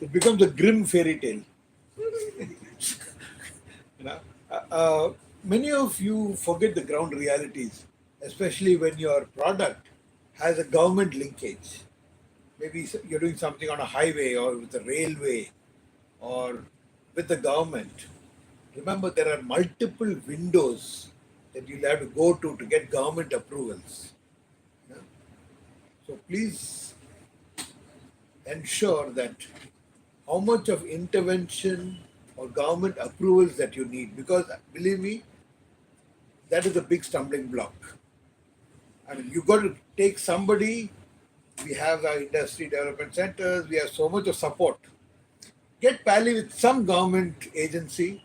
it becomes a grim fairy tale. Many of you forget the ground realities, especially when your product has a government linkage. Maybe you're doing something on a highway or with the railway or with the government. Remember, there are multiple windows that you'll have to go to get government approvals. Yeah? So please ensure that how much of intervention or government approvals that you need, because believe me, that is a big stumbling block. I mean, you've got to take somebody. We have our industry development centers, we have so much of support. Get pally with some government agency.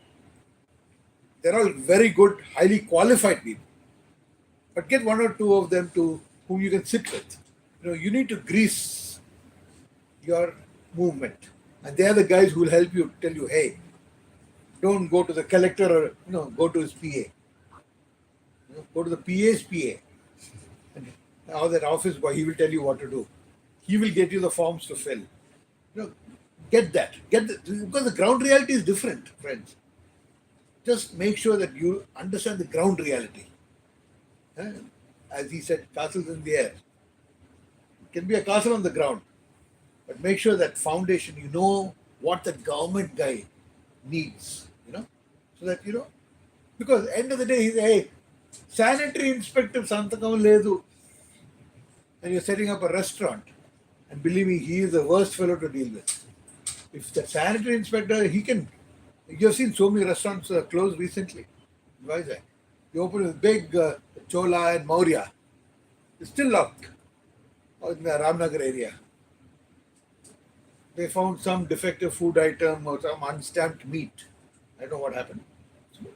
They're all very good, highly qualified people. But get one or two of them to whom you can sit with. You need to grease your movement. And they are the guys who will help you, tell you, hey, don't go to the collector or go to his PA. Go to the PA's PA. And now that office boy, he will tell you what to do. He will get you the forms to fill. Get that. Because the ground reality is different, friends. Just make sure that you understand the ground reality. As he said, castles in the air. It can be a castle on the ground. But make sure that foundation, you know what the government guy needs. So that, because end of the day, he's hey, sanitary inspector Santakam Ledu. And you're setting up a restaurant. And believe me, he is the worst fellow to deal with. If the sanitary inspector, he can. You have seen so many restaurants close recently. Why is that? You open a big Chola and Maurya. It's still locked. Or in the Ramnagar area. They found some defective food item or some unstamped meat. I don't know what happened.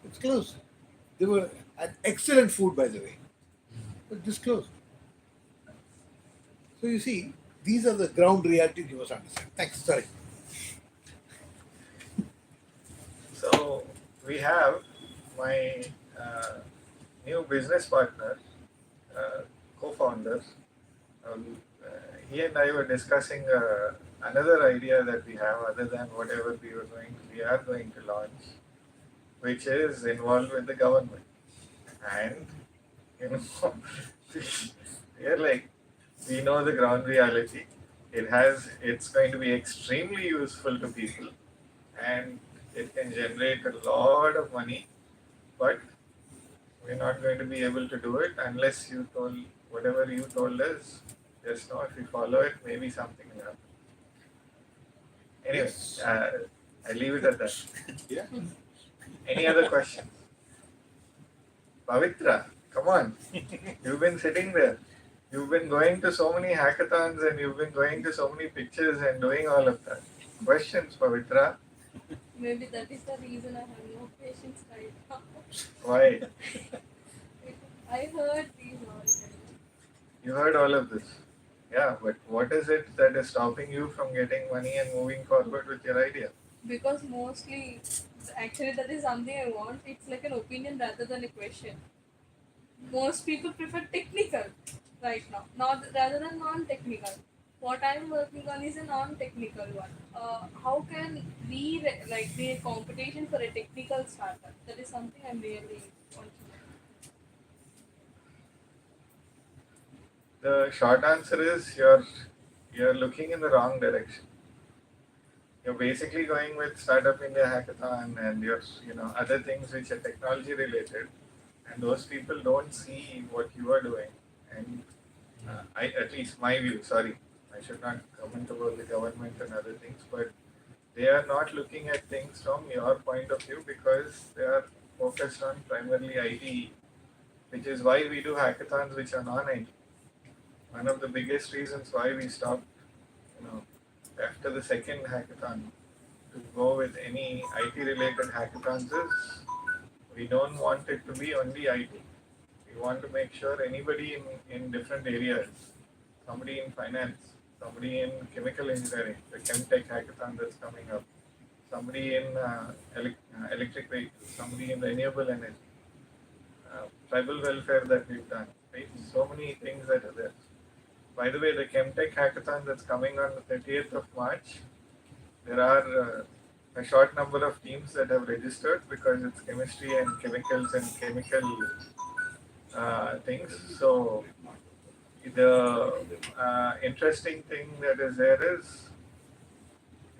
It's closed. They were an excellent food, by the way. But just closed. So you see, these are the ground realities you must understand. Thanks. Sorry. So we have my new business partner, co-founder. He and I were discussing another idea that we have other than whatever we are going to launch, which is involved with the government. And we are like, we know the ground reality. It's going to be extremely useful to people, and it can generate a lot of money, but we're not going to be able to do it unless you told whatever you told us. Just know if we follow it, maybe something will happen. Anyway, I leave it at that. Yeah. Any other questions? Pavitra, come on. You've been sitting there. You've been going to so many hackathons and you've been going to so many pictures and doing all of that. Questions, Pavitra? Maybe that is the reason I have no patience right now. Why? I heard these all. You heard all of this. Yeah, but what is it that is stopping you from getting money and moving forward with your idea? Because mostly, actually, that is something I want. It's like an opinion rather than a question. Most people prefer technical right now, not rather than non-technical. What I'm working on is a non-technical one. How can we be a competition for a technical startup? That is something I'm really want to know. The short answer is you're looking in the wrong direction. You're basically going with Startup India Hackathon and your other things which are technology related, and those people don't see what you are doing. And at least my view. Sorry, I should not comment about the government and other things, but they are not looking at things from your point of view because they are focused on primarily IT, which is why we do hackathons which are non-IT. One of the biggest reasons why we stopped, after the second hackathon to go with any IT related hackathons is we don't want it to be only IT. We want to make sure anybody in different areas, somebody in finance, somebody in chemical engineering, the Chemtech hackathon that's coming up, somebody in electric vehicles, somebody in renewable energy, tribal welfare that we've done, right? So many things that are there. By the way, the Chemtech hackathon that's coming on the 30th of March, there are a short number of teams that have registered because it's chemistry and chemicals and chemical things. So the interesting thing that is there is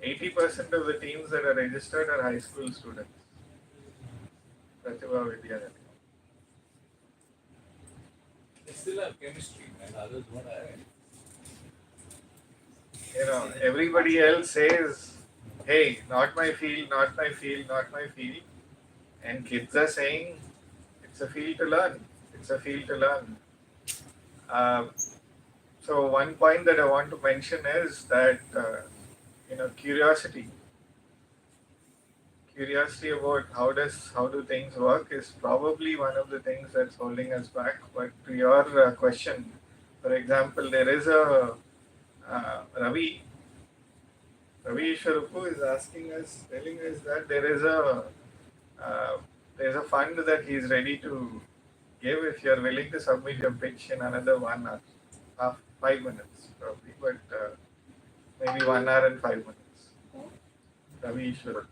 80% of the teams that are registered are high school students. Pratibha Vidyanidhi. They still have chemistry, and others what I. Everybody else says, hey, not my field, not my field, not my field. And kids are saying, it's a field to learn. It's a field to learn. So one point that I want to mention is that, curiosity about how do things work is probably one of the things that's holding us back. But to your question, for example, there is a Ravi Ravi Ishwarupu is asking us, telling us that there is a fund that he is ready to give if you are willing to submit your pitch in another 1 hour, 5 minutes probably, but maybe 1 hour and 5 minutes. Ravi Ishwarupu.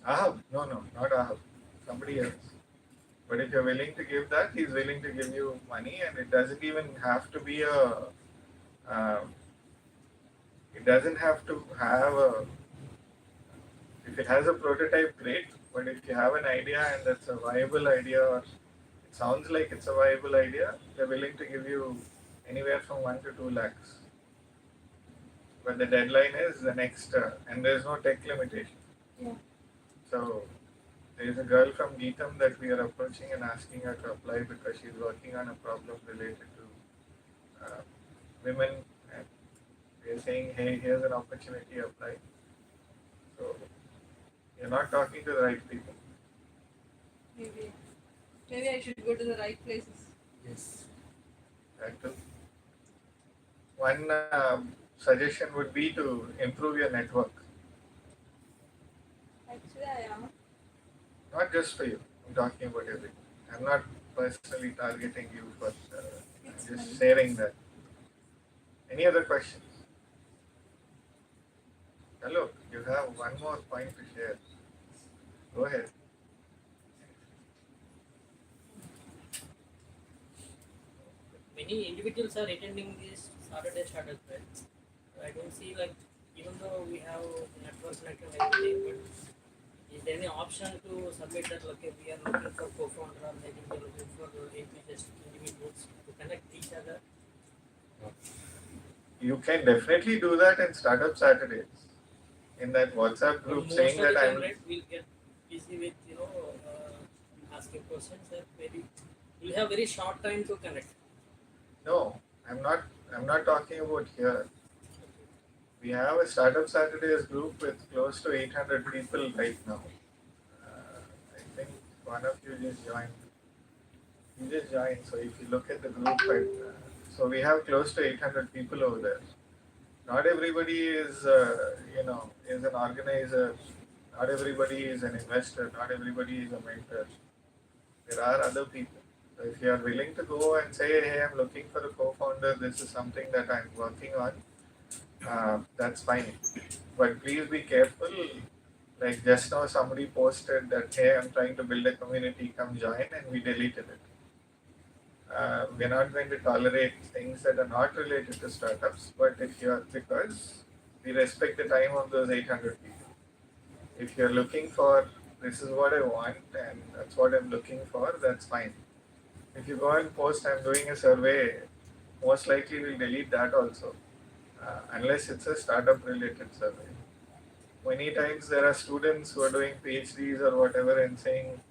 Ahab, no, not Ahab, somebody else. But if you're willing to give that, he's willing to give you money, and it doesn't even have to be it doesn't have to have a, if it has a prototype, great, but if you have an idea and that's a viable idea, or it sounds like it's a viable idea, they're willing to give you anywhere from 1 to 2 lakhs. But the deadline is the next, and there's no tech limitation. Yeah. So there is a girl from Geetam that we are approaching and asking her to apply because she's working on a problem related to women, and we're saying, hey, here's an opportunity, apply. So you're not talking to the right people. Maybe I should go to the right places. Yes. That too. One suggestion would be to improve your network. Actually, I am. Not just for you. I'm talking about everything. I'm not personally targeting you, but I'm just sharing that. Any other questions? Hello, you have one more point to share. Go ahead. Many individuals are attending these Saturday startup events. I don't see, like, even though we have network connected and everything, but is there any option to submit that, okay, we are looking for co-founder, or maybe we are looking for enthusiastic individuals to connect each other? You can definitely do that in Startup Saturdays. In that WhatsApp group Most saying of the that time, I'm. right, we'll get busy with, asking questions that maybe we'll have very short time to connect. No, I'm not talking about here. We have a Startup Saturdays group with close to 800 people right now. I think one of you just joined. You just joined, so if you look at the group, so we have close to 800 people over there. Not everybody is, is an organizer. Not everybody is an investor. Not everybody is a mentor. There are other people. So if you are willing to go and say, hey, I'm looking for a co-founder, this is something that I'm working on, that's fine. But please be careful. Like just now somebody posted that, hey, I'm trying to build a community, come join, and we deleted it. We're not going to tolerate things that are not related to startups, but if you're, because we respect the time of those 800 people. If you're looking for, this is what I want and that's what I'm looking for, that's fine. If you go and post, I'm doing a survey, most likely we'll delete that also, unless it's a startup related survey. Many times there are students who are doing PhDs or whatever and saying,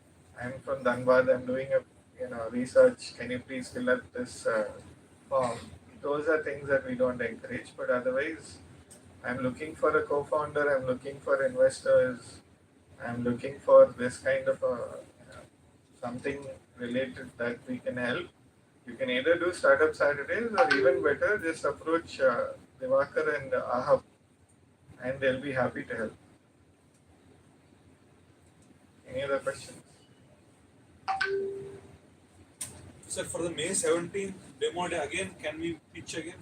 I'm from Dhanbad, I'm doing a research, can you please fill up this form? Those are things that we don't encourage, but otherwise, I'm looking for a co-founder, I'm looking for investors, I'm looking for this kind of something related that we can help. You can either do Startup Saturdays or even better, just approach Divakar and Ahab and they'll be happy to help. Any other questions? Sir, for the May 17th demo day again, can we pitch again?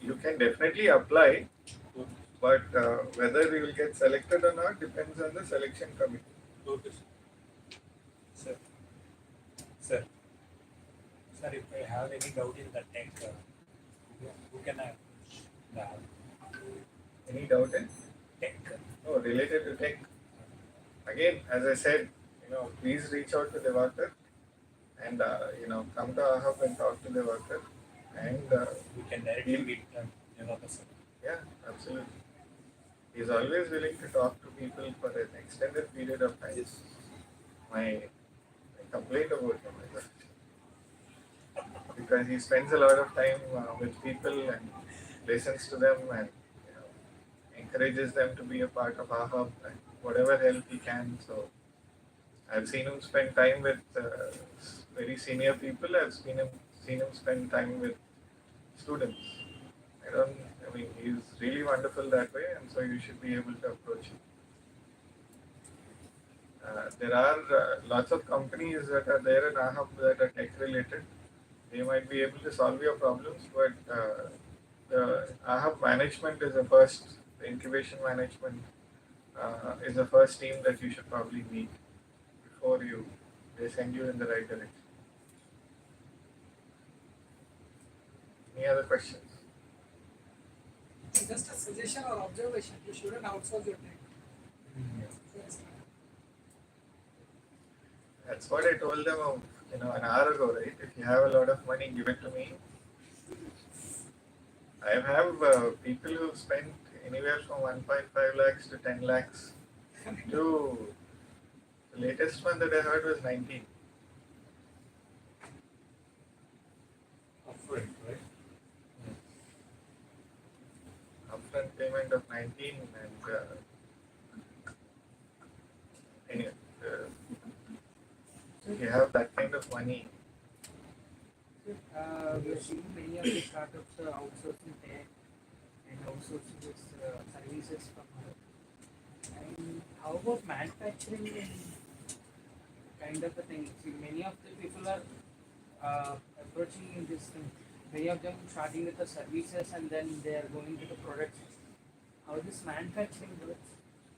You can definitely apply, but whether we will get selected or not depends on the selection committee. Okay, Sir, sir, if I have any doubt in the tech, who can I approach? Any doubt in? Tech. No, related to tech. Again, as I said, please reach out to Divakar and come to Ahab and talk to Divakar, and we can directly meet Divakar, sir. Yeah, absolutely. He's always willing to talk to people for an extended period of time. My complaint about him is that because he spends a lot of time with people and listens to them and encourages them to be a part of Ahab and whatever help he can. So I've seen him spend time with very senior people. I've seen him spend time with students. I mean, he's really wonderful that way, and so you should be able to approach him. There are lots of companies that are there in Ahab that are tech related. They might be able to solve your problems, but the Ahab management is the first, the incubation management is the first team that you should probably meet before they send you in the right direction. Any other questions? Just a suggestion or observation, you shouldn't outsource your tech. Yes. That's what I told them, an hour ago, right? If you have a lot of money, give it to me. I have people who've spent anywhere from 1.5 lakhs to 10 lakhs to the latest one that I heard was 19. Upfront, right? Upfront payment of 19 and anyway, if you have that kind of money, We are seeing many of the startups outsourcing tech and outsourcing this services from her. And how about manufacturing and kind of a thing? See, many of the people are approaching in this thing. Many of them starting with the services and then they are going to the products. How this manufacturing works?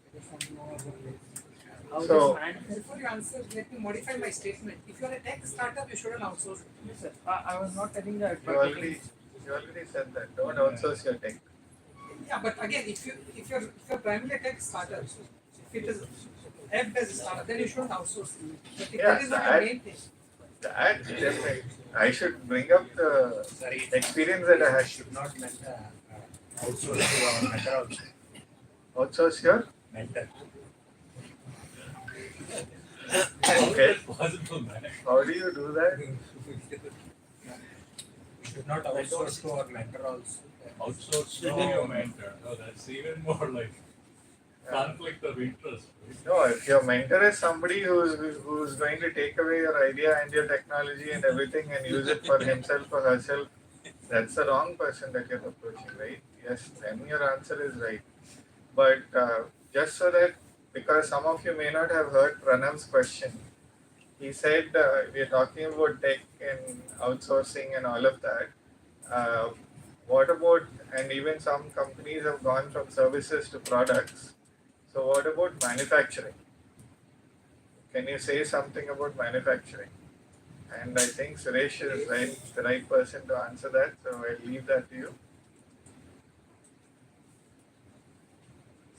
I just want to know about this. How So- this manufacturing? Before you answer, let me modify my statement. If you are a tech startup, you shouldn't outsource it. Yes, sir. I was not telling that. you already said that. Don't outsource your tech. Yeah, but again, if you're primarily a tech startup, if it is helped as a startup, then you shouldn't outsource it. But if that is not your main thing, That definitely. I should bring up the experience that I had. Should not outsource to our mentor also. Outsource your? Mentor. Okay. Possible, man. How do you do that? We should not outsource to our mentor also. Outsource to your mentor. No, that's even more like conflict of interest. Right? No, if your mentor is somebody who's going to take away your idea and your technology and everything and use it for himself or herself, that's the wrong person that you're approaching, right? Yes, then your answer is right. But just so that, because some of you may not have heard Pranav's question, he said we're talking about tech and outsourcing and all of that. What about, and even some companies have gone from services to products. So what about manufacturing? Can you say something about manufacturing? And I think Suresh is the right person to answer that. So I'll leave that to you.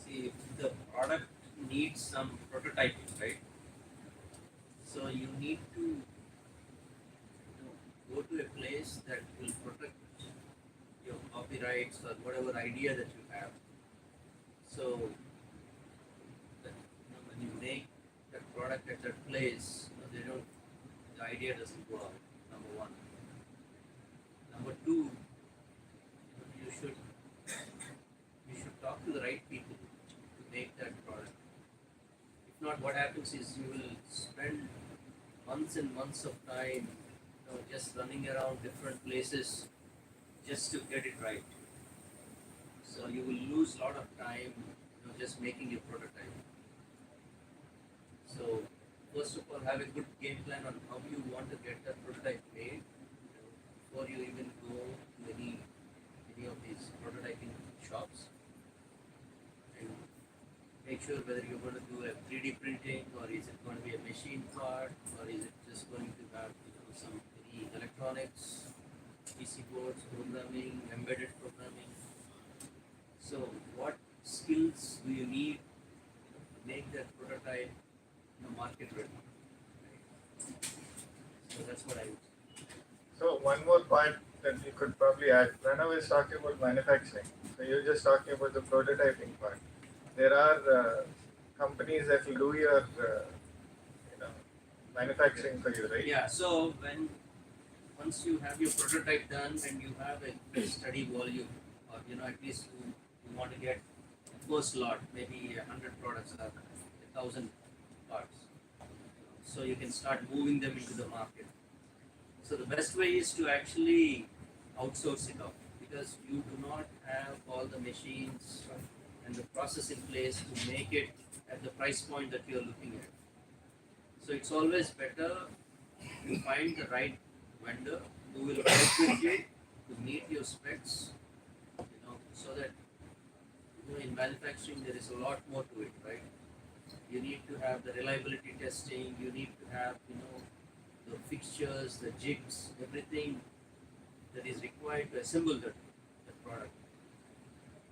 See, if the product needs some prototyping, right? So you need to go to a place that will protect your copyrights or whatever idea that you have. So when you make that product at that place, the idea doesn't go out. Number one. Number two, you should talk to the right people to make that product. If not, what happens is you will spend months and months of time, just running around different places just to get it right. So you will lose a lot of time, just making a prototype. So first of all, have a good game plan on how you want to get that prototype made before you even go to any of these prototyping shops. And make sure whether you're going to do a 3D printing or is it going to be a machine part or is it just going to have some electronics, PC boards, programming, embedded programming. So what skills do you need to make that prototype market ready? So that's what I would say. So one more point that you could probably add. Pranav is talking about manufacturing. So you're just talking about the prototyping part. There are companies that will do your manufacturing for you, right? Yeah, so once you have your prototype done and you have a study volume, or at least you want to get the first lot, maybe 100 products or 1,000 parts. so you can start moving them into the market. So the best way is to actually outsource it out, because you do not have all the machines and the process in place to make it at the price point that you're looking at. So it's always better to find the right vendor who will work with you to meet your specs, so that in manufacturing there is a lot more to it, right? You need to have the reliability testing, you need to have the fixtures, the jigs, everything that is required to assemble that product.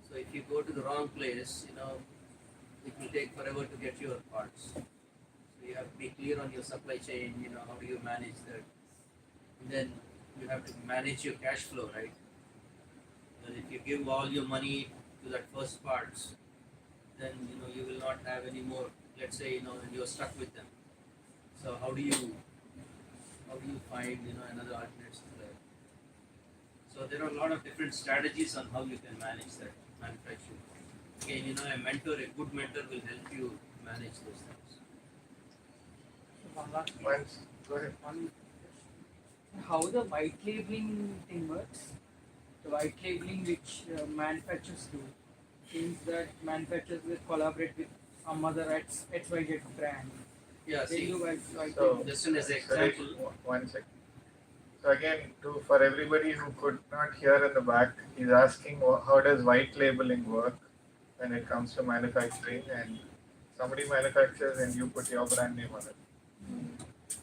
So if you go to the wrong place, it will take forever to get your parts. So you have to be clear on your supply chain, how do you manage that? And then you have to manage your cash flow, right? Because if you give all your money to that first parts, then you will not have any more, let's say, and you're stuck with them. So how do you find another alternate supplier? So there are a lot of different strategies on how you can manage that manufacturing. Again, a mentor, a good mentor will help you manage those things. One last Once, go ahead. How the white labeling thing works? The white labeling which manufacturers do means that manufacturers will collaborate with some other XYZ brand. Yeah, They see, do white So, labeling. just as an Suresh, example, one second. So again, for everybody who could not hear in the back, he's asking how does white labeling work when it comes to manufacturing, and somebody manufactures and you put your brand name on it.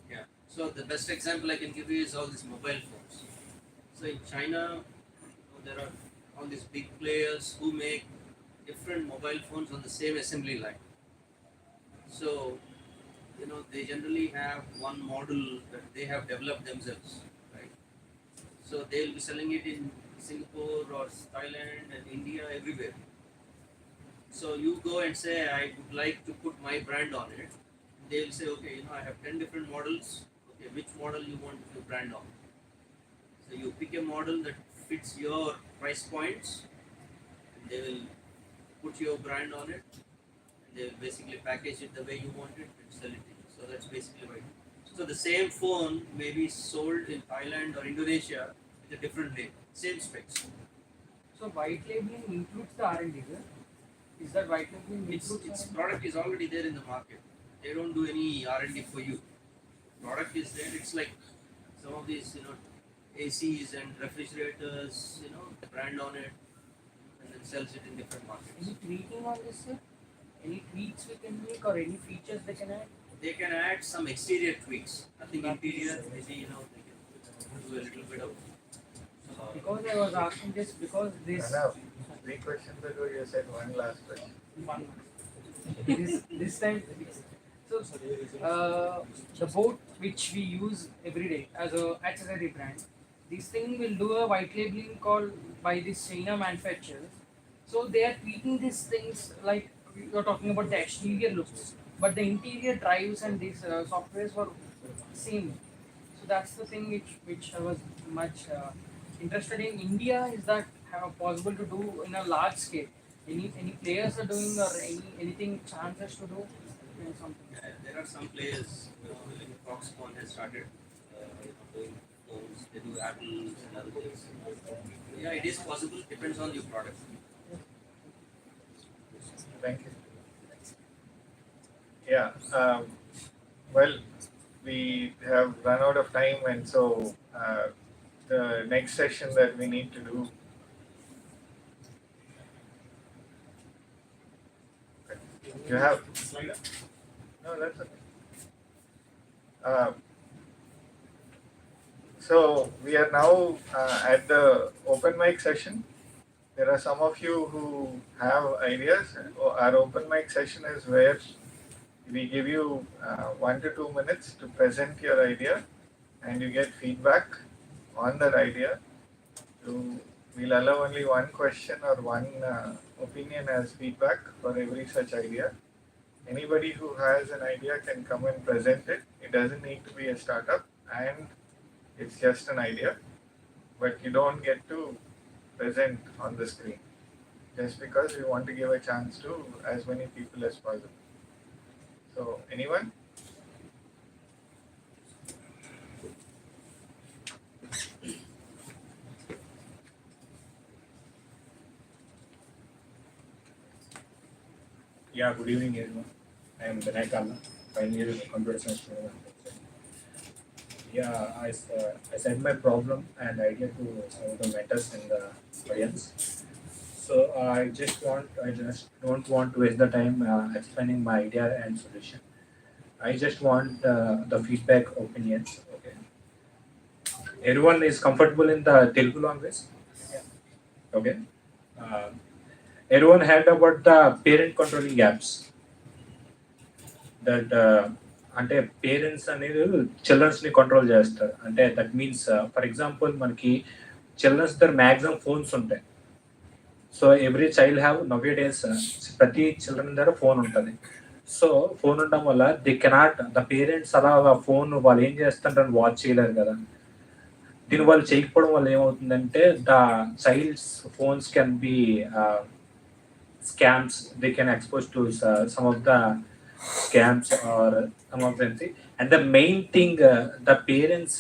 yeah. So the best example I can give you is all these mobile phones. So in China, there are all these big players who make different mobile phones on the same assembly line. So, they generally have one model that they have developed themselves, right? So they'll be selling it in Singapore or Thailand and India, everywhere. So you go and say, I would like to put my brand on it. They'll say, okay, I have 10 different models. Okay, which model you want your brand on? So you pick a model that fits your price points, and they will put your brand on it, and they will basically package it the way you want it and sell it. So that's basically right. So the same phone may be sold in Thailand or Indonesia with a different name, same specs. So white labeling includes the R&D, is that white labeling includes Its R&D? product is already there in the market. They don't do any R&D for you. Product is there. It's like some of these, ACs and refrigerators, brand on it, and then sells it in different markets. Any tweaking on this, sir? Any tweaks we can make or any features they can add? They can add some exterior tweaks. Nothing interior, maybe, they can do a little bit of. Because I was asking this because this Pranav, 3 questions ago you said one last question. one this time so the boat which we use every day as a accessory brand, this thing will do a white labeling called by this China manufacturers. So they are tweaking these things like you're talking about the exterior looks, but the interior drives and these softwares were same. So that's the thing which I was much interested in. India, is that possible to do in a large scale? Any players are doing or anything chances to do something? There are some players, like Foxconn has started doing phones. They do Apples and other things. Yeah, it is possible. Depends on your product. Thank you. Yeah, well, we have run out of time, and so the next session that we need to do. You have. No, that's okay. So we are now at the open mic session. There are some of you who have ideas. Our open mic session is where we give you 1 to 2 minutes to present your idea, and you get feedback on that idea. We'll allow only one question or one opinion as feedback for every such idea. Anybody who has an idea can come and present it. It doesn't need to be a startup, and it's just an idea, but you don't get to present on the screen just because we want to give a chance to as many people as possible. So anyone? Yeah, good evening, everyone. I am Vinay Kalla, final year computer science student. Yeah, I sent my problem and idea to some of the mentors in the audience. So I just don't want to waste the time explaining my idea and solution. I just want the feedback opinions. Okay. Everyone is comfortable in the Telugu language. Okay. Uh, everyone heard about the parent controlling apps. That అంటే parents అనేది చిల్డ్రన్స్ని control చేస్తారు. అంటే that means for example మనకి children's దగ్గర maximum phones ఉంటాయి. So every child have నవ్వే days ప్రతి children దగ్గర ఫోన్ ఉంటుంది. సో ఫోన్ ఉండడం వల్ల దే కెనాట్ ద పేరెంట్స్ అలా ఫోన్ వాళ్ళు ఏం చేస్తుంటారని వాచ్ చేయలేరు కదా. దీని వాళ్ళు చేయకపోవడం వల్ల ఏమవుతుందంటే the child's phones can be scams. They can expose to some of the scams or some of them thing. And the main thing the parents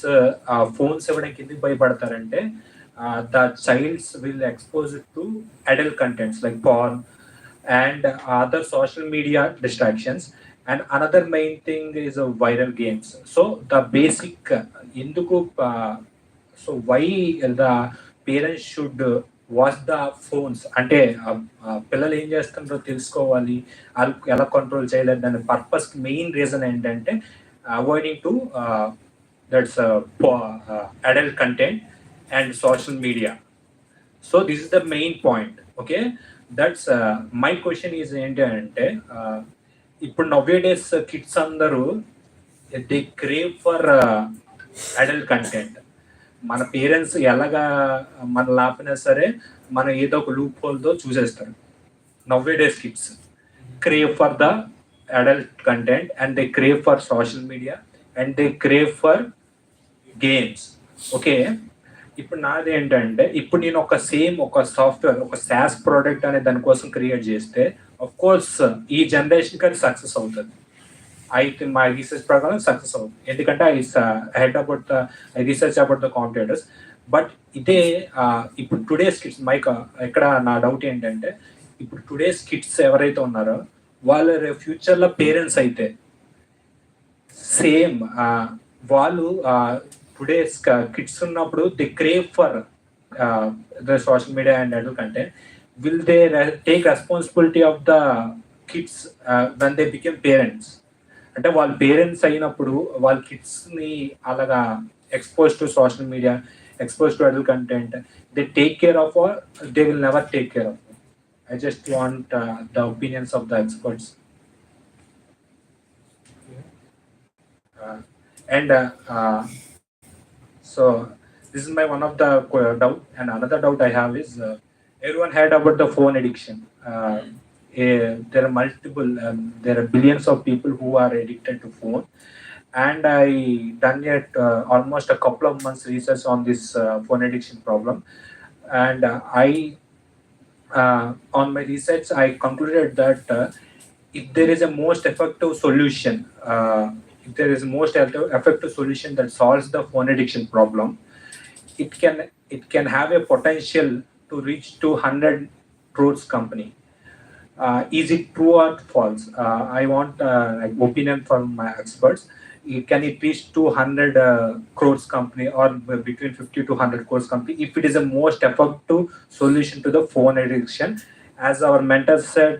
phones ఇవ్వడానికి ఎందుకు భయపడతారంటే the childs will expose it to adult contents like porn and other social media distractions. And another main thing is viral games. So the basic ఎందుకు so why the parents should watch the phones అంటే పిల్లలు ఏం చేస్తుంటారో తెలుసుకోవాలి, వాళ్ళు ఎలా control చేయలేదు. దాని purpose main reason ఏంటంటే avoiding to that's adult content and social media. So this is the main point. Okay, that's my question is ఏంటి అంటే ఇప్పుడు నవ్వే డేస్ కిడ్స్ అందరూ they crave for adult content. మన పేరెంట్స్ ఎలాగా మన లాపినా సరే మనం ఏదో ఒక లూప్ హోల్తో చూసేస్తారు. నవ్వే days kids crave for the adult content and they crave for social media and they crave for games. Okay, ఇప్పుడు నాది ఏంటంటే ఇప్పుడు నేను ఒక సాఫ్ట్వేర్ ఒక SaaS ప్రోడక్ట్ అనే దానికోసం క్రియేట్ చేస్తే ఆఫ్ కోర్స్ ఈ జనరేషన్కి అది సక్సెస్ అవుతుంది. అయితే my రీసెర్చ్ ప్రకారం సక్సెస్ అవుతుంది, ఎందుకంటే I research about the competitors. But ఇదే ఇప్పుడు టుడేస్ కిడ్స్ ఇక్కడ నా డౌట్ ఏంటంటే ఇప్పుడు టుడేస్ కిడ్స్ ఎవరైతే ఉన్నారో వాళ్ళు ఫ్యూచర్లో పేరెంట్స్ అయితే సేమ్ వాళ్ళు టుడేస్ కిడ్స్ ఉన్నప్పుడు the crave for the social media and adult content. Will they take responsibility of the kids when they become parents? అంటే వాళ్ళ పేరెంట్స్ అయినప్పుడు వాళ్ళ కిడ్స్ని అలాగా expose to social media, expose to adult content, they take care of or they will never take care of? I just want the opinions of the experts. So this is my one of the doubt. And another doubt I have is everyone heard about the phone addiction. There are multiple, there are billions of people who are addicted to phone. And I done yet almost a couple of months research on this phone addiction problem. And on my research, I concluded that if there is a most effective solution, that solves the phone addiction problem, it can have a potential to reach to 100 crores company. Is it true or false? I want opinion from my experts. Can it reach to 100 crores company or between 50 to 100 crores company if it is a most effective solution to the phone addiction? As our mentor said,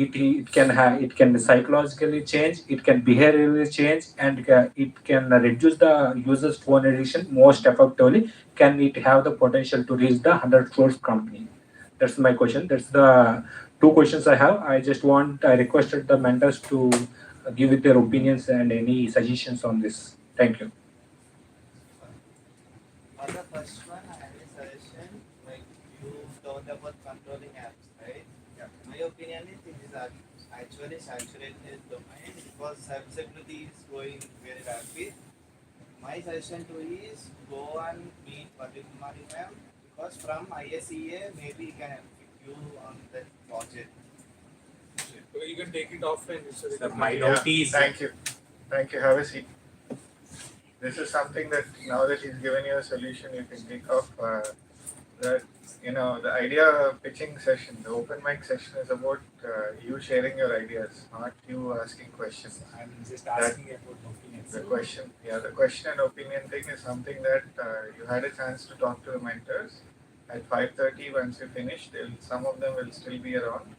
it can psychologically change, it can behaviorally change, and it can reduce the user's phone addiction most effectively. Can it have the potential to reach the 100 crores company? That's my question. That's the two questions I have. I requested the mentors to give it their opinions and any suggestions on this. Thank you. On the first one, I have a suggestion. Like you talked about controlling apps, right? Yeah. My opinion is it is actually saturated domain because cybersecurity is growing very rapid. My suggestion to you is go and meet Padri Kumari ma'am because from ISEA maybe he can help you on that project. You can take it offline. Thank you. Have a seat. This is something that now that he's given you a solution, you can think of that the idea pitching session, the open mic session is about you sharing your ideas, not you asking questions. I'm just asking about opinions. The question and opinion thing is something that you had a chance to talk to the mentors at 5:30. Once you finish, some of them will still be around,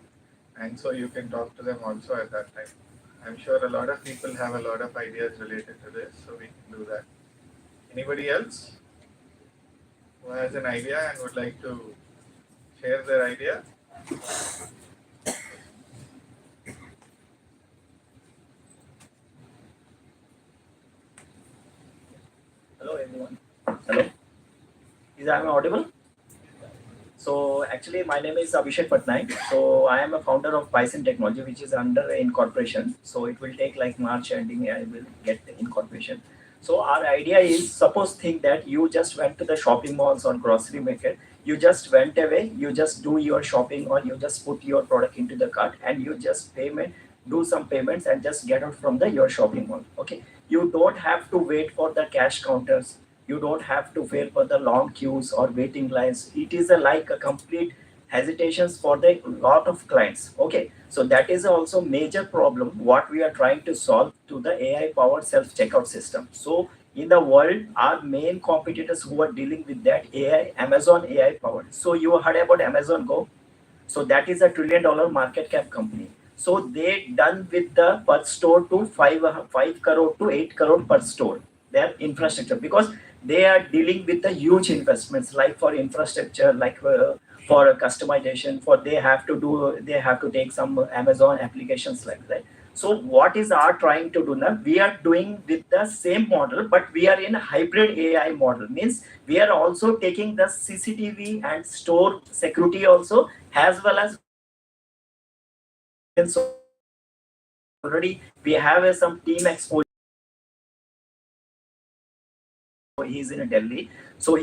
and so you can talk to them also at that time. I'm sure a lot of people have a lot of ideas related to this, so we can do that. Anybody else who has an idea and would like to share their idea? Hello everyone. Hello. Is I audible? So actually my name is Abhishek Patnaik. So I am a founder of Bison Technology, which is under incorporation. So it will take like March ending, I will get the incorporation. So our idea is, suppose think that you just went to the shopping malls or grocery market, you just went away, you just do your shopping or you just put your product into the cart and you just do some payments and just get out from your shopping mall. Okay. You don't have to wait for the cash counters. You don't have to wait for the long queues or waiting lines. It is like a complete hesitations for the lot of clients. Okay, so that is also major problem what we are trying to solve to the AI powered self checkout system. So in the world, our main competitors who are dealing with that AI, Amazon AI powered. So you heard about Amazon Go? So that is a $1 trillion market cap company. So they done with the per store to 5 crore to 8 crore per store, their infrastructure, because they are dealing with the huge investments like for infrastructure, like for customization, they have to take some Amazon applications like that. So what is our trying to do now? We are doing with the same model, but we are in a hybrid AI model. Means we are also taking the CCTV and store security also, as well as so already we have some team exposure. He's in Delhi, so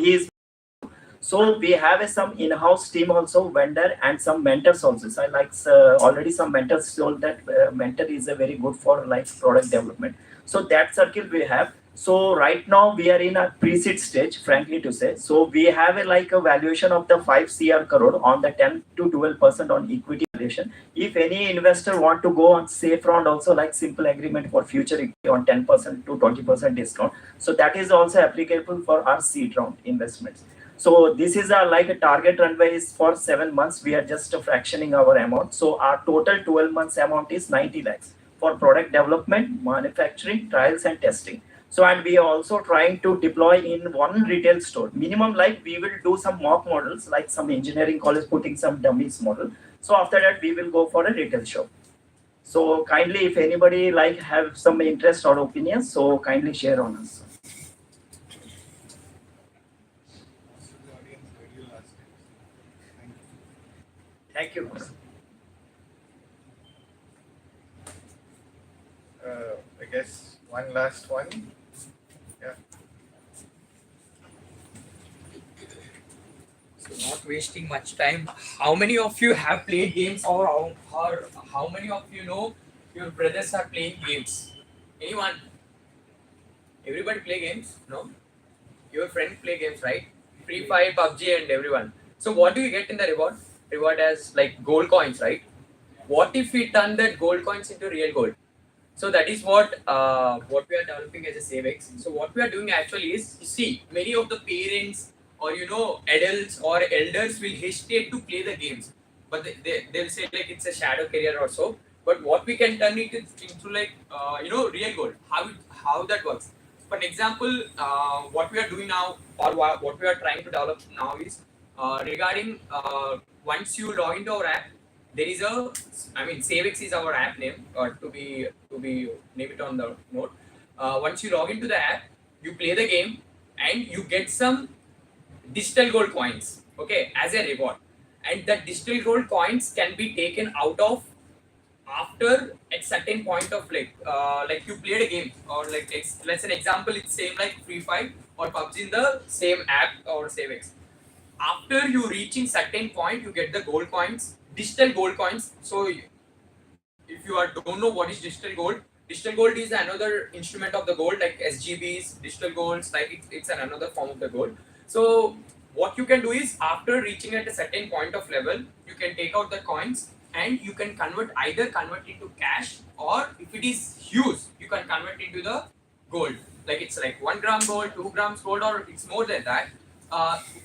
we have some in-house team also, vendor and some mentors also. So I like already some mentors told that mentor is a very good for like product development. So that circle we have. So right now we are in a pre-seed stage, frankly to say. So we have a valuation of the 5 crore on the 10 to 12% on equity valuation. If any investor want to go on safe round also, like simple agreement for future equity on 10% to 20% discount. So that is also applicable for our seed round investments. So this is a target runway is for 7 months. We are just fractioning our amount. So our total 12 months amount is 90 lakhs for product development, manufacturing, trials and testing. So, and we are also trying to deploy in one retail store. Minimum, like we will do some mock models, like some engineering college putting some dummies model. So after that, we will go for a retail shop. So kindly, if anybody like have some interest or opinions, so kindly share on us. Thank you. I guess one last one. Yeah. So not wasting much time, how many of you have played games, or how many of you know your brothers are playing games? Anyone? Everybody play games? No? Your friend play games, right? Free Fire, PUBG and everyone. So what do you get in the reward? Reward as like gold coins, right? What if we turn that gold coins into real gold? So that is what we are developing as a SaveX. So what we are doing actually is, see, many of the parents or adults or elders will hesitate to play the games, but they'll say like it's a shadow career or so. But what we can turn it into like real gold. How that works. For example, what we are doing now, or what we are trying to develop now is regarding once you log into our app, there is SaveX is our app name, or to be name it on the note. Once you log into the app, you play the game and you get some digital gold coins, okay, as a reward. And the digital gold coins can be taken out of after at certain point of like you played a game, or like let's an example, it's same like Free Fire or PUBG in the same app or SaveX. After you reaching certain point, you get the gold coins, digital gold coins. So if you don't know what is digital gold is another instrument of the gold, like SGBs, digital golds, like it's another form of the gold. So what you can do is after reaching at a certain point of level, you can take out the coins and you can either convert into cash, or if it is huge, you can convert into the gold. Like it's like 1 gram gold, 2 grams gold, or it's more than that.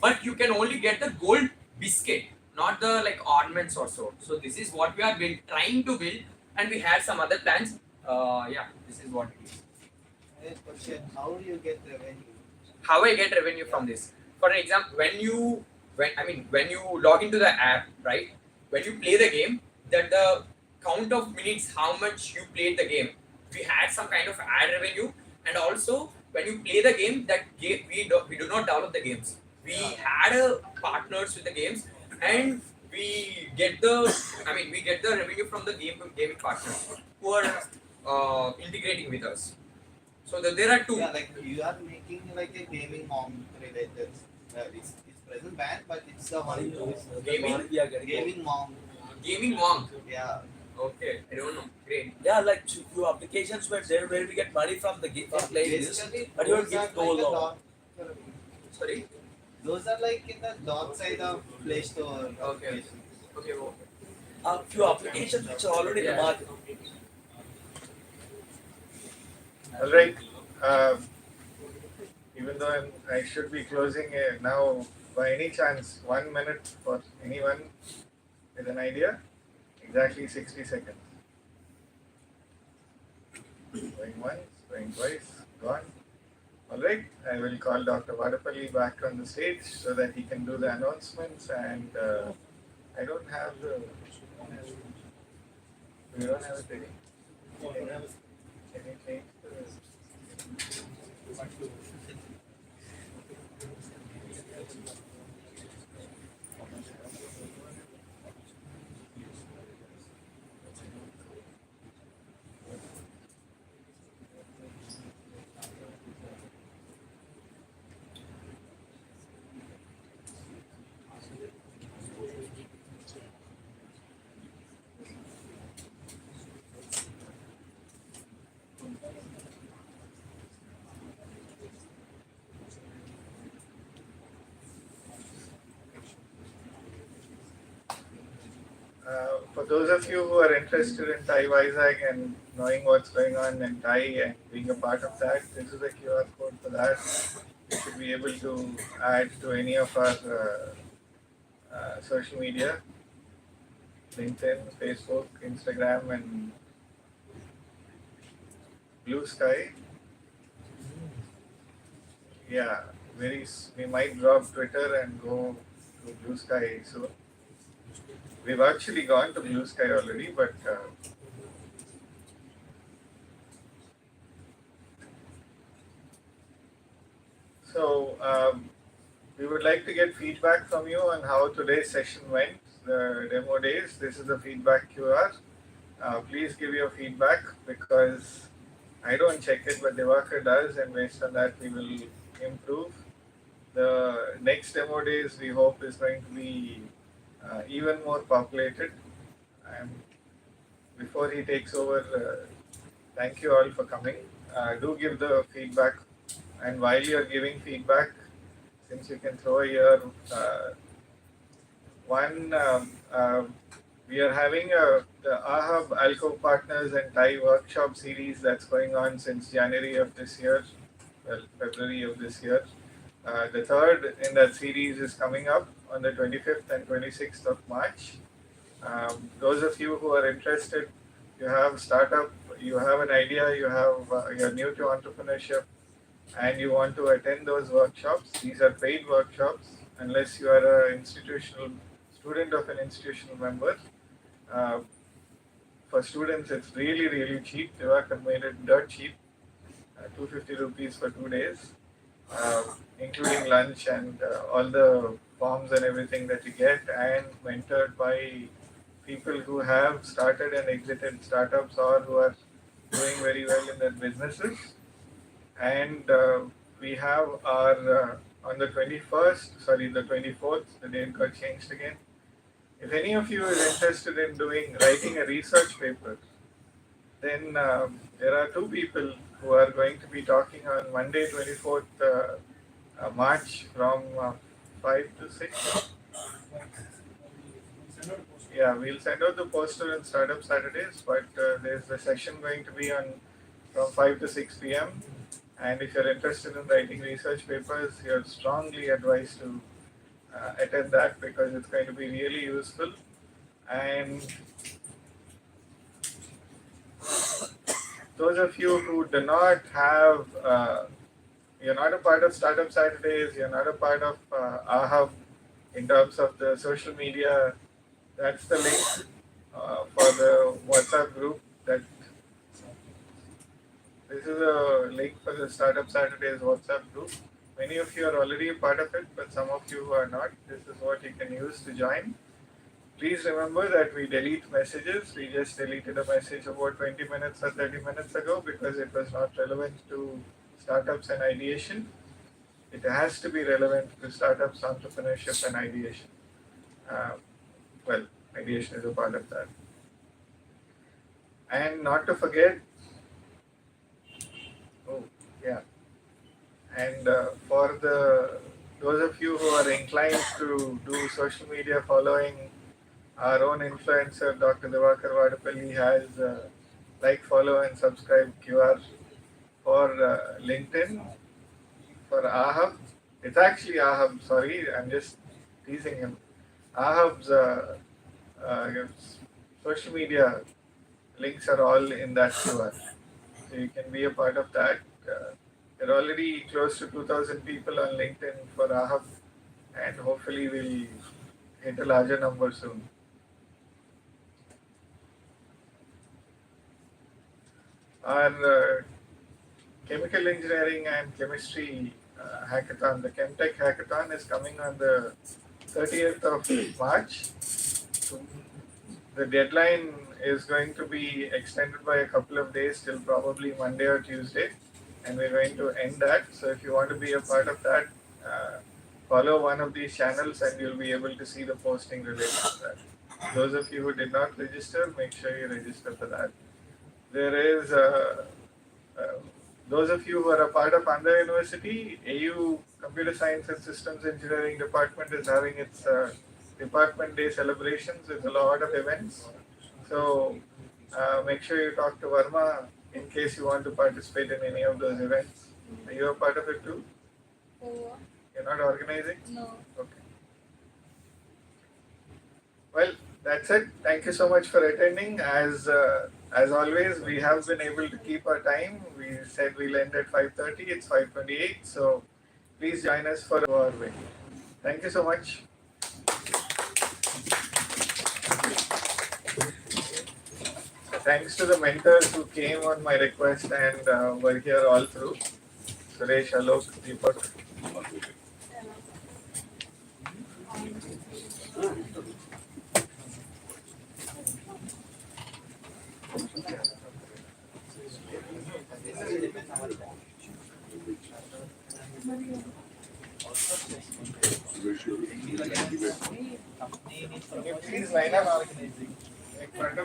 But you can only get the gold biscuit, not the like ornaments or so. So this is what we are trying to build, and we had some other plans. Yeah, this is what it is. I have a question. How do you get revenue? How I get revenue from this? For an example, when you log into the app, right? When you play the game, that the count of minutes, how much you played the game, we had some kind of ad revenue, and also when you play the game, we do not download the games. We had partners with the games, and we get the revenue from the gaming partners who are integrating with us. So there are two. Yeah, like you are making like a gaming mom related. It's present band, but it's the one gaming mom. Gaming mom. Yeah. Okay, I don't know. Great. Yeah, like few applications were there where we get money from the game from playing this, but you don't give gold or. Sorry. Those are like in the dog side of Play Store. Okay. Okay. Few applications which are already in the market. All right. Even though I should be closing now, by any chance, 1 minute for anyone with an idea? Exactly 60 seconds. Going once, going twice, gone. All right. I will call Dr. Vadapalli back on the stage so that he can do the announcements. And I don't have the. We don't have it ready. Can you change for those of you who are interested in Thai Vizag and knowing what's going on in Thai and being a part of that, this is the QR code for that. You should be able to add to any of our social media, LinkedIn, Facebook, Instagram, and Blue Sky. Yeah, we might drop Twitter and go to Blue Sky soon. We've actually gone to Blue Sky already, but we would like to get feedback from you on how today's session went, the demo days. This is the feedback QR. Please give your feedback because I don't check it, but Devakar does, and based on that, we will improve. The next demo days we hope is going to be even more populated. And before he takes over, thank you all for coming. Do give the feedback, and while you are giving feedback, since you can throw your we are having the AHAB Alco Partners and Thai workshop series that's going on since January of this year, February of this year. The third in that series is coming up on the 25th and 26th of March. Those of you who are interested, you have startup, you have an idea, you're new to entrepreneurship, and you want to attend those workshops. These are paid workshops unless you are an institutional student of an institutional member. For students, it's really, really cheap. Devakar made it dirt cheap, 250 rupees for 2 days, including lunch and all the forms and everything that you get, and mentored by people who have started and exited startups or who are doing very well in their businesses. And we have our on the 24th, the date got changed again. If any of you is interested in writing a research paper, then there are two people who are going to be talking on Monday, 24th March from 5 to 6. Yeah, we'll send out the poster on Startup Saturdays, but there's a session going to be on from 5 to 6 p.m. And if you're interested in writing research papers, you're strongly advised to attend that because it's going to be really useful. And those of you who do not have, you're not a part of Startup Saturdays, you're not a part of AHUB in terms of the social media, that's the link for the WhatsApp group. This is a link for the Startup Saturdays WhatsApp group. Many of you are already a part of it, but some of you who are not, this is what you can use to join. Please remember that we delete messages. We just deleted a message about 20 minutes or 30 minutes ago because it was not relevant to startups and ideation. It has to be relevant to startups, entrepreneurship, and ideation. Well, ideation is a part of that. And not to forget, and for those of you who are inclined to do social media following, our own influencer, Dr. Divakar Vadapalli, has like, follow, and subscribe QR for LinkedIn, for AHUB. It's actually AHUB, sorry, I'm just teasing him. AHUB's social media links are all in that QR. So you can be a part of that. There are already close to 2,000 people on LinkedIn for AHUB, and hopefully we'll hit a larger number soon. Our chemical engineering and chemistry hackathon, the ChemTech hackathon, is coming on the 30th of March. The deadline is going to be extended by a couple of days till probably Monday or Tuesday, and we're going to end that. So if you want to be a part of that, follow one of these channels and you'll be able to see the posting related to that. Those of you who did not register, make sure you register for that. There is those of you who are a part of Andhra University, AU Computer Science and Systems Engineering Department is having its Department Day celebrations with a lot of events. So make sure you talk to Varma in case you want to participate in any of those events. Are you a part of it too? Oh, You're not organizing? no. Okay. Well, that's it. Thank you so much for attending. As always, we have been able to keep our time. We said we'll end at 5:30. It's 5:28. So please join us for our way. Thank you so much. Thanks to the mentors who came on my request and were here all through. Suresh, Alok, Deepak. Please line up in front of the